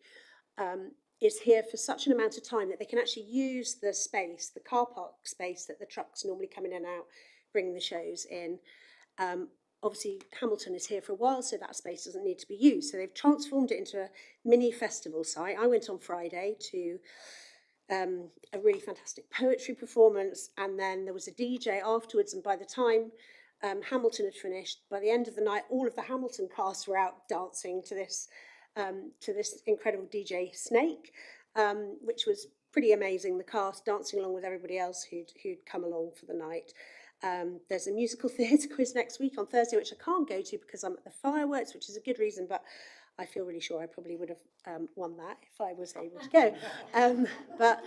S: is here for such an amount of time that they can actually use the space, the car park space that the trucks normally come in and out, bringing the shows in. Obviously, Hamilton is here for a while, so that space doesn't need to be used. So they've transformed it into a mini festival site. I went on Friday to a really fantastic poetry performance, and then there was a DJ afterwards, and by the time Hamilton had finished, by the end of the night, all of the Hamilton cast were out dancing to this incredible DJ Snake, which was pretty amazing. The cast dancing along with everybody else who'd come along for the night. There's a musical theatre quiz next week on Thursday, which I can't go to because I'm at the fireworks, which is a good reason, but I feel really sure I probably would have won that if I was able to go. But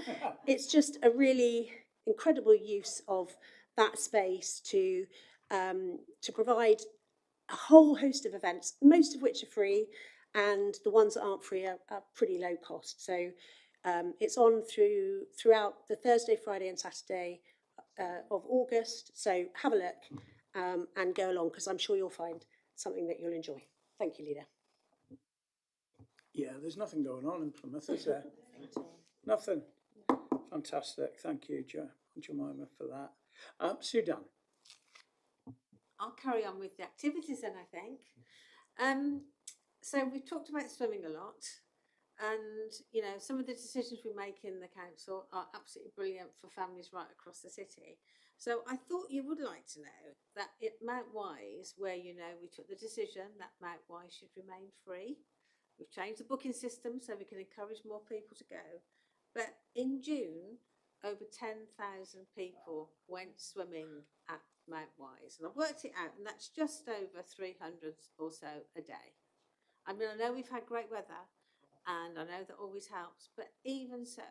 S: it's just a really incredible use of that space to provide a whole host of events, most of which are free, and the ones that aren't free are pretty low cost. So it's on throughout the Thursday, Friday and Saturday of August. So have a look and go along, because I'm sure you'll find something that you'll enjoy. Thank you, Leader.
A: Yeah, there's nothing going on in Plymouth, is there? Nothing. Fantastic. Thank you, Jemima, for that. Sudan.
T: I'll carry on with the activities then, I think. So we've talked about swimming a lot, and you know, some of the decisions we make in the council are absolutely brilliant for families right across the city. So I thought you would like to know that at Mount Wise, where you know we took the decision that Mount Wise should remain free. We've changed the booking system so we can encourage more people to go. But in June, over 10,000 people went swimming at Mount Wise. And I've worked it out, and that's just over 300 or so a day. I mean, I know we've had great weather, and I know that always helps, but even so,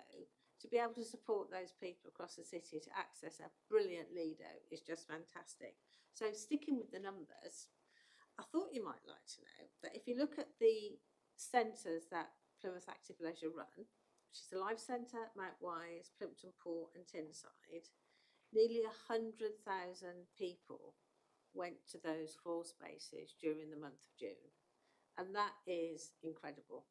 T: to be able to support those people across the city to access a brilliant Lido is just fantastic. So sticking with the numbers, I thought you might like to know that if you look at the centres that Plymouth Active Leisure run, which is the Life Centre, Mount Wise, Plimpton Port and Tyneside, nearly 100,000 people went to those 4 spaces during the month of June. And that is incredible.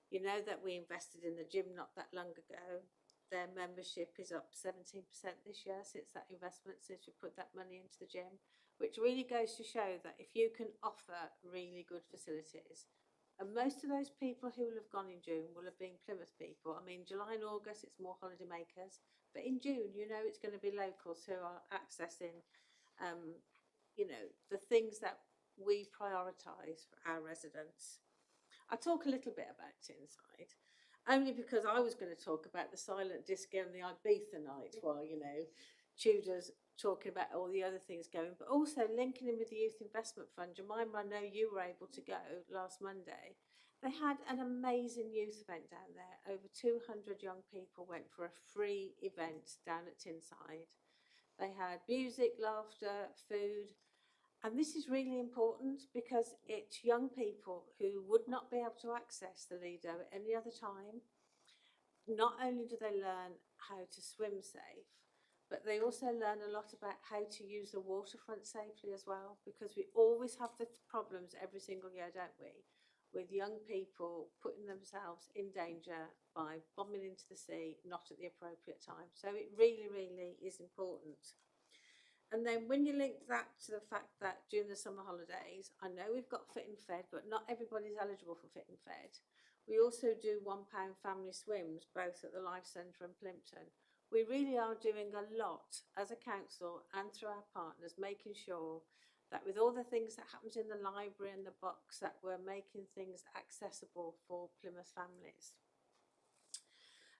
T: You know that we invested in the gym not that long ago. Their membership is up 17% this year since that investment, since we put that money into the gym, which really goes to show that if you can offer really good facilities, and most of those people who will have gone in June will have been Plymouth people. I mean, July and August, it's more holiday makers. But in June, you know, it's going to be locals who are accessing, you know, the things that we prioritise for our residents. I'll talk a little bit about Tyneside. only because I was going to talk about the silent disco and the Ibiza night while, you know, Tudor's talking about all the other things going, but also linking in with the Youth Investment Fund. Jemima, I know you were able to go last Monday. They had an amazing youth event down there. Over 200 young people went for a free event down at Tinside. They had music, laughter, food. And this is really important because it's young people who would not be able to access the Lido at any other time. Not only do they learn how to swim safe, but they also learn a lot about how to use the waterfront safely as well, because we always have the problems every single year, don't we, with young people putting themselves in danger by bombing into the sea, not at the appropriate time. So it really, really is important. And then when you link that to the fact that during the summer holidays, I know we've got Fit and Fed, but not everybody's eligible for Fit and Fed. We also do £1 family swims, both at the Life Centre and Plympton. We really are doing a lot as a council and through our partners, making sure that with all the things that happens in the library and the box, that we're making things accessible for Plymouth families.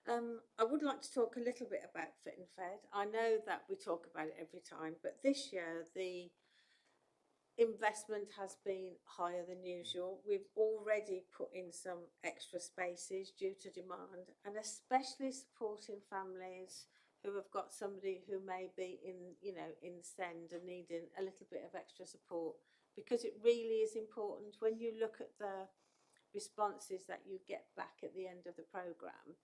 T: I would like to talk a little bit about Fit and Fed. I know that we talk about it every time, but this year the investment has been higher than usual. We've already put in some extra spaces due to demand, and especially supporting families who have got somebody who may be in, you know, in SEND and needing a little bit of extra support, because it really is important when you look at the responses that you get back at the end of the programme.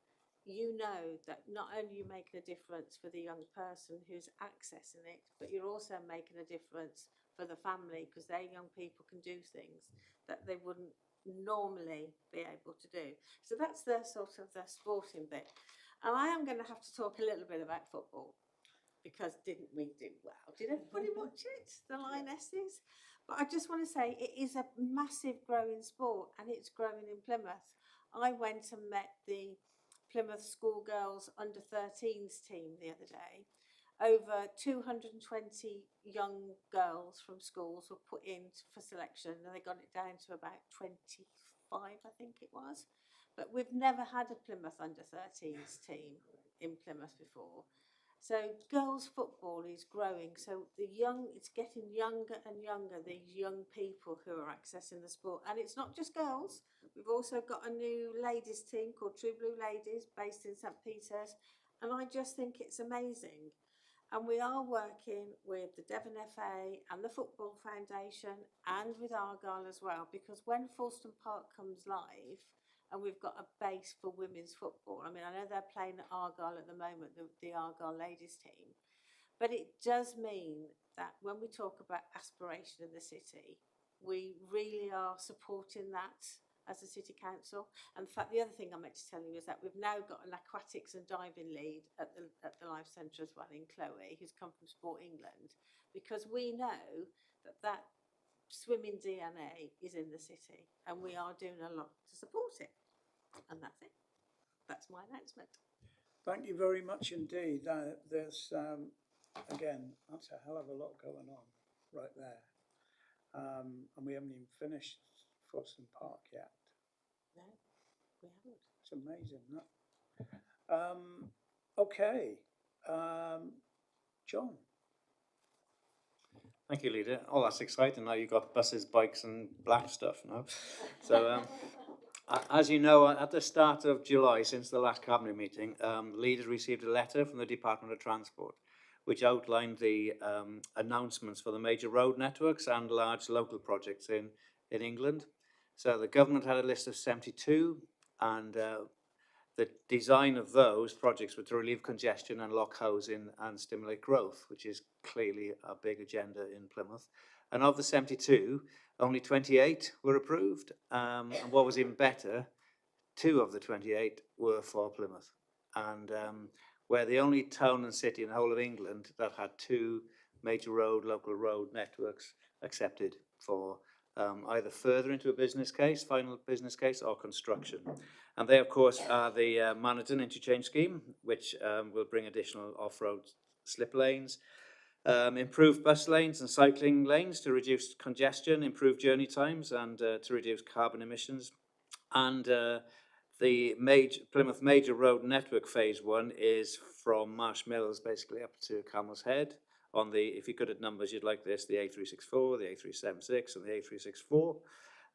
T: You know that not only are you making a difference for the young person who's accessing it, but you're also making a difference for the family, because their young people can do things that they wouldn't normally be able to do. So that's the sort of the sporting bit. And I am going to have to talk a little bit about football, because didn't we do well? Did everybody watch it? The Lionesses? But I just want to say it is a massive growing sport, and it's growing in Plymouth. I went and met the Plymouth schoolgirls under 13s team the other day. Over 220 young girls from schools were put in for selection, and they got it down to about 25, I think it was. But we've never had a Plymouth under 13s team in Plymouth before. So girls football is growing. So it's getting younger and younger, these young people who are accessing the sport. And it's not just girls. We've also got a new ladies team called True Blue Ladies, based in St. Peter's. And I just think it's amazing. And we are working with the Devon FA and the Football Foundation and with Argyle as well, because when Fulston Park comes live, and we've got a base for women's football. I mean, I know they're playing at Argyle at the moment, the Argyle ladies team, but it does mean that when we talk about aspiration in the city, we really are supporting that as a city council. And in fact, the other thing I meant to tell you is that we've now got an aquatics and diving lead at the Life Centre as well, in Chloe, who's come from Sport England, because we know that swimming DNA is in the city, and we are doing a lot to support it. And that's it. That's my announcement.
A: Thank you very much indeed. There's, again, that's a hell of a lot going on right there. And we haven't even finished Fulston Park yet.
T: No, we haven't.
A: It's amazing, that. Okay. John.
U: Thank you, Leader. Oh, that's exciting. Now you've got buses, bikes and black stuff now. So, as you know, at the start of July, since the last Cabinet meeting, Leaders received a letter from the Department of Transport, which outlined the announcements for the major road networks and large local projects in England. So the government had a list of 72, and the design of those projects were to relieve congestion and lock housing and stimulate growth, which is clearly a big agenda in Plymouth. And of the 72, only 28 were approved. And what was even better, 2 of the 28 were for Plymouth. And we're the only town and city in the whole of England that had 2 major local road networks accepted for either further into a business case, final business case, or construction. And they, of course, are the Manhattan Interchange Scheme, which will bring additional off-road slip lanes, improved bus lanes and cycling lanes to reduce congestion, improve journey times, and to reduce carbon emissions. And The Plymouth Major Road Network Phase 1 is from Marsh Mills basically up to Camel's Head. On the, if you're good at numbers, you'd like this, the A364, the A376 and the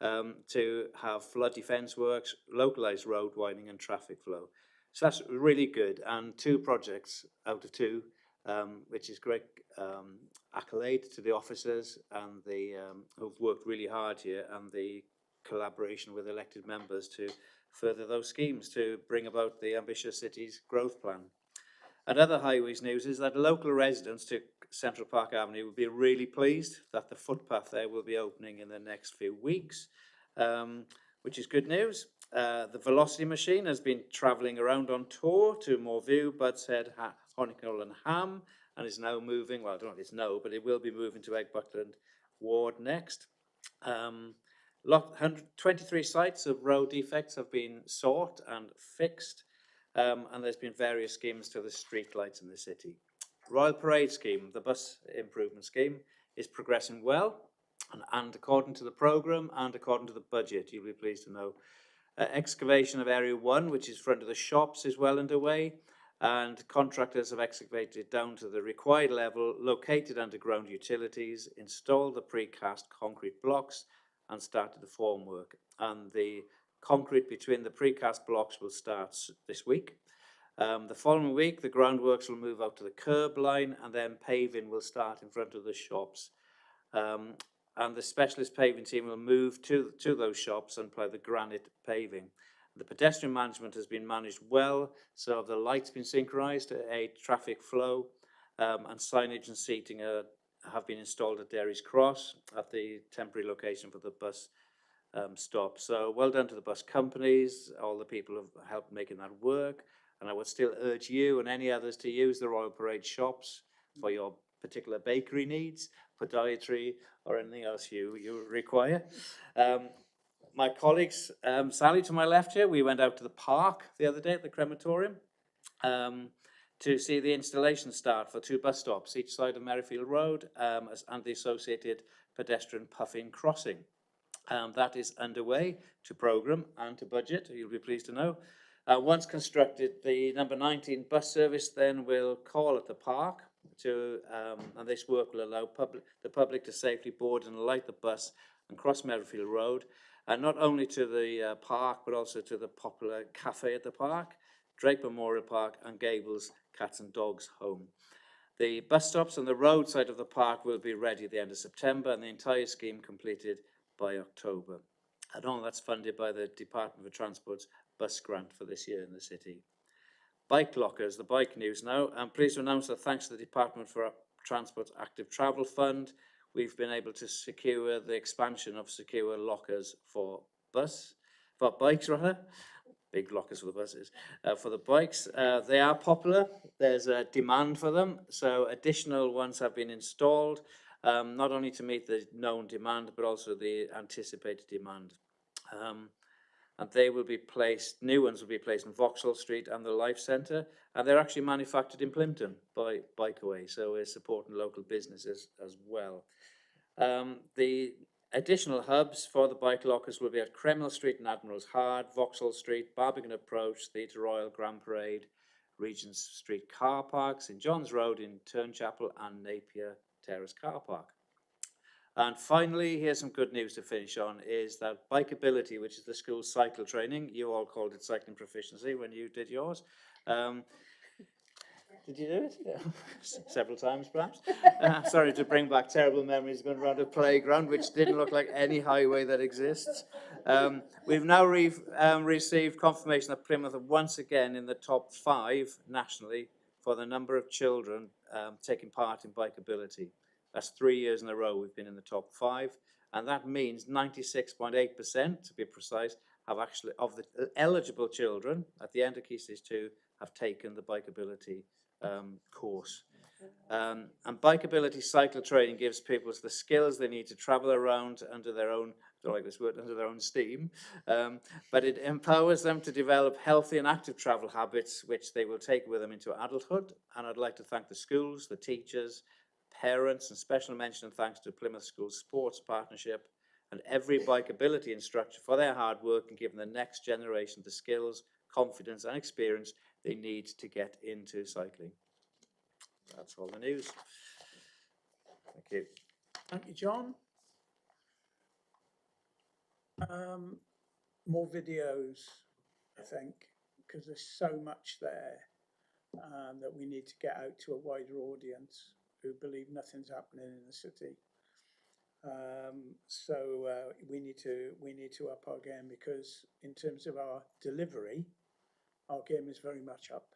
U: A364, to have flood defence works, localised road widening and traffic flow. So that's really good, and 2 projects out of 2, which is great accolade to the officers and the who've worked really hard here, and the collaboration with elected members to further those schemes to bring about the ambitious city's growth plan. And other highways news is that local residents to Central Park Avenue will be really pleased that the footpath there will be opening in the next few weeks, which is good news. The Velocity machine has been travelling around on tour to Moorview, Budshead, Honicknell and Ham, and is now moving, well, I don't know if it's no, but it will be moving to Eggbutland Ward next. 123 sites of road defects have been sought and fixed, and there's been various schemes to the street lights in the city. Royal Parade scheme, the bus improvement scheme, is progressing well, and according to the programme and according to the budget, you'll be pleased to know. Excavation of Area 1, which is front of the shops, is well underway, and contractors have excavated down to the required level, located underground utilities, installed the precast concrete blocks, and started the formwork. And the concrete between the precast blocks will start this week. The following week, the groundworks will move out to the curb line, and then paving will start in front of the shops. And the specialist paving team will move to those shops and apply the granite paving. The pedestrian management has been managed well, so the lights been synchronised to aid traffic flow, and signage and seating have been installed at Derry's Cross at the temporary location for the bus stop. So well done to the bus companies, all the people who have helped making that work, and I would still urge you and any others to use the Royal Parade shops for your particular bakery needs, podiatry, or anything else you require. My colleagues, Sally to my left here, we went out to the park the other day at the crematorium to see the installation start for 2 bus stops each side of Merrifield Road, and the associated pedestrian puffin crossing. That is underway to programme and to budget, you'll be pleased to know. Once constructed, the number 19 bus service then will call at the park and this work will allow the public to safely board and alight the bus and cross Merrifield Road, and not only to the park, but also to the popular cafe at the park, Drake Memorial Park, and Gables Cats and Dogs Home. The bus stops on the roadside of the park will be ready at the end of September, and the entire scheme completed by October. And all that's funded by the Department for Transport's bus grant for this year in the city. Bike lockers, the bike news now. I'm pleased to announce that thanks to the Department for Transport's Active Travel Fund, we've been able to secure the expansion of secure lockers for bikes rather. Big lockers for the buses. For the bikes, they are popular. There's a demand for them, so additional ones have been installed, not only to meet the known demand, but also the anticipated demand. And they will be placed, new ones will be placed in Vauxhall Street and the Life Centre, and they're actually manufactured in Plimpton by Bikeaway, so we're supporting local businesses as well. The additional hubs for the bike lockers will be at Kremlin Street and Admiral's Hard, Vauxhall Street, Barbican Approach, Theatre Royal, Grand Parade, Regent Street car park, St John's Road in Turnchapel, and Napier Terrace car park. And finally, here's some good news to finish on, is that Bikeability, which is the school's cycle training, you all called it cycling proficiency when you did yours. Did you do it? Yeah. Several times, perhaps. Sorry to bring back terrible memories going around a playground, which didn't look like any highway that exists. We've now received confirmation that Plymouth are once again in the top 5 nationally for the number of children taking part in Bikeability. That's 3 years in a row we've been in the top 5, and that means 96.8%, to be precise, have actually, of the eligible children at the end of Key Stage 2, have taken the Bikeability course. And Bikeability cycle training gives people the skills they need to travel around under their own, I don't like this word, under their own steam, but it empowers them to develop healthy and active travel habits, which they will take with them into adulthood. And I'd like to thank the schools, the teachers, parents, and special mention and thanks to Plymouth Schools Sports Partnership
B: and every bikeability instructor for their hard work and giving the next generation the skills, confidence and experience they need to get into cycling. That's all the news. Thank you.
A: Thank you, John. More videos, I think, because there's so much there that we need to get out to a wider audience who believe nothing's happening in the city. So we need to up our game, because in terms of our delivery, our game is very much up.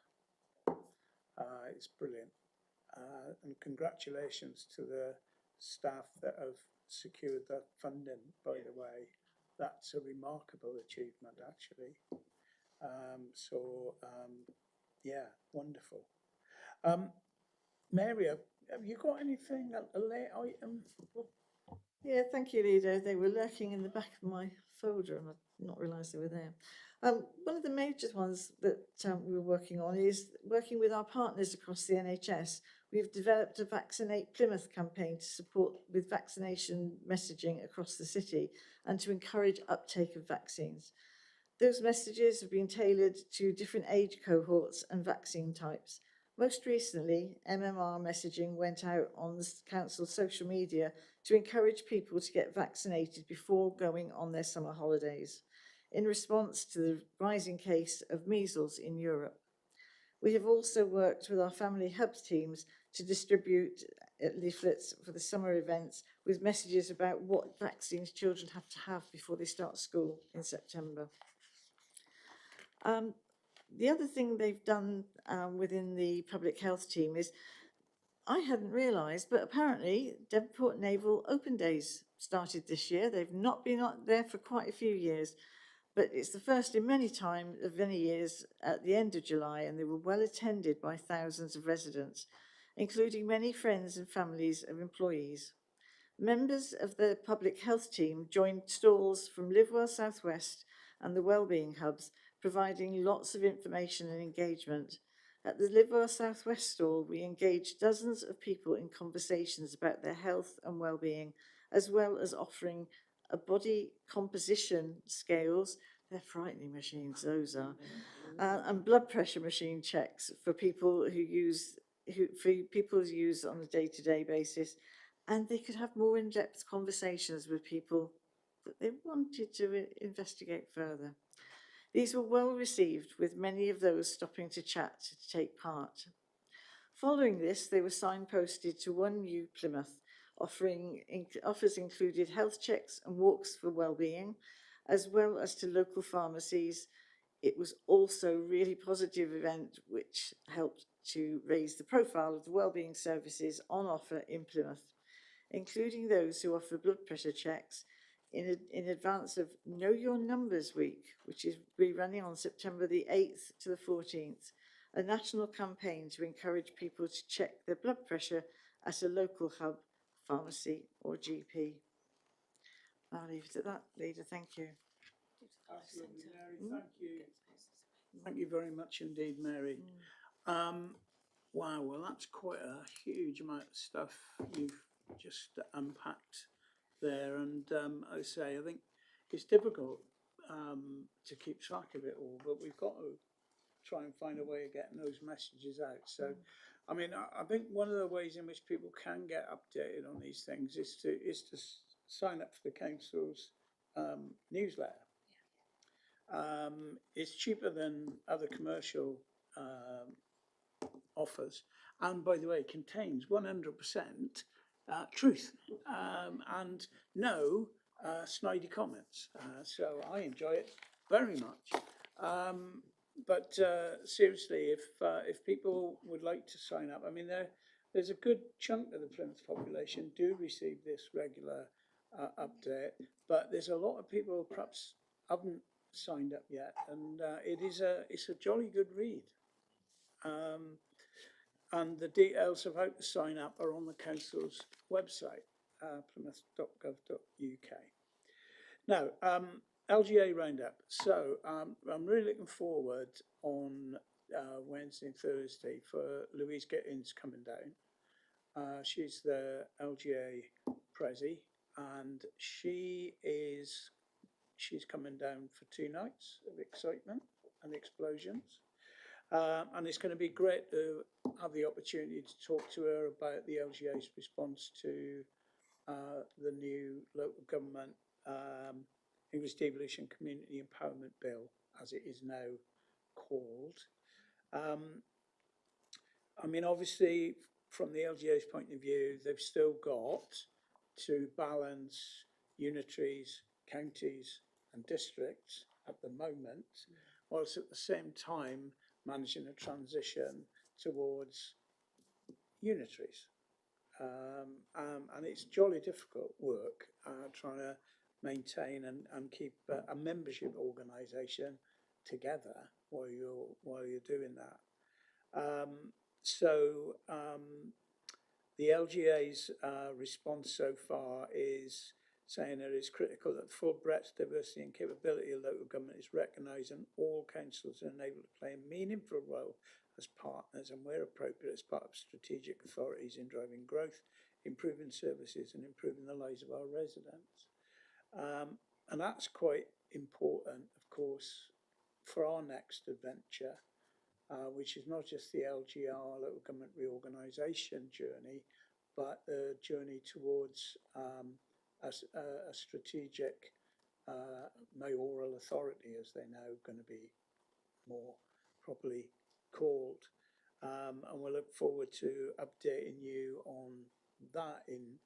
A: It's brilliant, and congratulations to the staff that have secured the funding, by the way. That's a remarkable achievement, actually. Yeah, wonderful. Mary, have you got anything, a late item?
K: Yeah, thank you, Leader. They were lurking in the back of my folder and I not realised they were there. One of the major ones that we were working on is working with our partners across the NHS. We've developed a Vaccinate Plymouth campaign to support with vaccination messaging across the city and to encourage uptake of vaccines. Those messages have been tailored to different age cohorts and vaccine types. Most recently, MMR messaging went out on the council's social media to encourage people to get vaccinated before going on their summer holidays, in response to the rising case of measles in Europe. We have also worked with our family hubs teams to distribute leaflets for the summer events with messages about what vaccines children have to have before they start school in September. The other thing they've done within the public health team is, I hadn't realised, but apparently Devonport Naval Open Days started this year. They've not been there for quite a few years, but it's the first in many years at the end of July, and they were well attended by thousands of residents, including many friends and families of employees. Members of the public health team joined stalls from Livewell South West and the Wellbeing Hubs, providing lots of information and engagement. At the Livewell South West stall, we engaged dozens of people in conversations about their health and well-being, as well as offering a body composition scales, they're frightening machines, those are, and blood pressure machine checks for people who use on a day-to-day basis, and they could have more in-depth conversations with people that they wanted to investigate further. These were well received, with many of those stopping to chat to take part. Following this, they were signposted to One New Plymouth, offers included health checks and walks for well-being, as well as to local pharmacies. It was also a really positive event which helped to raise the profile of the wellbeing services on offer in Plymouth, including those who offer blood pressure checks in advance of Know Your Numbers Week, which is running on September the 8th to the 14th, a national campaign to encourage people to check their blood pressure at a local hub, pharmacy or GP. I'll leave it at that, Leader. Thank you.
A: Absolutely, Mary. Thank you. Thank you very much indeed, Mary. Wow, well, that's quite a huge amount of stuff you've just unpacked there. And I say, I think it's difficult to keep track of it all, but we've got to try and find a way of getting those messages out. So, I mean, I think one of the ways in which people can get updated on these things is to sign up for the council's newsletter. It's cheaper than other commercial offers, and by the way, contains 100% truth and no snidey comments. So I enjoy it very much. But seriously, if people would like to sign up, I mean, there's a good chunk of the Plymouth population do receive this regular update, but there's a lot of people who perhaps haven't signed up yet, and it's a jolly good read. And the details of how to sign up are on the council's website, plymouth.gov.uk. Now, LGA Roundup. So I'm really looking forward on Wednesday and Thursday for Louise Gittins coming down. She's the LGA Prezi, and she's coming down for 2 nights of excitement and explosions. And it's going to be great to have the opportunity to talk to her about the LGA's response to the new local government English Devolution Community Empowerment Bill, as it is now called. I mean, obviously, from the LGA's point of view, they've still got to balance unitaries, counties and districts at the moment, whilst at the same time managing a transition towards unitaries. And it's jolly difficult work trying to maintain and keep a membership organisation together while you're doing that. The LGA's response so far is saying that it's critical that the full breadth, diversity and capability of local government is recognised and all councils are enabled to play a meaningful role as partners and, where appropriate, as part of strategic authorities in driving growth, improving services and improving the lives of our residents. And that's quite important, of course, for our next adventure, which is not just the LGR, local government reorganisation journey, but the journey towards a strategic mayoral authority, as they're now going to be more properly called. And we'll look forward to updating you on that in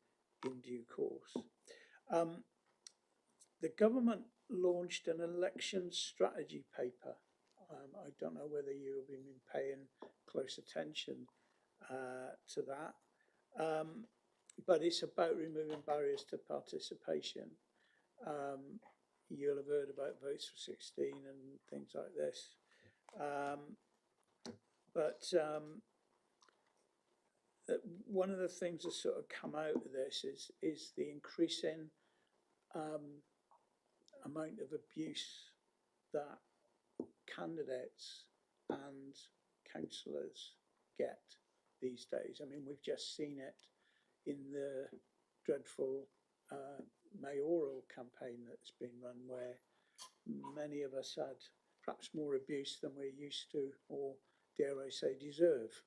A: due course. The government launched an election strategy paper. I don't know whether you've been paying close attention to that, but it's about removing barriers to participation. You'll have heard about Votes for 16 and things like this. One of the things that sort of come out of this is the increasing amount of abuse that candidates and councillors get these days. I mean, we've just seen it in the dreadful mayoral campaign that's been run, where many of us had perhaps more abuse than we're used to, or dare I say, deserve.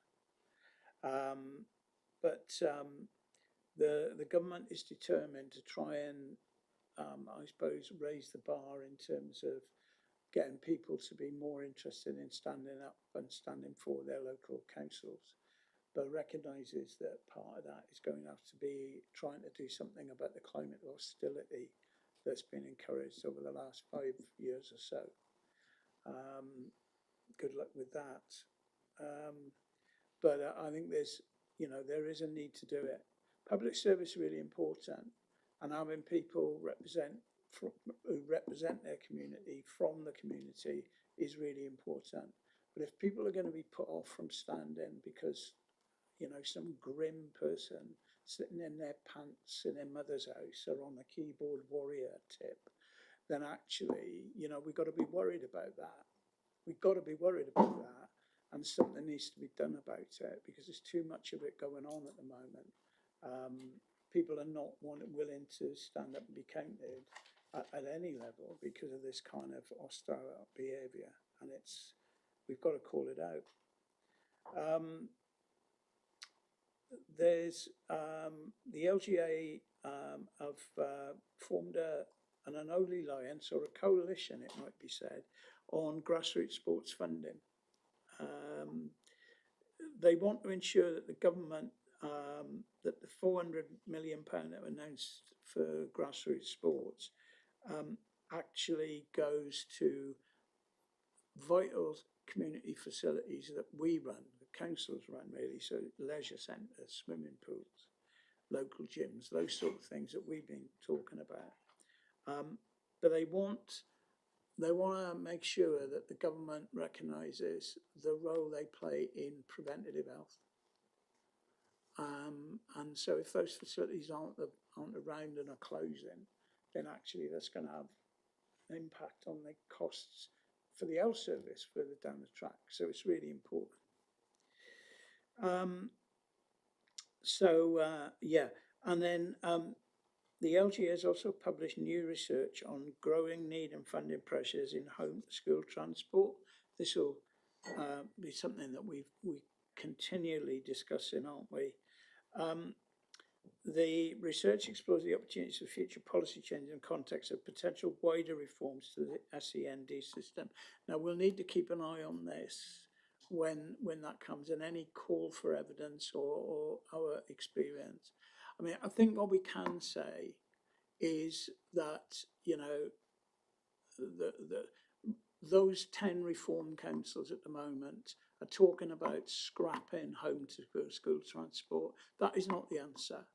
A: The government is determined to try and, I suppose, raise the bar in terms of getting people to be more interested in standing up and standing for their local councils, but recognises that part of that is going to have to be trying to do something about the climate of hostility that's been encouraged over the last 5 years or so. Good luck with that. I think there is a need to do it. Public service is really important, and having people who represent their community from the community is really important. But if people are going to be put off from standing because, some grim person sitting in their pants in their mother's house or on a keyboard warrior tip, then actually, we've got to be worried about that. We've got to be worried about that, and something needs to be done about it, because there's too much of it going on at the moment. People are not willing to stand up and be counted at any level because of this kind of hostile behaviour, and we've got to call it out. The LGA have formed an unholy alliance, or a coalition, it might be said, on grassroots sports funding. They want to ensure that the government, that the £400 million that were announced for grassroots sports actually goes to vital community facilities that we run, the councils run really, so leisure centres, swimming pools, local gyms, those sort of things that we've been talking about. But they want to make sure that the government recognises the role they play in preventative health. And so if those facilities aren't around and are closing, then actually that's going to have an impact on the costs for the health service further down the track. So it's really important. And then The LGA has also published new research on growing need and funding pressures in home to school transport. This will be something that we continually discussing, aren't we? The research explores the opportunities for future policy change in the context of potential wider reforms to the SEND system. Now, we'll need to keep an eye on this when that comes, and any call for evidence or our experience. I mean, I think what we can say is that, you know, those 10 reform councils at the moment are talking about scrapping home to school transport. That is not the answer.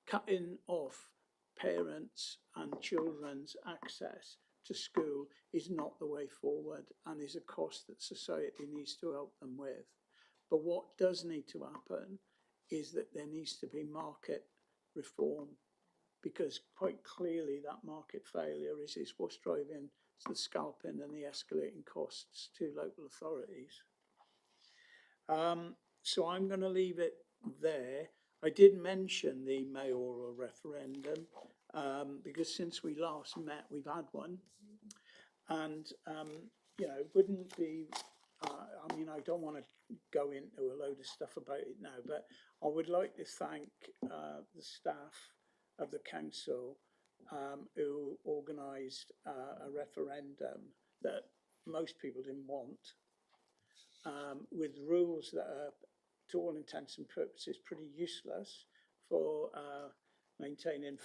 A: Cutting off parents and children's access to school is not the way forward and is a cost that society needs to help them with. But what does need to happen is that there needs to be market reform, because quite clearly that market failure is what's driving the scalping and the escalating costs to local authorities. So I'm going to leave it there. I did mention the mayoral referendum because since we last met, we've had one. And, you know, it wouldn't be, I mean, I don't want to go into a load of stuff about it now, but I would like to thank the staff of the council who organised a referendum that most people didn't want, with rules that are, to all intents and purposes, pretty useless for maintaining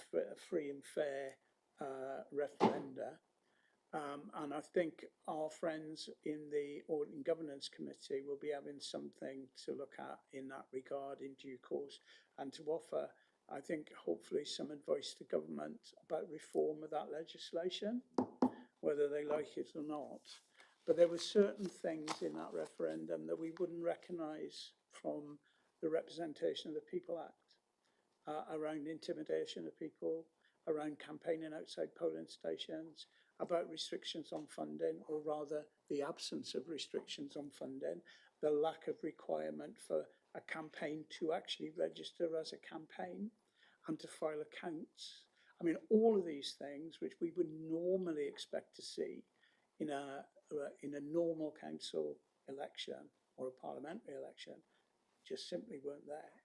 A: free and fair referenda. And I think our friends in the Audit and Governance Committee will be having something to look at in that regard in due course, and to offer, I think, hopefully some advice to government about reform of that legislation, whether they like it or not. But there were certain things in that referendum that we wouldn't recognise from the Representation of the People Act, around intimidation of people, around campaigning outside polling stations, about restrictions on funding, or rather the absence of restrictions on funding, the lack of requirement for a campaign to actually register as a campaign and to file accounts. I mean, all of these things which we would normally expect to see in a normal council election or a parliamentary election just simply weren't there.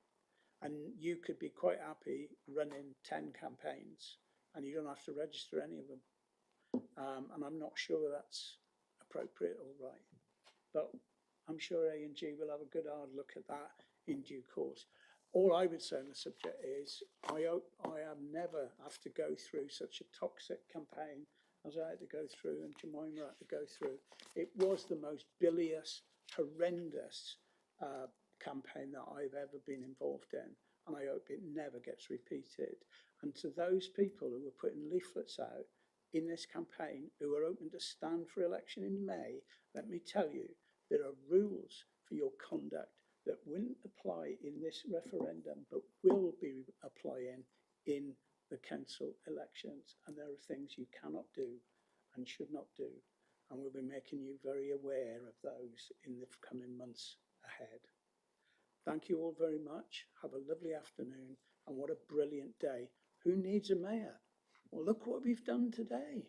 A: And you could be quite happy running 10 campaigns and you don't have to register any of them. And I'm not sure that's appropriate or right. But I'm sure A&G will have a good hard look at that in due course. All I would say on the subject is I hope I have never have to go through such a toxic campaign as I had to go through and Jemima had to go through. It was the most bilious, horrendous campaign that I've ever been involved in, and I hope it never gets repeated. And to those people who were putting leaflets out in this campaign who are open to stand for election in May, let me tell you, there are rules for your conduct that wouldn't apply in this referendum, but will be applying in the council elections. And there are things you cannot do and should not do. And we'll be making you very aware of those in the coming months ahead. Thank you all very much. Have a lovely afternoon, and what a brilliant day. Who needs a mayor? Well, look what we've done today.